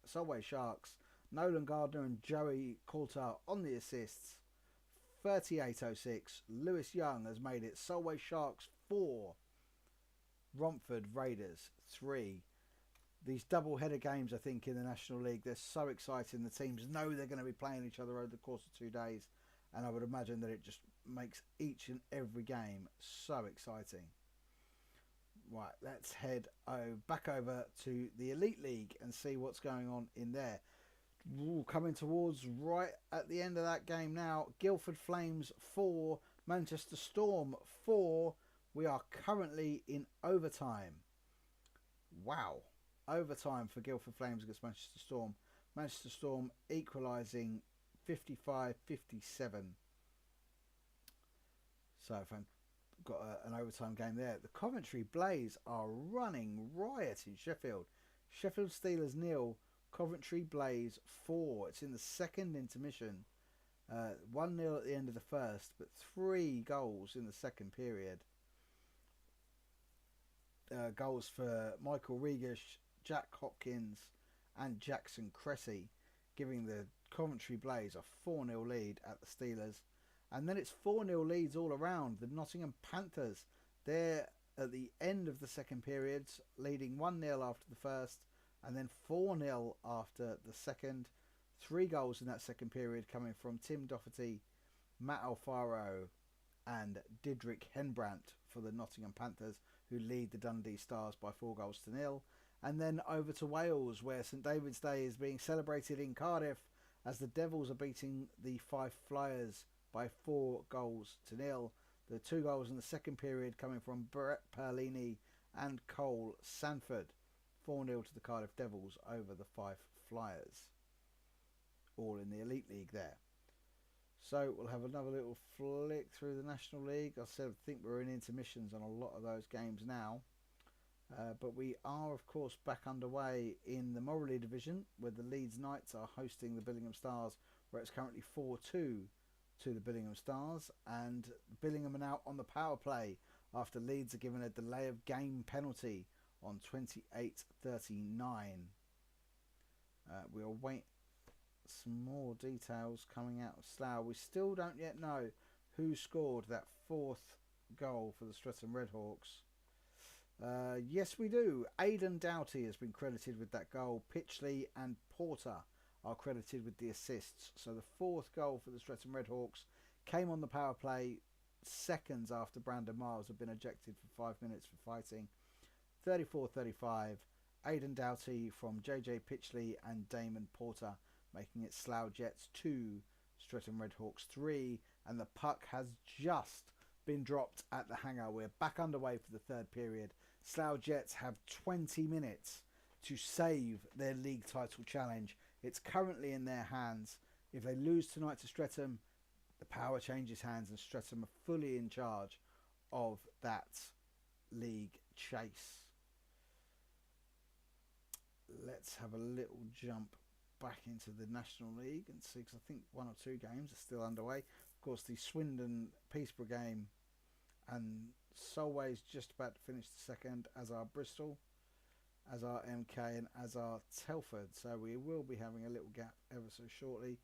Solway Sharks. Nolan Gardner and Joey Coulter on the assists. 38.06, Lewis Young has made it Solway Sharks 4, Romford Raiders 3. These double header games, I think, in the National League, they're so exciting. The teams know they're going to be playing each other over the course of 2 days, and I would imagine that it just makes each and every game so exciting. Right, let's head back over to the Elite League and see what's going on in there. Coming towards right at the end of that game now. Guildford Flames 4, Manchester Storm 4. We are currently in overtime. Wow. Overtime for Guildford Flames against Manchester Storm. Manchester Storm equalising 55-57. So if I've got an overtime game there. The Coventry Blaze are running riot in Sheffield. Sheffield Steelers 0, Coventry Blaze 4. It's in the second intermission. 1-0 at the end of the first, but 3 goals in the second period. Goals for Michael Regish, Jack Hopkins and Jackson Cressy, giving the Coventry Blaze a 4-0 lead at the Steelers. And then it's 4-0 leads all around. The Nottingham Panthers, they're at the end of the second periods, leading 1-0 after the first, and then 4-0 after the second. 3 goals in that second period coming from Tim Doherty, Matt Alfaro and Didrik Henbrandt for the Nottingham Panthers, who lead the Dundee Stars by 4-0. And then over to Wales, where St David's Day is being celebrated in Cardiff as the Devils are beating the Fife Flyers by 4-0. The 2 goals in the second period coming from Brett Perlini and Cole Sanford. 4-0 to the Cardiff Devils over the Fife Flyers. All in the Elite League there. So we'll have another little flick through the National League. I think we're in intermissions on a lot of those games now. But we are, of course, back underway in the Moral League division, where the Leeds Knights are hosting the Billingham Stars, where it's currently 4-2 to the Billingham Stars. And Billingham are now on the power play after Leeds are given a delay of game penalty on 28:39. We'll wait. some more details coming out of Slough. We still don't yet know who scored that fourth goal for the Streatham Redhawks. Yes, we do. Aidan Doughty has been credited with that goal. Pitchley and Porter are credited with the assists. So the fourth goal for the Streatham Redhawks came on the power play seconds after Brandon Miles had been ejected for 5 minutes for fighting. 34-35. Aidan Doughty from JJ Pitchley and Damon Porter, making it Slough Jets 2, Streatham Redhawks 3, and the puck has just been dropped at the hangar. We're back underway for the third period. Slough Jets have 20 minutes to save their league title challenge. It's currently in their hands. If they lose tonight to Streatham, the power changes hands and Streatham are fully in charge of that league chase. Let's have a little jump back into the National League and see, because I think one or two games are still underway. Of course, the Swindon-Peterborough game, and Solway's just about to finish the second, as are Bristol, as are MK, and as are Telford. So we will be having a little gap ever so shortly.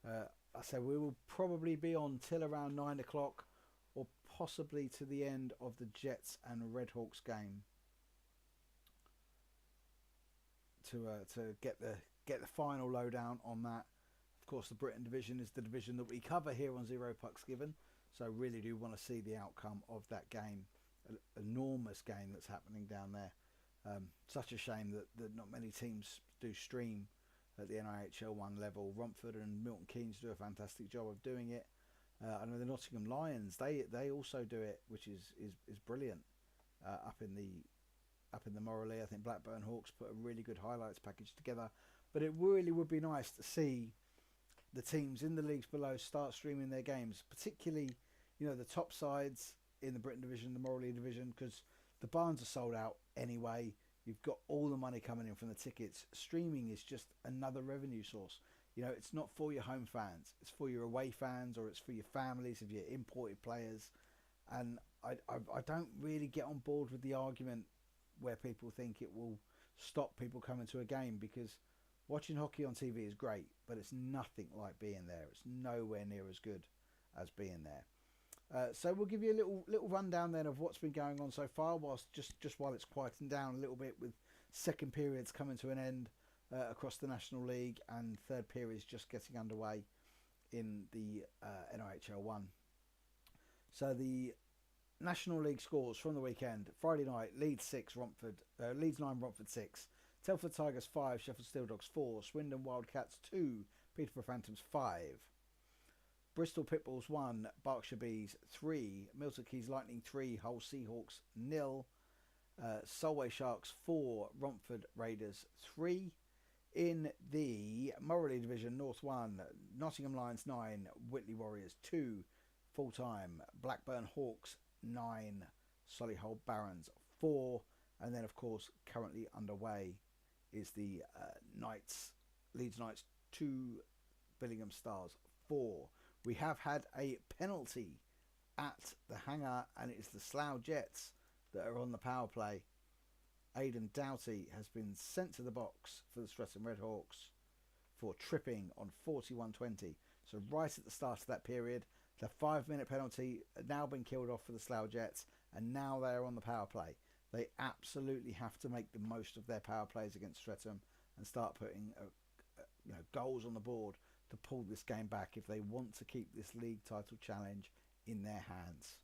I say we will probably be on till around 9 o'clock, or possibly to the end of the Jets and Redhawks game, to get the final lowdown on that. Of course, the Britain division is the division that we cover here on Zero Pucks Given, so really do want to see the outcome of that game. An enormous game that's happening down there. Such a shame that not many teams do stream at the NIHL 1 level. Romford and Milton Keynes do a fantastic job of doing it. I know the Nottingham Lions, they also do it, which is brilliant. Up in the Morley, I think Blackburn Hawks put a really good highlights package together. But it really would be nice to see the teams in the leagues below start streaming their games, particularly, you know, the top sides in the Britain division, the Morley division, because the barns are sold out anyway. You've got all the money coming in from the tickets. Streaming is just another revenue source. You know, it's not for your home fans. It's for your away fans, or it's for your families of your imported players. And I don't really get on board with the argument where people think it will stop people coming to a game, because watching hockey on TV is great, but it's nothing like being there. It's nowhere near as good as being there. So we'll give you a little rundown then of what's been going on so far, whilst just while it's quieting down a little bit, with second periods coming to an end across the National League, and third periods just getting underway in the NIHL 1. So the National League scores from the weekend: Friday night, Leeds 9, Romford 6, Telford Tigers 5, Sheffield Steel Dogs 4, Swindon Wildcats 2, Peterborough Phantoms 5. Bristol Pitbulls 1, Berkshire Bees 3, Milton Keynes Lightning 3, Hull Seahawks 0, Solway Sharks 4, Romford Raiders 3. In the Morley Division, North 1, Nottingham Lions 9, Whitley Warriors 2, full-time, Blackburn Hawks 9, Solihull Barons 4, and then of course currently underway is the Leeds Knights 2, Billingham Stars 4. We have had a penalty at the hangar, and it's the Slough Jets that are on the power play. Aidan Doughty has been sent to the box for the Streatham Redhawks for tripping on 41-20. So right at the start of that period, the 5-minute penalty had now been killed off for the Slough Jets, and now they are on the power play. They absolutely have to make the most of their power plays against Streatham and start putting goals on the board to pull this game back if they want to keep this league title challenge in their hands.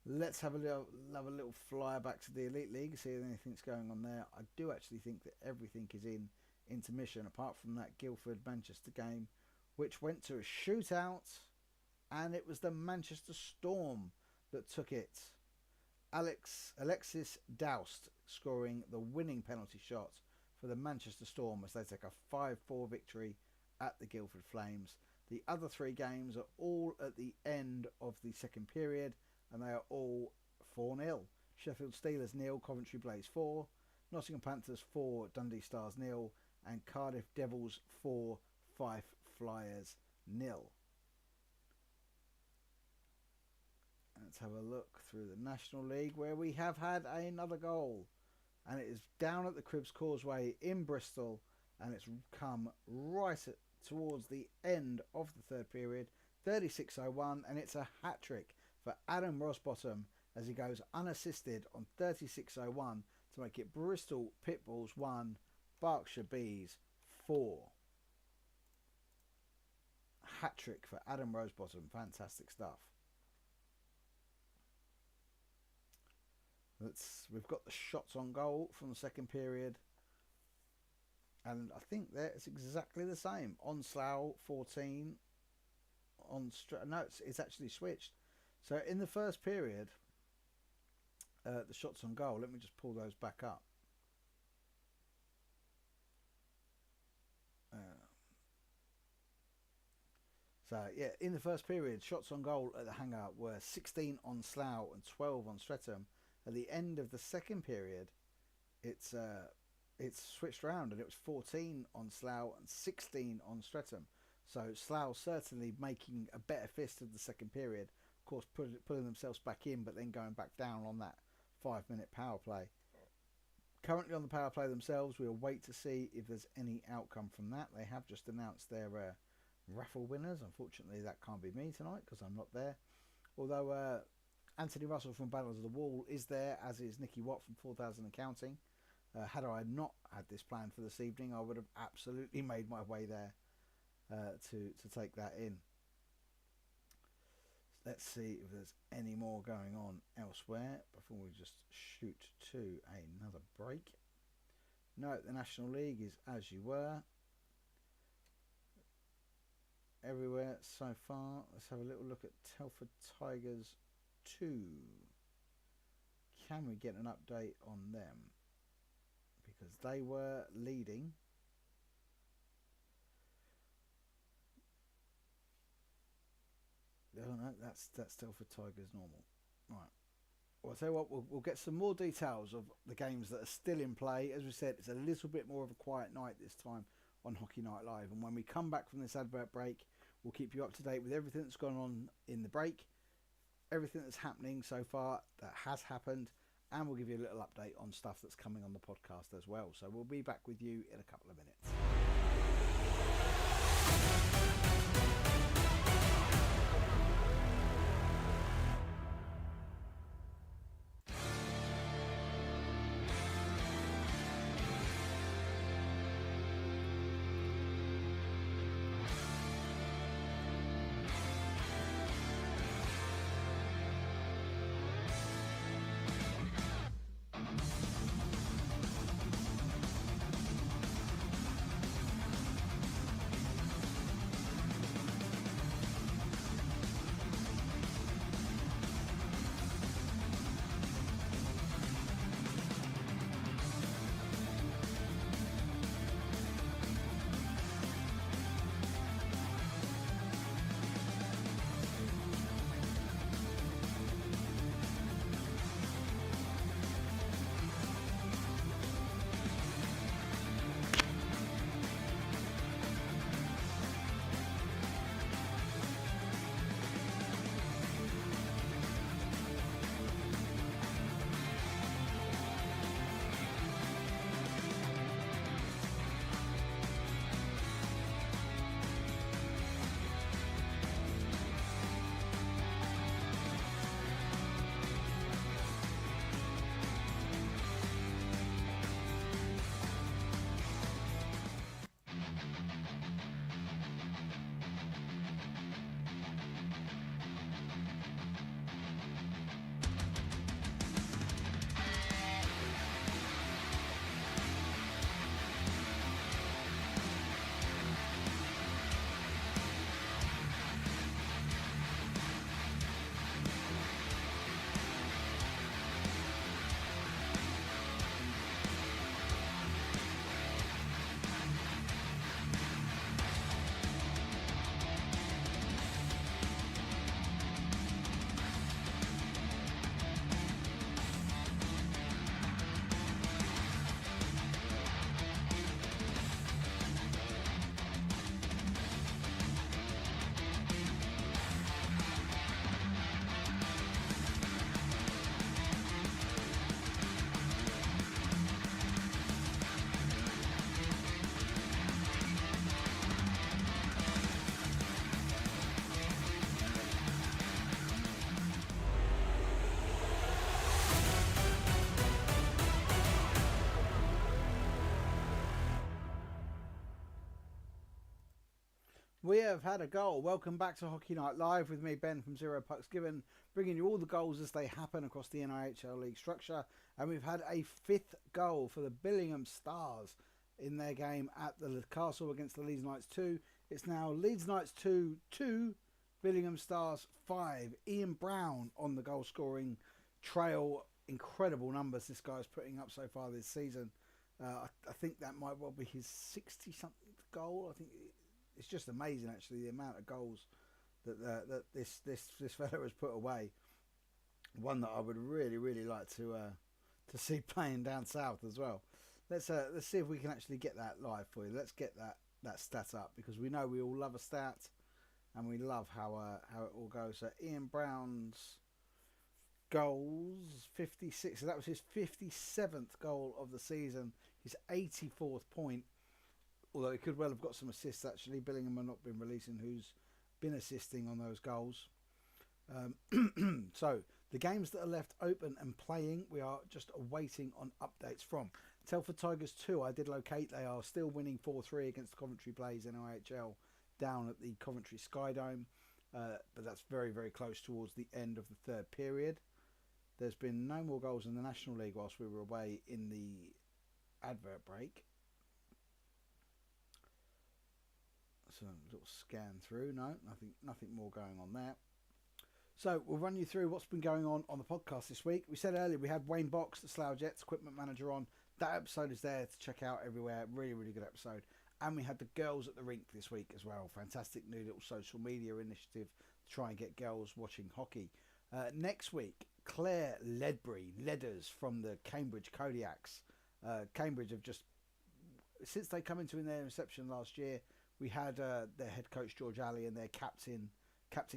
Let's have a little flyer back to the Elite League, see if anything's going on there. I do actually think that everything is in intermission, apart from that Guildford-Manchester game, which went to a shootout, and it was the Manchester Storm that took it. Alexis Doust scoring the winning penalty shot for the Manchester Storm as they take a 5-4 victory at the Guildford Flames. The other three games are all at the end of the second period, and they are all 4-0. Sheffield Steelers 0, Coventry Blaze 4, Nottingham Panthers 4, Dundee Stars 0, and Cardiff Devils 4, Fife Flyers 0. Let's have a look through the National League, where we have had another goal, and it is down at the Cribs Causeway in Bristol, and it's come right at towards the end of the third period, 36:01, and it's a hat-trick for Adam Rosbottom as he goes unassisted on 36:01 to make it Bristol Pitbulls 1, Berkshire Bees 4. Hat-trick for Adam Rosebottom. Fantastic stuff. We've got the shots on goal from the second period. And I think that it's exactly the same. On Slough, 14. No, it's actually switched. So in the first period, the shots on goal, let me just pull those back up. So yeah, in the first period, shots on goal at the hangar were 16 on Slough and 12 on Streatham. At the end of the second period, it's switched around and it was 14 on Slough and 16 on Streatham. So Slough certainly making a better fist of the second period. Of course, pulling themselves back in, but then going back down on that 5-minute power play. Currently on the power play themselves, we'll wait to see if there's any outcome from that. They have just announced their raffle winners. Unfortunately, that can't be me tonight because I'm not there. Although Anthony Russell from Battles of the Wall is there, as is Nicky Watt from 4000 and Counting. Had I not had this planned for this evening, I would have absolutely made my way there to take that in. Let's see if there's any more going on elsewhere before we just shoot to another break. No, the National League is as you were. Everywhere so far. Let's have a little look at Telford Tigers 2. Can we get an update on them? Because they were leading. Oh no, that's Telford Tigers normal. Right. Well, I'll tell you what, we'll get some more details of the games that are still in play. As we said, it's a little bit more of a quiet night this time on Hockey Night Live. And when we come back from this advert break, we'll keep you up to date with everything that's gone on in the break, everything that's happening so far that has happened, and we'll give you a little update on stuff that's coming on the podcast as well. So we'll be back with you in a couple of minutes. We have had a goal. Welcome back to Hockey Night Live with me, Ben from Zero Pucks Given, bringing you all the goals as they happen across the NIHL League structure. And we've had a fifth goal for the Billingham Stars in their game at the Castle against the Leeds Knights 2. It's now Leeds Knights 2, 2, Billingham Stars 5. Ian Brown on the goal scoring trail. Incredible numbers this guy's putting up so far this season. I think that might well be his 60-something goal. I think it's just amazing, actually, the amount of goals that this fellow has put away. One that I would really like to see playing down south as well. Let's see if we can actually get that live for you. Let's get that stat up, because we know we all love a stat, and we love how it all goes. So Ian Brown's goals, 56. So that was his 57th goal of the season. His 84th point. Although he could well have got some assists, actually. Billingham have not been releasing who's been assisting on those goals. So the games that are left open and playing, we are just awaiting on updates from. Telford Tigers 2, I did locate. They are still winning 4-3 against Coventry Blaze NIHL down at the Coventry Skydome. But that's very close towards the end of the third period. There's been no more goals in the National League whilst we were away in the advert break. So a little scan through. No, nothing more going on there. So we'll run you through what's been going on the podcast this week. We said earlier we had Wayne Box, the Slough Jets equipment manager, on. That episode is there to check out everywhere. Really good episode. And we had the girls at the rink this week as well. Fantastic new little social media initiative to try and get girls watching hockey. Next week, Claire Ledbury, Ledders from the Cambridge Kodiaks. Cambridge have just, since they come into in their reception last year, we had their head coach George Alley and their captain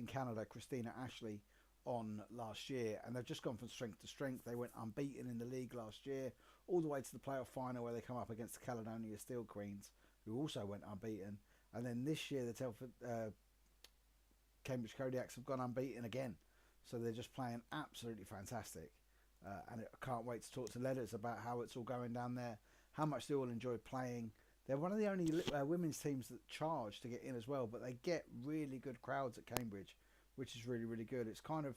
Canada Christina Ashley on last year, and they've just gone from strength to strength. They went unbeaten in the league last year, all the way to the playoff final where they come up against the Caledonia Steel Queens, who also went unbeaten. And then this year the Telford Cambridge Kodiaks have gone unbeaten again, so they're just playing absolutely fantastic. And I can't wait to talk to Ledders about how it's all going down there, how much they all enjoy playing. They're one of the only women's teams that charge to get in as well, but they get really good crowds at Cambridge, which is really good. It's kind of,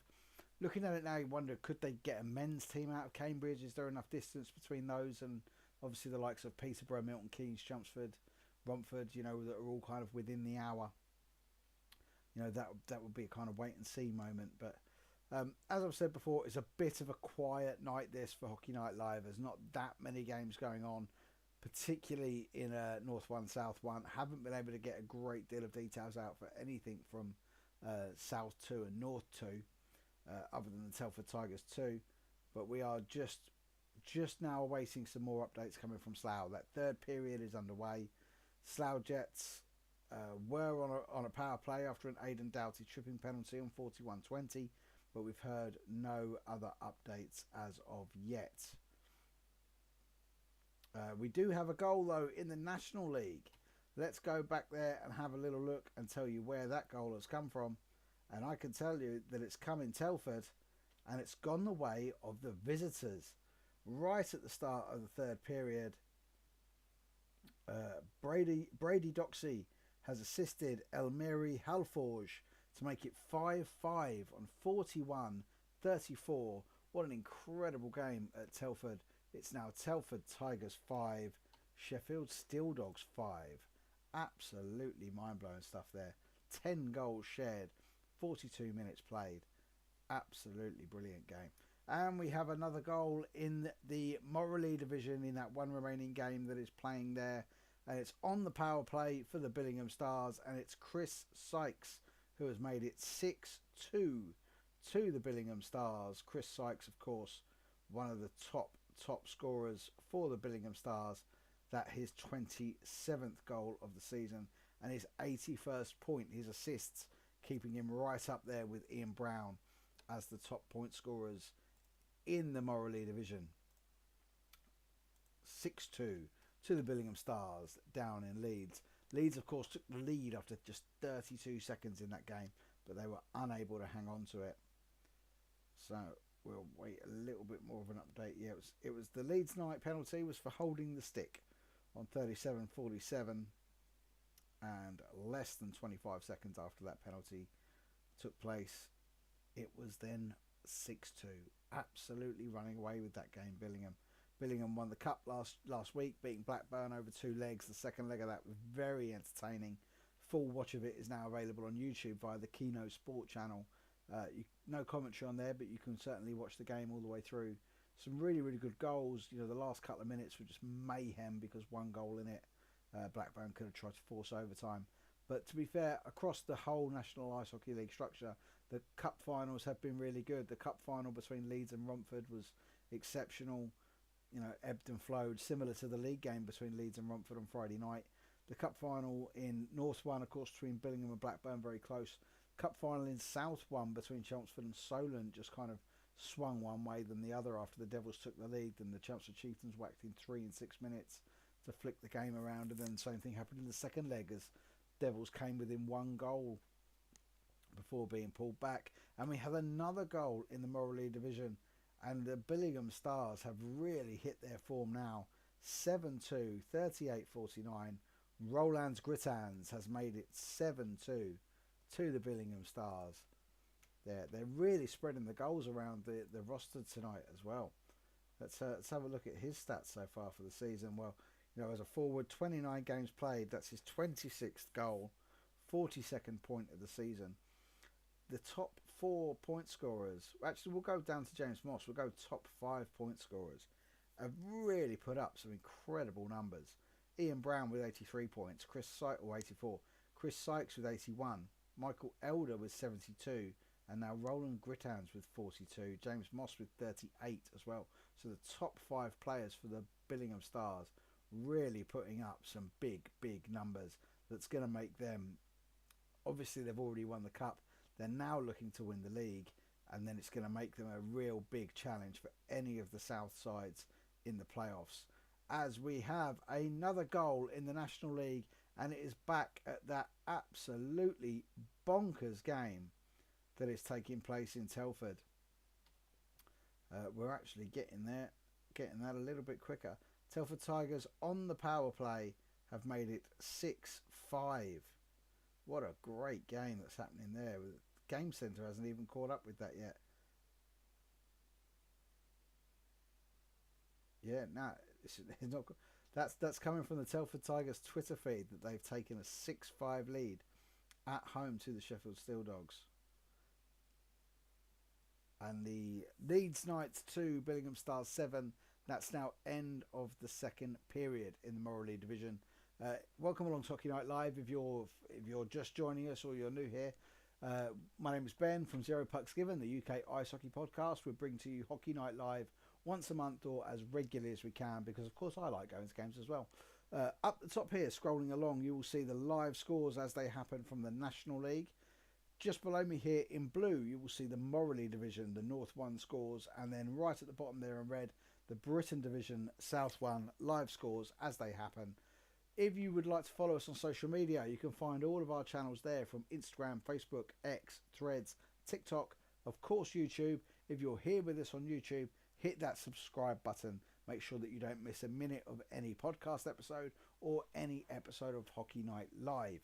looking at it now, you wonder, could they get a men's team out of Cambridge? Is there enough distance between those and obviously the likes of Peterborough, Milton Keynes, Chelmsford, Romford, that are all kind of within the hour? That would be a kind of wait and see moment. But as I've said before, it's a bit of a quiet night this for Hockey Night Live. There's not that many games going on, particularly in North 1, South 1. Haven't been able to get a great deal of details out for anything from South 2 and North 2, other than the Telford Tigers 2. But we are just now awaiting some more updates coming from Slough. That third period is underway. Slough Jets were on a power play after an Aidan Doughty tripping penalty on 41-20, but we've heard no other updates as of yet. We do have a goal, though, in the National League. Let's go back there and have a little look and tell you where that goal has come from. And I can tell you that it's come in Telford, and it's gone the way of the visitors. Right at the start of the third period, Brady Doxey has assisted Elmeri Halforge to make it 5-5 on 41-34. What an incredible game at Telford. It's now Telford Tigers 5, Sheffield Steel Dogs 5. Absolutely mind-blowing stuff there. 10 goals shared, 42 minutes played. Absolutely brilliant game. And we have another goal in the Morley division in that one remaining game that is playing there. And it's on the power play for the Billingham Stars. And it's Chris Sykes who has made it 6-2 to the Billingham Stars. Chris Sykes, of course, one of the top scorers for the Billingham Stars. That his 27th goal of the season and his 81st point. His assists keeping him right up there with Ian Brown as the top point scorers in the Morley division. 6-2 to the Billingham Stars down in Leeds. Leeds, of course, took the lead after just 32 seconds in that game, but they were unable to hang on to it. So we'll wait a little bit more of an update. Yeah, it was the Leeds night penalty was for holding the stick on 37-47. and less than 25 seconds after that penalty took place, it was then 6-2. Absolutely running away with that game, Billingham. Billingham won the cup last week, beating Blackburn over 2 legs. The second leg of that was very entertaining. Full watch of it is now available on YouTube via the Kino Sport channel. No commentary on there, but you can certainly watch the game all the way through. Some really, really good goals. You know, the last couple of minutes were just mayhem because one goal in it. Blackburn could have tried to force overtime. But to be fair, across the whole National Ice Hockey League structure, the cup finals have been really good. The cup final between Leeds and Romford was exceptional. You know, ebbed and flowed, similar to the league game between Leeds and Romford on Friday night. The cup final in North One, of course, between Billingham and Blackburn, very close. Cup final in South One between Chelmsford and Solent just kind of swung one way than the other after the Devils took the lead. Then the Chelmsford Chieftains whacked in 3 in 6 minutes to flick the game around, and then the same thing happened in the second leg as Devils came within 1 goal before being pulled back. And we have another goal in the Moral League division, and the Billingham Stars have really hit their form now. 7-2, 38-49. Roland's Gritans has made it 7-2 to the Billingham Stars. They're really spreading the goals around the roster tonight as well. Let's have a look at his stats so far for the season. Well, you know, as a forward, 29 games played. That's his 26th goal, 42nd point of the season. The top 4 point scorers, actually we'll go down to James Moss, we'll go top 5 point scorers, have really put up some incredible numbers. Ian Brown with 83 points, Chris Sykes with 81, Michael Elder with 72, and now Roland Gritans with 42, James Moss with 38 as well. So the top 5 players for the Billingham Stars really putting up some big numbers. That's going to make them, obviously they've already won the cup, they're now looking to win the league, and then it's going to make them a real big challenge for any of the South sides in the playoffs. As we have another goal in the National League, and it is back at that absolutely bonkers game that is taking place in Telford. We're actually getting that a little bit quicker. Telford Tigers on the power play have made it 6-5. What a great game that's happening there. The Game Centre hasn't even caught up with that yet. Yeah, no, it's not. That's coming from the Telford Tigers Twitter feed that they've taken a 6-5 lead at home to the Sheffield Steel Dogs. And the Leeds Knights 2, Billingham Stars 7. That's now end of the second period in the Moral League division. Welcome along to Hockey Night Live. If you're just joining us or you're new here, my name is Ben from Zero Pucks Given, the UK Ice Hockey Podcast. We bring to you Hockey Night Live once a month or as regularly as we can, because of course I like going to games as well. Up the top here, scrolling along, you will see the live scores as they happen from the National League. Just below me here in blue, you will see the Moral League division, the North 1 scores, and then right at the bottom there in red, the Britain division, South 1 live scores as they happen. If you would like to follow us on social media, you can find all of our channels there, from Instagram, Facebook, X, Threads, TikTok, of course YouTube. If you're here with us on YouTube, hit that subscribe button. Make sure that you don't miss a minute of any podcast episode or any episode of Hockey Night Live.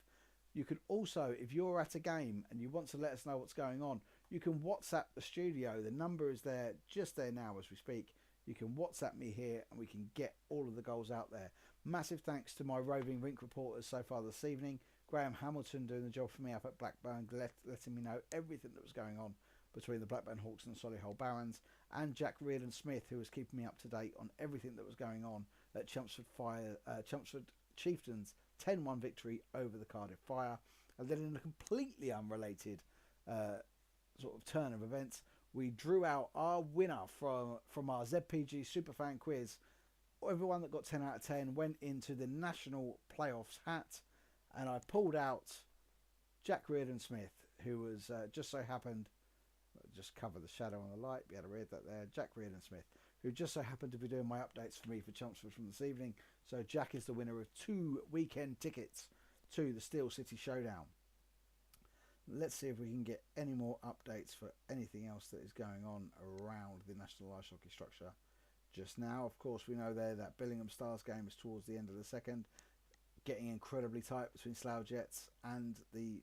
You can also, if you're at a game and you want to let us know what's going on, you can WhatsApp the studio. The number is there, just there now as we speak. You can WhatsApp me here and we can get all of the goals out there. Massive thanks to my roving rink reporters so far this evening. Graham Hamilton doing the job for me up at Blackburn, letting me know everything that was going on between the Blackburn Hawks and the Solihull Barons, and Jack Reardon-Smith, who was keeping me up to date on everything that was going on at Chelmsford Chieftains' 10-1 victory over the Cardiff Fire. And then in a completely unrelated sort of turn of events, we drew out our winner from our ZPG Superfan quiz. Everyone that got 10 out of 10 went into the National Playoffs hat, and I pulled out Jack Reardon-Smith, who was just so happened, just cover the shadow on the light, be able to read that there, Jack Reardon-Smith, who just so happened to be doing my updates for me for Chelmsford from this evening. So Jack is the winner of 2 weekend tickets to the Steel City Showdown. Let's see if we can get any more updates for anything else that is going on around the National Ice Hockey Structure. Just now, of course, we know there that Billingham Stars game is towards the end of the second. getting incredibly tight between Slough Jets and the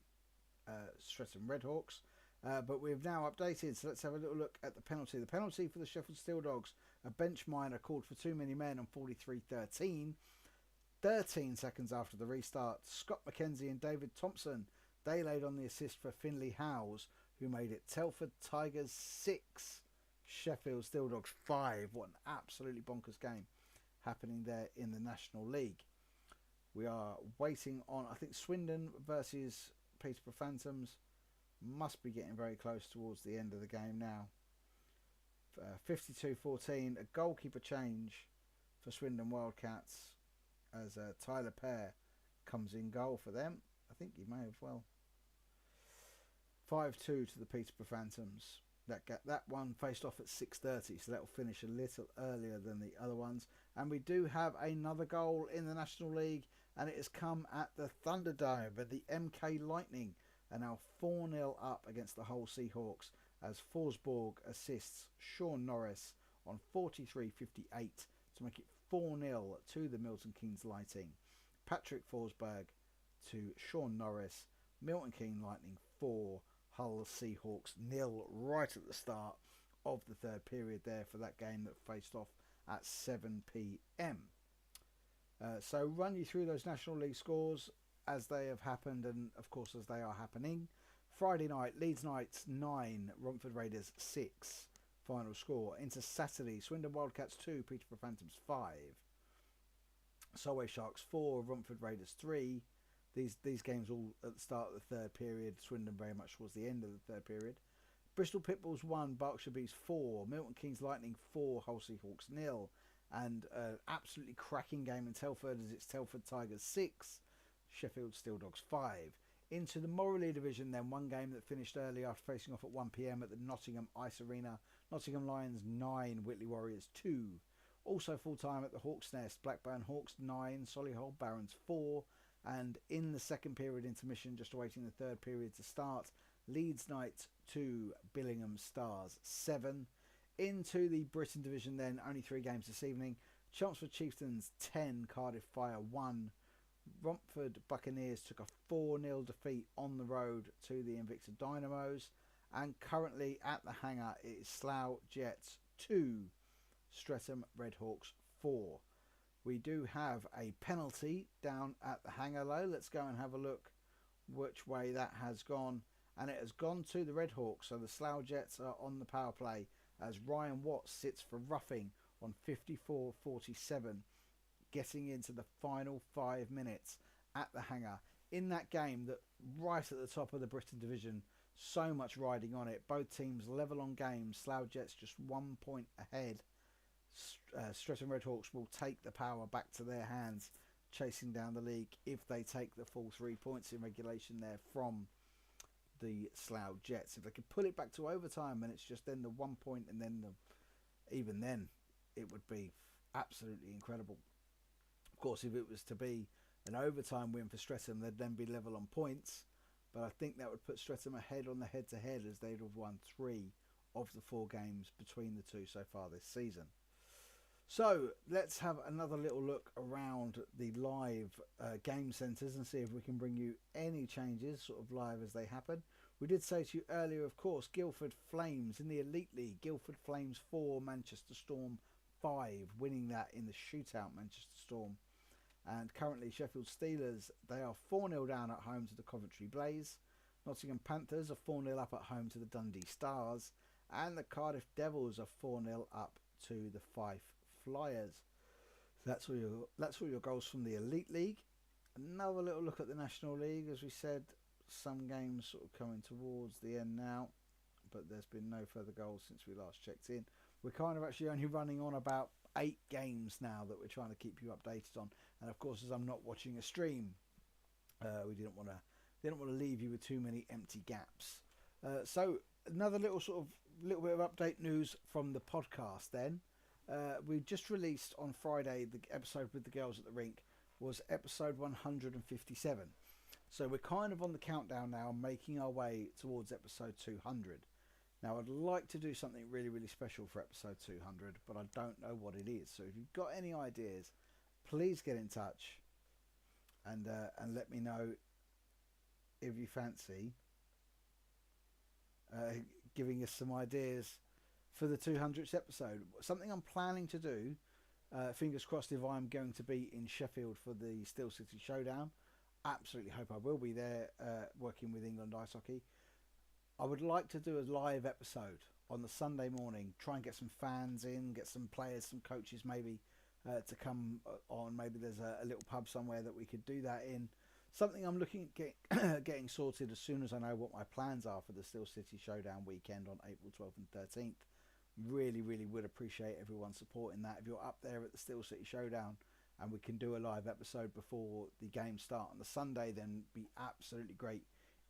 Streatham Redhawks. But we've now updated, so let's have a little look at the penalty. The penalty for the Sheffield Steel Dogs, a bench minor called for too many men on 43-13. 13 seconds after the restart, Scott McKenzie and David Thompson, they laid on the assist for Finley Howes, who made it Telford Tigers 6, Sheffield Steel Dogs 5. What an absolutely bonkers game happening there in the National League. We are waiting on, I think, Swindon versus Peterborough Phantoms. Must be getting very close towards the end of the game now. 52-14, a goalkeeper change for Swindon Wildcats as Tyler Pear comes in goal for them. I think he may have well. 5-2 to the Peterborough Phantoms. That one faced off at 6:30, so that will finish a little earlier than the other ones. And we do have another goal in the National League, and it has come at the Thunderdome. But the MK Lightning are now 4-0 up against the Hull Seahawks as Forsborg assists Sean Norris on 43-58 to make it 4-0 to the Milton Keynes Lightning. Patrick Forsberg to Sean Norris. Milton Keynes Lightning 4, Hull Seahawks 0 right at the start of the third period there for that game that faced off at 7 p.m. So run you through those National League scores as they have happened and of course as they are happening. Friday night, Leeds Knights 9, Romford Raiders 6 final score. Into Saturday, Swindon Wildcats 2, Peterborough Phantoms 5, Solway Sharks 4, Romford Raiders 3. These games all at the start of the third period, Swindon very much towards the end of the third period. Bristol Pitbulls 1, Berkshire Bees 4, Milton Keynes Lightning 4, Hull Seahawks 0, and an absolutely cracking game in Telford as it's Telford Tigers 6, Sheffield Steel Dogs 5. Into the Morley division then, one game that finished early after facing off at 1 p.m. at the Nottingham Ice Arena. Nottingham Lions 9, Whitley Warriors 2. Also full time at the Hawks Nest, Blackburn Hawks 9, Solihull Barons 4. And in the second period intermission, just awaiting the third period to start, Leeds Knights 2, Billingham Stars 7. Into the Britain division then, only 3 games this evening. Chelmsford Chieftains 10, Cardiff Fire 1. Romford Buccaneers took a 4-0 defeat on the road to the Invicta Dynamos. And currently at the hangar it is Slough Jets 2, Streatham Redhawks 4. We do have a penalty down at the hangar low. Let's go and have a look which way that has gone. And it has gone to the Redhawks. So the Slough Jets are on the power play as Ryan Watts sits for roughing on 54-47. Getting into the final 5 minutes at the hangar. In that game that right at the top of the Britain division, so much riding on it. Both teams level on games. Slough Jets just 1 point ahead. Streatham Redhawks will take the power back to their hands, chasing down the league if they take the full 3 points in regulation there from the Slough Jets. If they can pull it back to overtime and it's just then the 1 point and then even then it would be absolutely incredible. Of course, if it was to be an overtime win for Streatham, they'd then be level on points, but I think that would put Streatham ahead on the head-to-head as they'd have won 3 of the 4 games between the two so far this season. So let's have another little look around the live game centres and see if we can bring you any changes sort of live as they happen. We did say to you earlier, of course, Guildford Flames in the Elite League. Guildford Flames 4, Manchester Storm 5, winning that in the shootout, Manchester Storm. And currently Sheffield Steelers, they are 4-0 down at home to the Coventry Blaze. Nottingham Panthers are 4-0 up at home to the Dundee Stars. And the Cardiff Devils are 4-0 up to the Fife Flyers. That's all your goals from the Elite League. Another little look at the National League. As we said, some games sort of coming towards the end now, but there's been no further goals since we last checked in. We're kind of actually only running on about 8 games now that we're trying to keep you updated on. And of course, as I'm not watching a stream, we didn't want to leave you with too many empty gaps. So another little bit of update news from the podcast then. We just released on Friday the episode with the girls at the rink was episode 157. So we're kind of on the countdown now, making our way towards episode 200. Now I'd like to do something really, really special for episode 200, but I don't know what it is. So if you've got any ideas, please get in touch. and let me know if you fancy giving us some ideas for the 200th episode. Something I'm planning to do, fingers crossed, if I'm going to be in Sheffield for the Steel City Showdown. Absolutely hope I will be there working with England Ice Hockey. I would like to do a live episode on the Sunday morning, try and get some fans in, get some players, some coaches maybe to come on. Maybe there's a little pub somewhere that we could do that in. Something I'm looking at getting sorted as soon as I know what my plans are for the Steel City Showdown weekend on April 12th and 13th. Really, really would appreciate everyone supporting that. If you're up there at the Steel City Showdown and we can do a live episode before the games start on the Sunday, then be absolutely great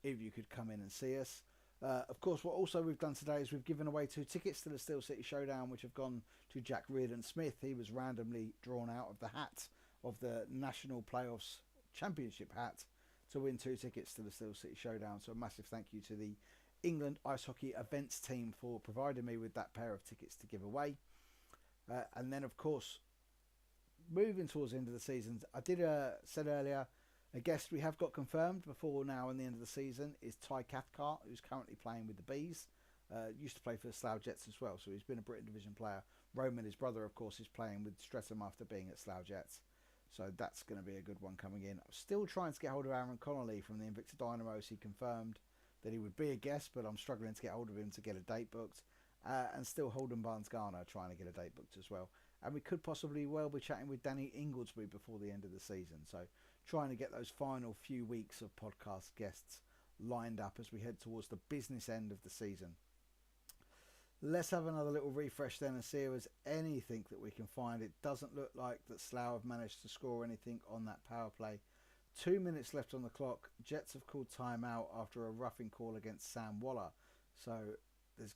if you could come in and see us. Of course, what also we've done today is we've given away 2 tickets to the Steel City Showdown, which have gone to Jack Reardon Smith. He was randomly drawn out of the hat of the National Playoffs Championship hat to win 2 tickets to the Steel City Showdown. So a massive thank you to the England Ice Hockey Events team for providing me with that pair of tickets to give away. And then, of course, moving towards the end of the season, I did said earlier, a guest we have got confirmed before now and the end of the season is Ty Cathcart, who's currently playing with the Bees. Used to play for the Slough Jets as well, so he's been a Britain Division player. Roman, his brother, of course, is playing with Streatham after being at Slough Jets. So that's going to be a good one coming in. I'm still trying to get hold of Aaron Connolly from the Invicta Dynamos. He confirmed that he would be a guest, but I'm struggling to get hold of him to get a date booked. And still Holden Barnes-Garner trying to get a date booked as well. And we could possibly well be chatting with Danny Inglesby before the end of the season. So trying to get those final few weeks of podcast guests lined up as we head towards the business end of the season. Let's have another little refresh then and see if there's anything that we can find. It doesn't look like that Slough have managed to score anything on that power play. 2 minutes left on the clock. Jets have called timeout after a roughing call against Sam Waller. So there's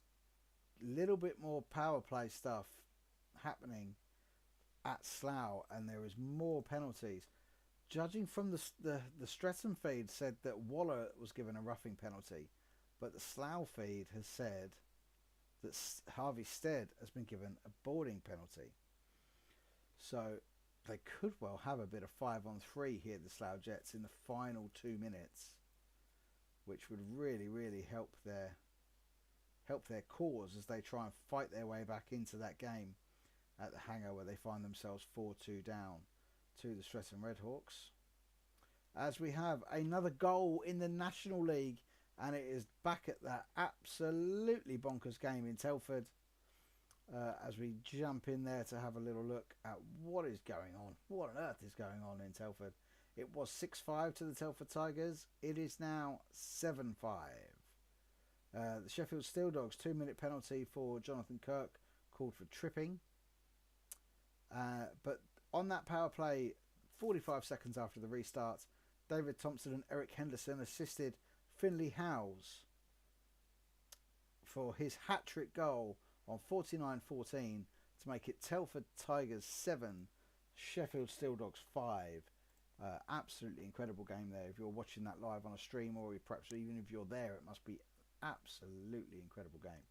a little bit more power play stuff happening at Slough, and there is more penalties. Judging from the Streatham feed said that Waller was given a roughing penalty, but the Slough feed has said that Harvey Stead has been given a boarding penalty. So they could well have a bit of 5-on-3 here, the Slough Jets, in the final 2 minutes, which would really, really help their cause as they try and fight their way back into that game at the hangar, where they find themselves 4-2 down to the Streatham Redhawks. As we have another goal in the National League, and it is back at that absolutely bonkers game in Telford. As we jump in there to have a little look at what is going on. What on earth is going on in Telford? It was 6-5 to the Telford Tigers. It is now 7-5. The Sheffield Steel Dogs 2-minute penalty for Jonathan Kirk called for tripping. But on that power play, 45 seconds after the restart, David Thompson and Eric Henderson assisted Finley Howes for his hat-trick goal on 49-14 to make it Telford Tigers 7, Sheffield Steel Dogs 5. Absolutely incredible game there. If you're watching that live on a stream, or perhaps even if you're there, it must be absolutely incredible game.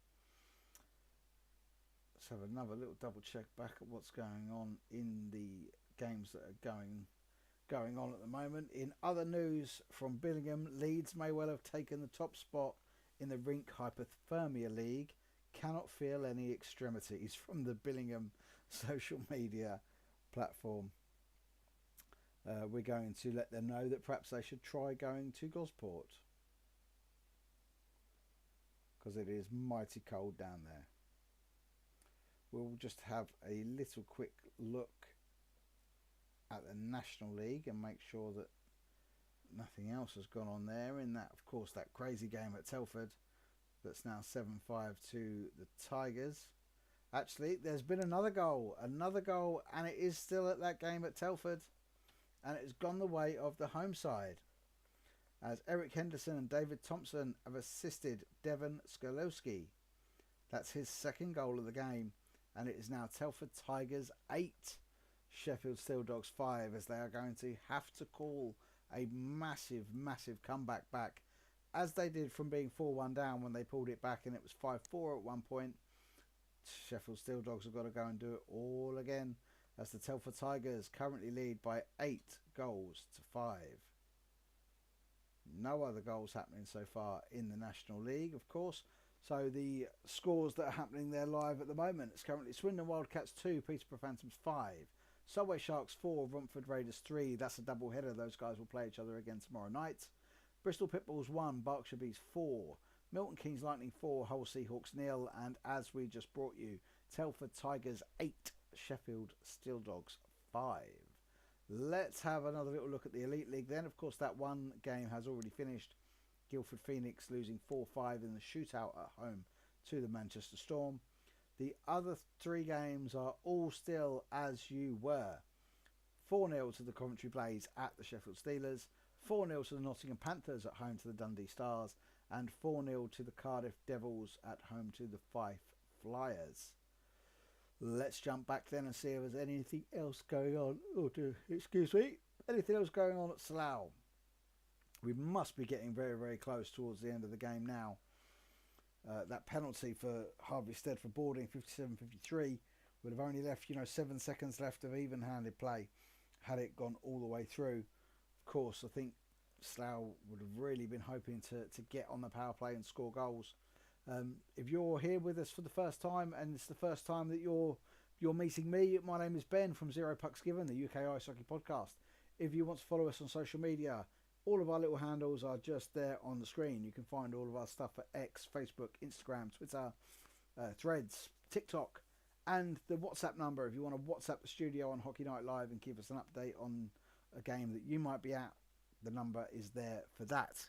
Let's have another little double check back at what's going on in the games that are going on at the moment. In other news from Billingham, Leeds may well have taken the top spot in the Rink Hypothermia League. Cannot feel any extremities from the Billingham social media platform. We're going to let them know that perhaps they should try going to Gosport, because it is mighty cold down there. We'll just have a little quick look at the National League and make sure that nothing else has gone on there. In that, of course, that crazy game at Telford that's now 7-5 to the Tigers. Actually, there's been another goal, and it is still at that game at Telford, and it has gone the way of the home side, as Eric Henderson and David Thompson have assisted Devon Skolowski. That's his second goal of the game, and it is now Telford Tigers 8, Sheffield Steel Dogs 5, as they are going to have to call a massive, massive comeback back, as they did from being 4-1 down when they pulled it back, and it was 5-4 at one point. Sheffield Steel Dogs have got to go and do it all again. as the Telford Tigers currently lead by 8 goals to 5. No other goals happening so far in the National League, of course. So the scores that are happening there live at the moment, it's currently Swindon Wildcats 2, Peterborough Phantoms 5, Subway Sharks 4, Romford Raiders 3. That's a double header. Those guys will play each other again tomorrow night. Bristol Pitbulls 1, Berkshire Bees 4, Milton Keynes Lightning 4, Hull Seahawks 0, and as we just brought you, Telford Tigers 8, Sheffield Steel Dogs 5. Let's have another little look at the Elite League then. Of course, that one game has already finished. Guildford Phoenix losing 4-5 in the shootout at home to the Manchester Storm. The other 3 games are all still as you were. 4-0 to the Coventry Blaze at the Sheffield Steelers, 4-0 to the Nottingham Panthers at home to the Dundee Stars, and 4-0 to the Cardiff Devils at home to the Fife Flyers. Let's jump back then and see if there's anything else going on. Anything else going on at Slough? We must be getting very, very close towards the end of the game now. That penalty for Harvey Stead for boarding, 57-53, would have only left 7 seconds left of even-handed play had it gone all the way through. Of course, I think Slough would have really been hoping to get on the power play and score goals. If you're here with us for the first time and it's the first time that you're meeting me, my name is Ben from Zero Pucks Given, the UK Ice Hockey Podcast. If you want to follow us on social media, all of our little handles are just there on the screen. You can find all of our stuff at X, Facebook, Instagram, Twitter, Threads, TikTok, and the WhatsApp number. If you want to WhatsApp the studio on Hockey Night Live and give us an update on a game that you might be at, the number is there for that.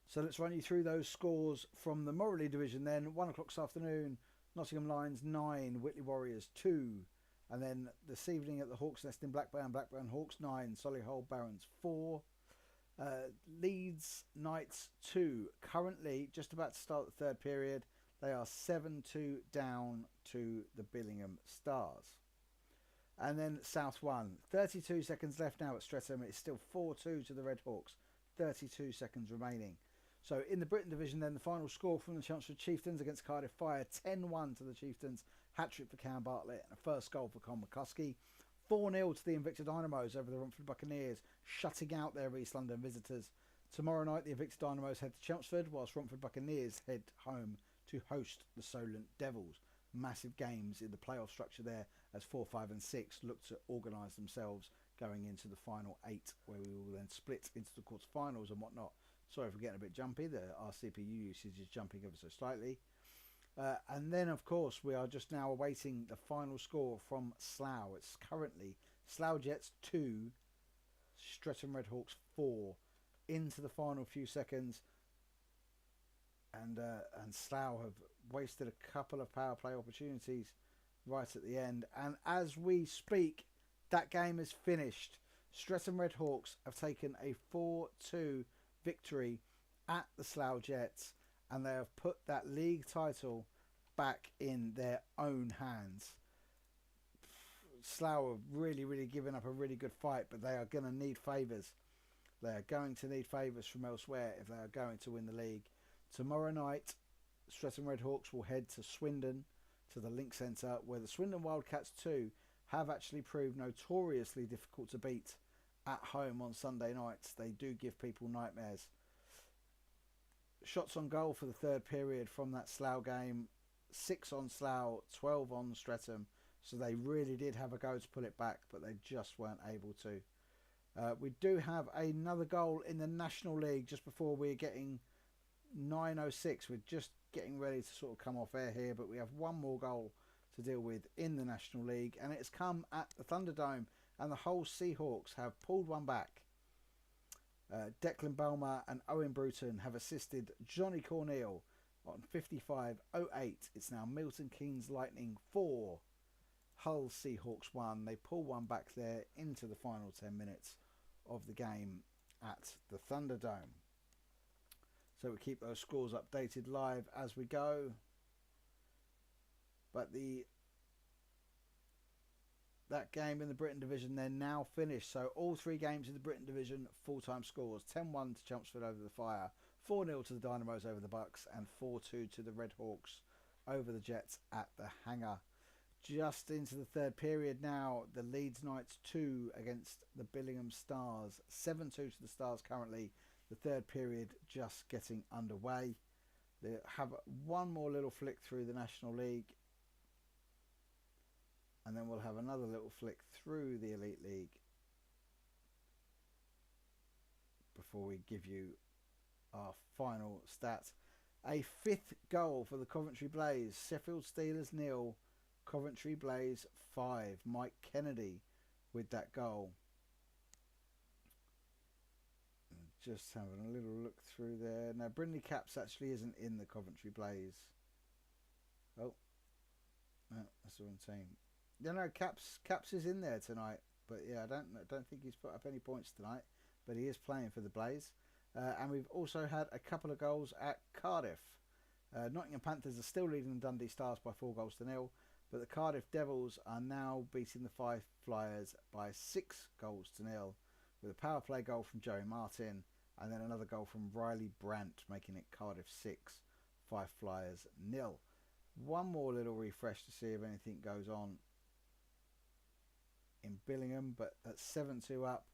So let's run you through those scores from the Morley division then. 1 o'clock this afternoon, Nottingham Lions 9, Whitley Warriors 2. And then this evening at the Hawks Nest in Blackburn, Blackburn Hawks 9, Solihull Barons 4. Leeds Knights 2. Currently just about to start the third period. They are 7-2 down to the Billingham Stars. And then South 1. 32 seconds left now at Streatham. It's still 4-2 to the Red Hawks. 32 seconds remaining. So in the Britain division then, the final score from the Chelmsford Chieftains against Cardiff Fire, 10-1 to the Chieftains, hat-trick for Cam Bartlett and a first goal for Con McCuskey. 4-0 to the Invicta Dynamos over the Romford Buccaneers, shutting out their East London visitors. Tomorrow night the Invicta Dynamos head to Chelmsford, whilst Romford Buccaneers head home to host the Solent Devils. Massive games in the playoff structure there as 4, 5 and 6 look to organise themselves going into the final 8, where we will then split into the quarterfinals and whatnot. Sorry for getting a bit jumpy, our CPU usage is jumping ever so slightly. And then of course we are just now awaiting the final score from Slough. It's currently Slough Jets 2, Streatham Red Hawks 4, into the final few seconds. And Slough have wasted a couple of power play opportunities right at the end. And as we speak, that game is finished. Streatham Red Hawks have taken a 4-2 victory at the Slough Jets, and they have put that league title back in their own hands. Slough have really given up a really good fight, but they are going to need favours. They are going to need favours from elsewhere if they are going to win the league. Tomorrow night, Streatham Red Hawks will head to Swindon, to the Link Centre, where the Swindon Wildcats 2 have actually proved notoriously difficult to beat at home on Sunday nights. They do give people nightmares. Shots on goal for the third period from that Slough game, 6 on Slough, 12 on Streatham. So they really did have a go to pull it back, but they just weren't able to. We do have another goal in the National League just before we're getting 9:06. We're just getting ready to sort of come off air here, but we have one more goal to deal with in the National League, and it's come at the Thunderdome, and the Hull Seahawks have pulled one back. Declan Belmer and Owen Bruton have assisted Johnny Cornell on 55:08. It's now Milton Keynes Lightning 4, Hull Seahawks 1. They pull one back there into the final 10 minutes of the game at the Thunderdome. So we keep those scores updated live as we go. But that game in the Britain Division, they're now finished. So all 3 games in the Britain Division, full-time scores. 10-1 to Chelmsford over the Fire, 4-0 to the Dynamos over the Bucks, and 4-2 to the Red Hawks over the Jets at the Hangar. just into the third period now. The Leeds Knights 2 against the Billingham Stars. 7-2 to the Stars currently. The third period just getting underway. They have one more little flick through the National League. And then we'll have another little flick through the Elite League before we give you our final stats. A fifth goal for the Coventry Blaze. Sheffield Steelers 0, Coventry Blaze 5. Mike Kennedy with that goal. Just having a little look through there. Now, Brindley Caps actually isn't in the Coventry Blaze. Oh, no, that's the wrong team. Yeah, no, Caps is in there tonight, but yeah, I don't think he's put up any points tonight, but he is playing for the Blaze. And we've also had a couple of goals at Cardiff. Nottingham Panthers are still leading the Dundee Stars by 4-0, but the Cardiff Devils are now beating the Five Flyers by 6-0, with a power play goal from Joey Martin and then another goal from Riley Brandt, making it Cardiff 6, Five Flyers 0. One more little refresh to see if anything goes on in Billingham, but at 7-2 up,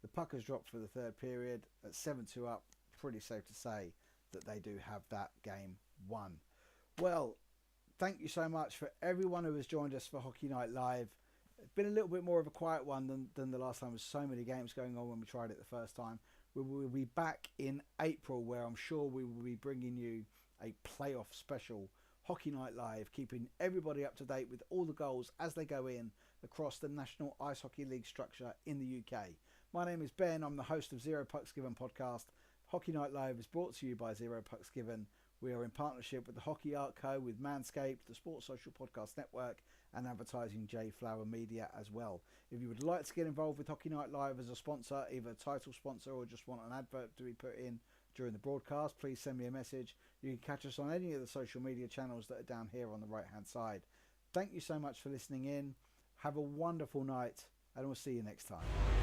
the puck has dropped for the third period. At 7-2 up, pretty safe to say that they do have that game won. Well, thank you so much for everyone who has joined us for Hockey Night Live. It's been a little bit more of a quiet one than the last time. There was so many games going on when we tried it the first time. We will be back in April, where I'm sure we will be bringing you a playoff special Hockey Night Live, keeping everybody up to date with all the goals as they go in across the National Ice Hockey League structure in the UK. My name is Ben. I'm the host of Zero Pucks Given podcast. Hockey Night Live is brought to you by Zero Pucks Given. We are in partnership with the Hockey Art Co, with Manscaped, the Sports Social Podcast Network, and advertising J Flower Media as well. If you would like to get involved with Hockey Night Live as a sponsor, either a title sponsor or just want an advert to be put in during the broadcast, please send me a message. You can catch us on any of the social media channels that are down here on the right hand side. Thank you so much for listening in. Have a wonderful night, and we'll see you next time.